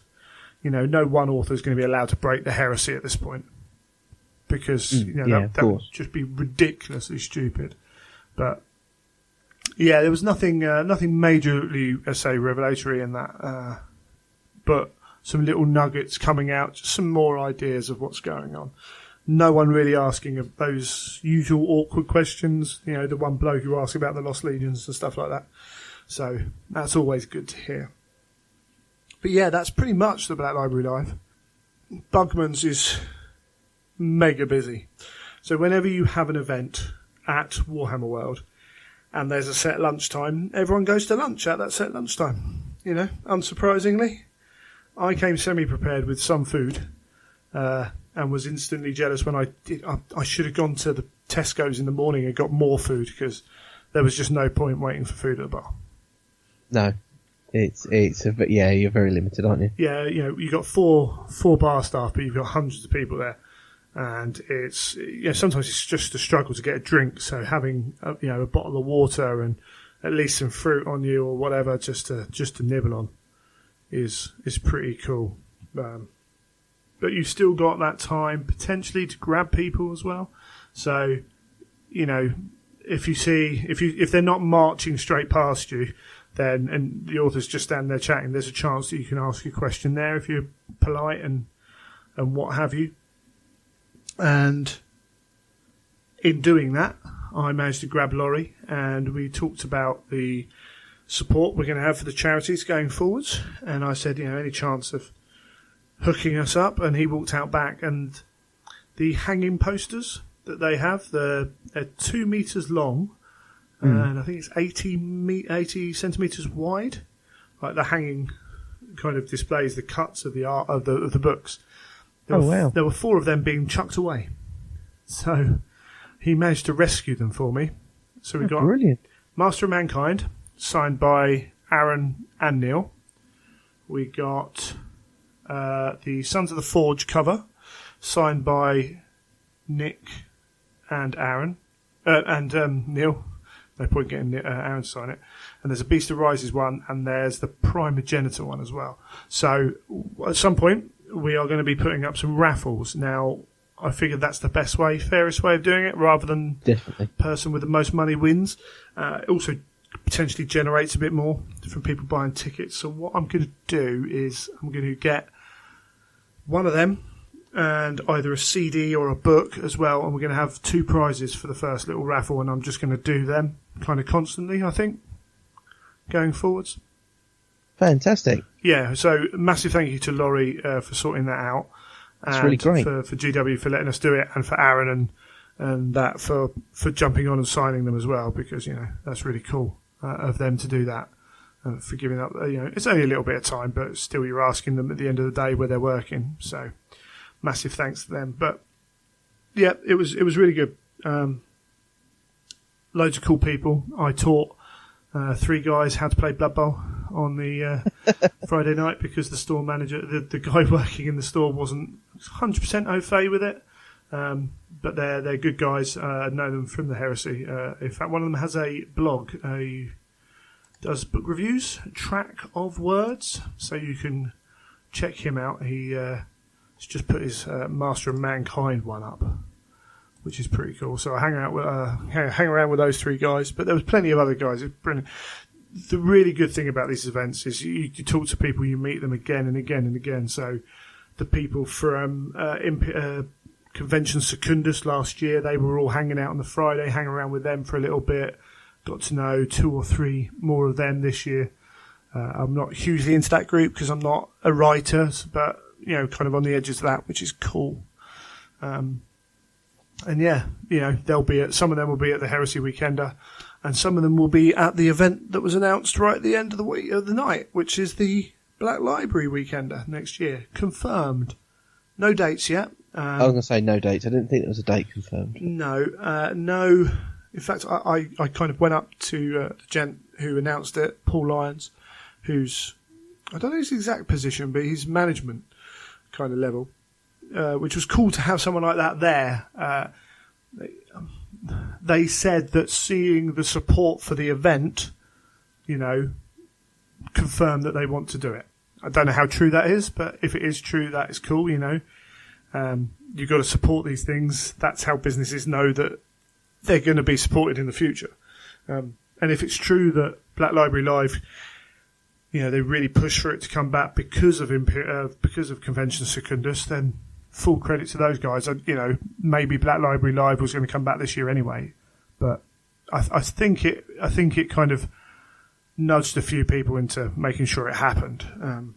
No one author is going to be allowed to break the heresy at this point, because that would just be ridiculously stupid. But yeah, there was nothing majorly, revelatory in that, but some little nuggets coming out, just some more ideas of what's going on. No one really asking of those usual awkward questions, the one bloke who asked about the Lost Legions and stuff like that. So that's always good to hear. But yeah, that's pretty much the Black Library Live. Bugman's is mega busy. So whenever you have an event at Warhammer World and there's a set lunchtime, everyone goes to lunch at that set lunchtime. You know, unsurprisingly. I came semi-prepared with some food and was instantly jealous when I should have gone to the Tesco's in the morning and got more food because there was just no point waiting for food at the bar. No. You're very limited, aren't you? Yeah, you know, you've got four bar staff, but you've got hundreds of people there. And it's, sometimes it's just a struggle to get a drink. So having, a bottle of water and at least some fruit on you or whatever just to nibble on is pretty cool. But you've still got that time potentially to grab people as well. So, if they're not marching straight past you, then, and the author's just standing there chatting, there's a chance that you can ask a question there if you're polite and what have you. And in doing that, I managed to grab Laurie and we talked about the support we're going to have for the charities going forwards. And I said, any chance of hooking us up? And he walked out back, and the hanging posters that they have, they're 2 meters long. And I think it's 80 centimetres wide. Like the hanging kind of displays the cuts of the art of the books. There were 4 of them being chucked away. So he managed to rescue them for me. So we got brilliant. Master of Mankind, signed by Aaron and Neil. We got the Sons of the Forge cover, signed by Nick and Aaron. And Neil. No point getting Aaron to sign it. And there's a Beast of Rises one, and there's the Primogenitor one as well. So at some point, we are going to be putting up some raffles. Now, I figured that's the best way, fairest way of doing it, rather than definitely person with the most money wins. It also potentially generates a bit more from people buying tickets. So what I'm going to do is I'm going to get one of them and either a CD or a book as well, and we're going to have 2 prizes for the first little raffle, and I'm just going to do them kind of constantly, I think, going forwards. Fantastic. Yeah, so massive thank you to Laurie for sorting that out. That's really great. For GW for letting us do it, and for Aaron and that for jumping on and signing them as well, because, that's really cool of them to do that. For giving up, it's only a little bit of time, but still you're asking them at the end of the day where they're working, so massive thanks to them. But yeah, it was really good. Loads of cool people. I taught 3 guys how to play Blood Bowl on the Friday night because the store manager, the guy working in the store, wasn't 100% au fait with it. But they're good guys. I know them from the Heresy. In fact, one of them has a blog. He does book reviews, Track of Words, so you can check him out. He's just put his Master of Mankind one up, which is pretty cool. So I hang around with those 3 guys, but there was plenty of other guys. It's brilliant. The really good thing about these events is you talk to people, you meet them again and again and again. So the people from Convention Secundus last year, they were all hanging out on the Friday, hang around with them for a little bit. Got to know 2 or 3 more of them this year. I'm not hugely into that group because I'm not a writer, but kind of on the edges of that, which is cool. And yeah, they'll be some of them will be at the Heresy Weekender, and some of them will be at the event that was announced right at the end of the night, which is the Black Library Weekender next year. Confirmed. No dates yet. I was going to say no dates. I didn't think there was a date confirmed. No. In fact, I kind of went up to the gent who announced it, Paul Lyons, who's, I don't know his exact position, but he's management kind of level, which was cool to have someone like that there. They said that seeing the support for the event, confirmed that they want to do it. I don't know how true that is, but if it is true, that is cool, You've got to support these things. That's how businesses know that they're going to be supported in the future. And if it's true that Black Library Live, they really push for it to come back because of Convention Secundus, then full credit to those guys. Maybe Black Library Live was going to come back this year anyway, but I think it kind of nudged a few people into making sure it happened.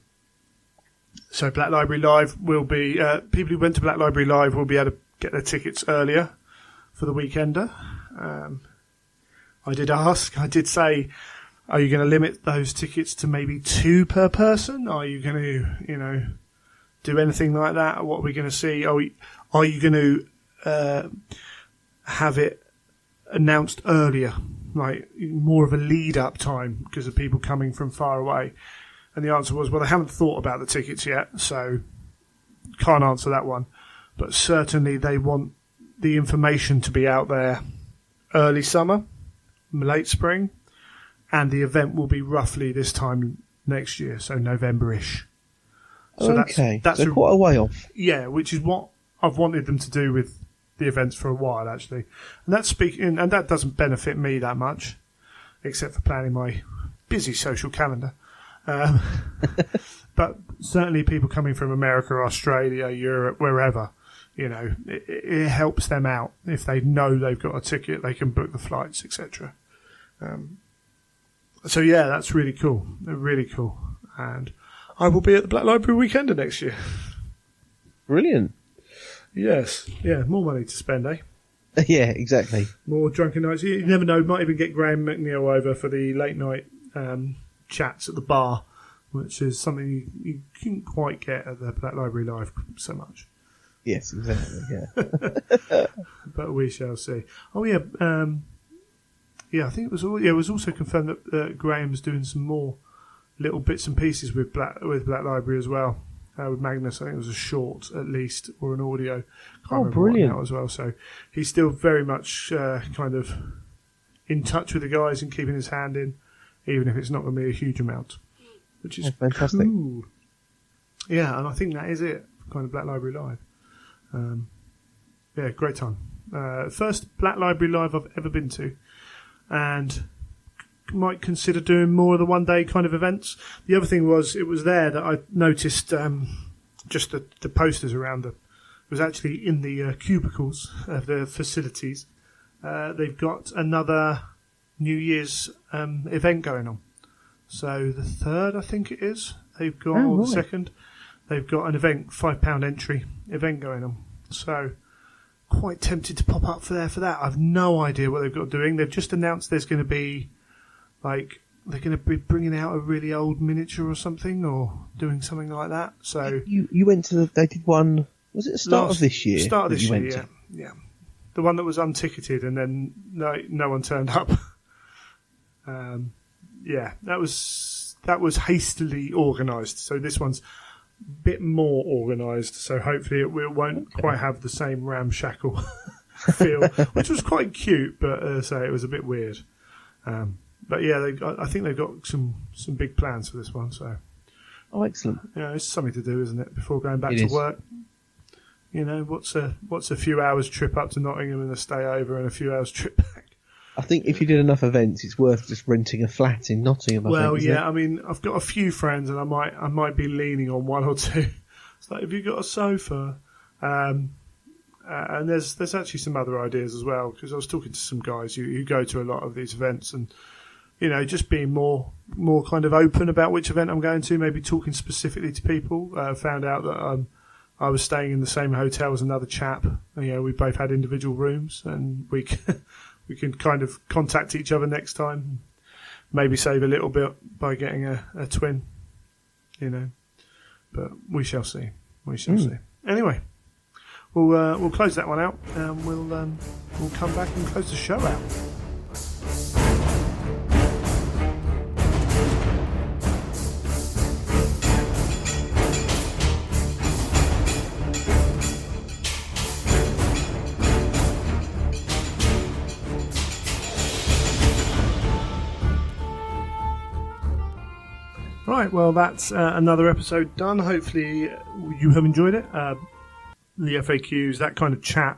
So Black Library Live will be people who went to Black Library Live will be able to get their tickets earlier for the weekender. I did say, are you going to limit those tickets to maybe 2 per person? Are you going to, do anything like that? What are we going to see? Are you going to have it announced earlier, like more of a lead-up time because of people coming from far away? And the answer was, well, they haven't thought about the tickets yet, so can't answer that one. But certainly they want the information to be out there early summer, late spring, and the event will be roughly this time next year, so November-ish. So okay, that's quite a way off. Yeah, which is what I've wanted them to do with the events for a while, actually. And that doesn't benefit me that much, except for planning my busy social calendar. But certainly people coming from America, Australia, Europe, wherever, it helps them out. If they know they've got a ticket, they can book the flights, etc. So yeah, that's really cool. Really cool. And I will be at the Black Library Weekender next year. Brilliant. Yes. Yeah, more money to spend, eh? Yeah, exactly. More drunken nights. You never know. Might even get Graham McNeil over for the late night chats at the bar, which is something you couldn't quite get at the Black Library Live so much. Yes, exactly. Yeah. But we shall see. Oh yeah, I think it was also confirmed that Graham's doing some more little bits and pieces with Black Library as well. With Magnus, I think it was a short at least, or an audio. Can't remember brilliant! What as well. So he's still very much kind of in touch with the guys and keeping his hand in, even if it's not going to be a huge amount, which is fantastic. Cool. Yeah, and I think that is it. Kind of Black Library Live. Yeah, great time. First Black Library Live I've ever been to, and might consider doing more of the one-day kind of events. The other thing was, it was there that I noticed just the posters around it was actually in the cubicles of the facilities. They've got another New Year's event going on. So the 3rd, I think it is. They've got the 2nd. They've got an event, £5 entry event going on. So quite tempted to pop up for that. I've no idea what they've got doing. They've just announced there's going to be they're going to be bringing out a really old miniature or something, or doing something like that. So you went to they did one. Was it the start of this year? Start of this year, yeah. The one that was unticketed, and then no one turned up. Yeah, that was hastily organised. So this one's a bit more organised. So hopefully it won't quite have the same ramshackle feel, which was quite cute, but so it was a bit weird. But yeah, I think they've got some big plans for this one. So, excellent. Yeah, it's something to do, isn't it? Before going back to work, what's a few hours trip up to Nottingham and a stay over, and a few hours trip back. I think if you did enough events, it's worth just renting a flat in Nottingham. I mean, I've got a few friends, and I might be leaning on one or two. It's like, have you got a sofa? And there's actually some other ideas as well, because I was talking to some guys who go to a lot of these events, and just being more kind of open about which event I'm going to, maybe talking specifically to people. Found out that I was staying in the same hotel as another chap. We both had individual rooms, and we can kind of contact each other next time. Maybe save a little bit by getting a twin, But we shall see. We shall see. Anyway, we'll close that one out, and we'll come back and close the show out. Right, well, that's another episode done. Hopefully you have enjoyed it. The FAQs, that kind of chat,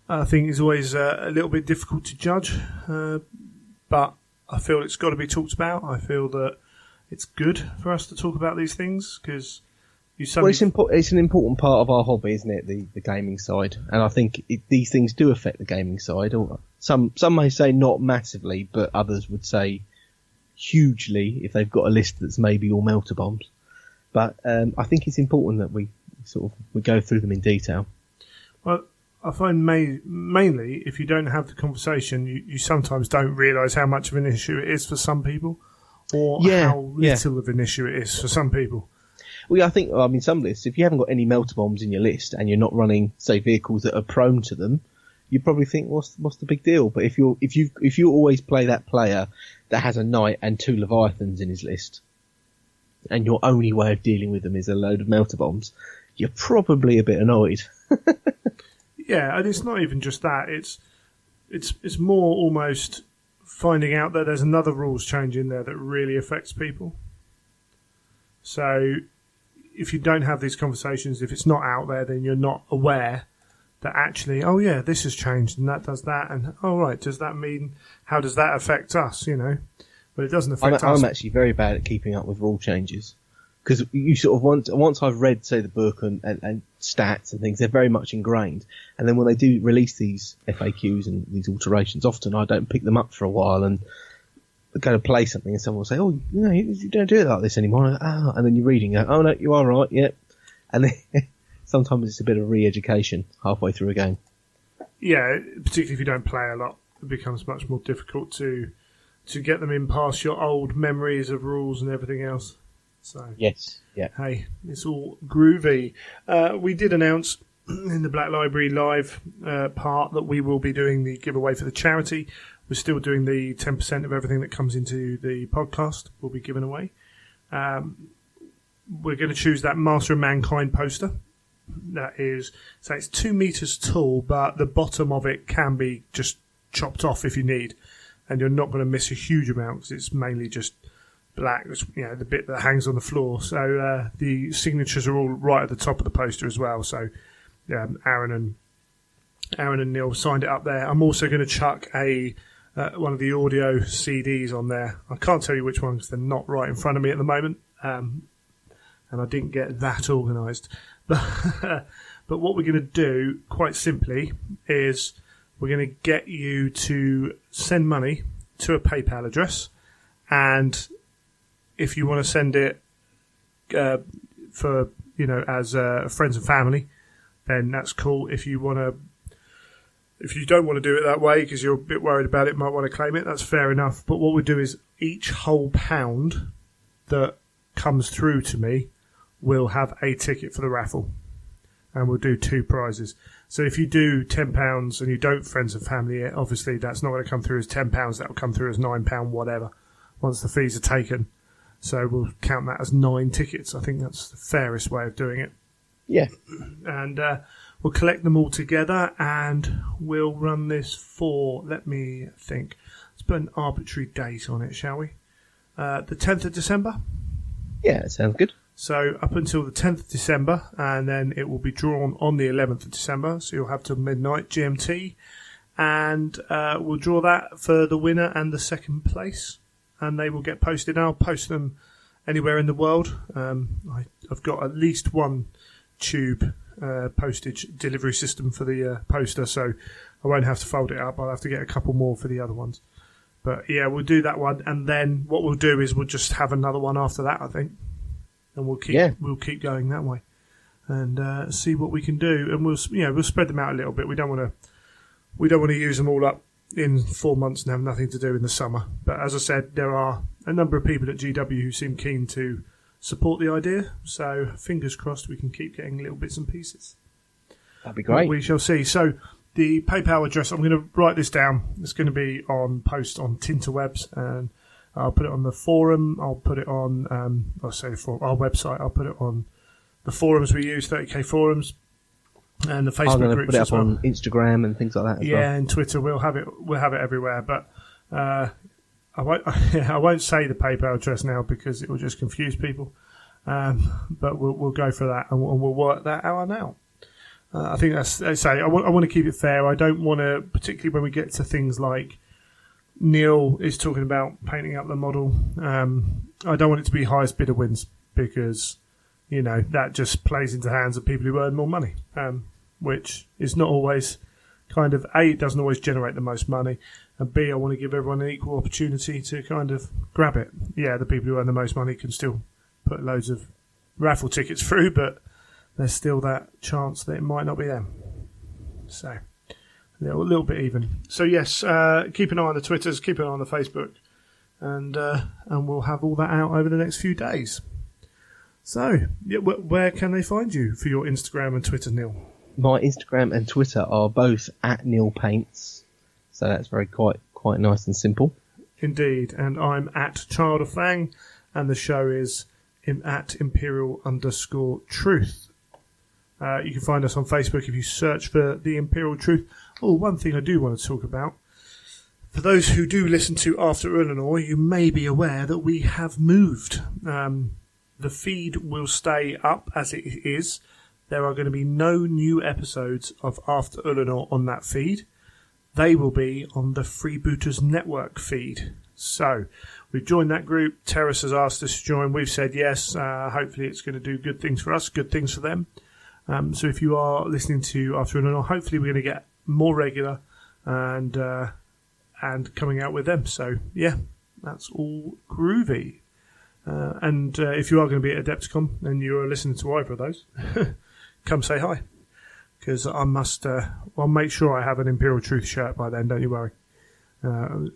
I think is always a little bit difficult to judge, but I feel it's got to be talked about. I feel that it's good for us to talk about these things, because it's an important part of our hobby, isn't it, the gaming side? And I think these things do affect the gaming side. Some may say not massively, but others would say hugely if they've got a list that's maybe all melter bombs. But I think it's important that we go through them in detail. Well, I find mainly if you don't have the conversation, you sometimes don't realise how much of an issue it is for some people, or how little of an issue it is for some people. Well, I think, some lists, if you haven't got any melter bombs in your list and you're not running, say, vehicles that are prone to them, you probably think, what's the big deal? But if you always play that player that has a knight and 2 Leviathans in his list, and your only way of dealing with them is a load of melter bombs, you're probably a bit annoyed. Yeah, and it's not even just that. It's more almost finding out that there's another rules change in there that really affects people. So if you don't have these conversations, if it's not out there, then you're not aware that actually, oh yeah, this has changed and that does that, and oh right, does that mean, how does that affect us? But it doesn't affect us. I'm actually very bad at keeping up with rule changes. Because you sort of once I've read, say, the book and stats and things, they're very much ingrained. And then when they do release these FAQs and these alterations, often I don't pick them up for a while and go to play something and someone will say, oh, you don't do it like this anymore. And then you're reading it, oh no, you are right, yep. And then sometimes it's a bit of re-education halfway through a game. Yeah, particularly if you don't play a lot, it becomes much more difficult to get them in past your old memories of rules and everything else. So, yes, yeah. Hey, it's all groovy. We did announce in the Black Library Live part that we will be doing the giveaway for the charity. We're still doing the 10% of everything that comes into the podcast will be given away. We're going to choose that Master of Mankind poster. That is, so it's 2 meters tall, but the bottom of it can be just chopped off if you need. And you're not going to miss a huge amount because it's mainly just black, the bit that hangs on the floor. So the signatures are all right at the top of the poster as well. So Aaron and Neil signed it up there. I'm also going to chuck one of the audio CDs on there. I can't tell you which one because they're not right in front of me at the moment, and I didn't get that organised. But what we're going to do, quite simply, is we're going to get you to send money to a PayPal address, and if you want to send it for as friends and family, then that's cool. If you don't want to do it that way because you're a bit worried about it, might want to claim it, that's fair enough. But what we do is each whole pound that comes through to me will have a ticket for the raffle, and we'll do 2 prizes. So if you do £10 and you don't friends and family it, obviously that's not going to come through as £10. That will come through as £9, whatever, once the fees are taken. So we'll count that as 9 tickets. I think that's the fairest way of doing it. Yeah. And we'll collect them all together and we'll run this for, let me think, let's put an arbitrary date on it, shall we? The 10th of December? Yeah, that sounds good. So up until the 10th of December, and then it will be drawn on the 11th of December. So you'll have till midnight GMT. And we'll draw that for the winner and the second place. And they will get posted. I'll post them anywhere in the world. I've got at least one tube postage delivery system for the poster, so I won't have to fold it up. I'll have to get a couple more for the other ones. But yeah, we'll do that one, and then what we'll do is we'll just have another one after that, I think, and we'll keep going that way, and see what we can do, and we'll spread them out a little bit. We don't want to use them all up in 4 months and have nothing to do in the summer. But as I said, there are a number of people at GW who seem keen to support the idea, so fingers crossed we can keep getting little bits and pieces. That'd be great. We shall see. So the PayPal address, I'm going to write this down. It's going to be on post on Tinterwebs, and I'll put it on the forum. I'll put it on our website. I'll put it on the forums we use, 30k forums, and the Facebook groups. Put it up on Instagram and things like that as well. Yeah, and Twitter. We'll have it everywhere. But I won't say the PayPal address now because it will just confuse people. But we'll go for that, and we'll work that out now. I think that's. I want to keep it fair. I don't want to, particularly when we get to things like Neil is talking about painting up the model. I don't want it to be highest bidder wins, because that just plays into hands of people who earn more money, which is not always kind of A, it doesn't always generate the most money, and B, I want to give everyone an equal opportunity to kind of grab it. Yeah, the people who earn the most money can still put loads of raffle tickets through, but there's still that chance that it might not be them. So, a little bit even. So yes, keep an eye on the Twitters, keep an eye on the Facebook, and we'll have all that out over the next few days. So, where can they find you for your Instagram and Twitter, Neil? My Instagram and Twitter are both at Neil Paints, so that's quite nice and simple. Indeed, and I'm at Child of Fang, and the show is at Imperial_Truth. You can find us on Facebook if you search for The Imperial Truth. Oh, one thing I do want to talk about. For those who do listen to After Illinois, you may be aware that we have moved. The feed will stay up as it is. There are going to be no new episodes of After Illinois on that feed. They will be on the Freebooters Network feed. So, we've joined that group. Terrace has asked us to join. We've said yes. Hopefully it's going to do good things for us, good things for them. So if you are listening to After Illinois, hopefully we're going to get more regular and coming out with them. So, yeah, that's all groovy. And if you are going to be at Adepticon and you are listening to either of those, come say hi. Because I must, I'll make sure I have an Imperial Truth shirt by then, don't you worry.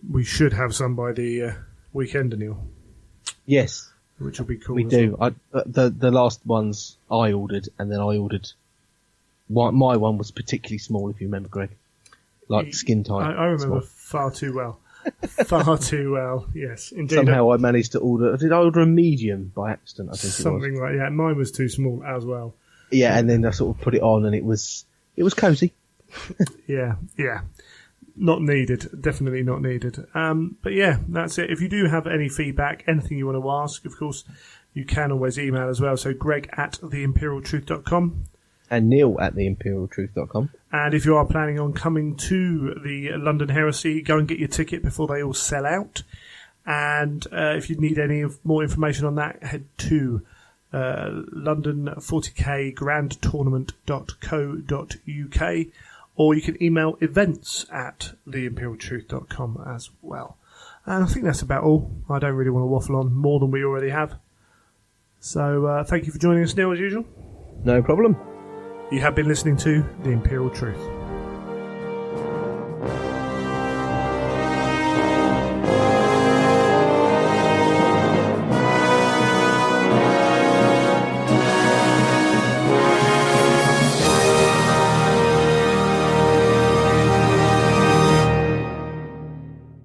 We should have some by the weekend, Neil. Yes. Which will be cool. We do. Well. The last ones I ordered, and then I ordered... My one was particularly small, if you remember, Greg. Like skin tight. I remember far too well. Far too well, yes, indeed. Somehow I managed to order... Did I order a medium by accident, I think something it was? Like that. Mine was too small as well. Yeah, and then I sort of put it on and it was cosy. Yeah. Not needed. Definitely not needed. But yeah, that's it. If you do have any feedback, anything you want to ask, of course, you can always email as well. So greg@theimperialtruth.com. And neil@theimperialtruth.com. And if you are planning on coming to the London Heresy, go and get your ticket before they all sell out. And if you need any more information on that, head to London 40k grandtournament.co.uk, or you can email events@theimperialtruth.com as well. And I think that's about all. I don't really want to waffle on more than we already have. So thank you for joining us, Neil, as usual. No problem. You have been listening to The Imperial Truth.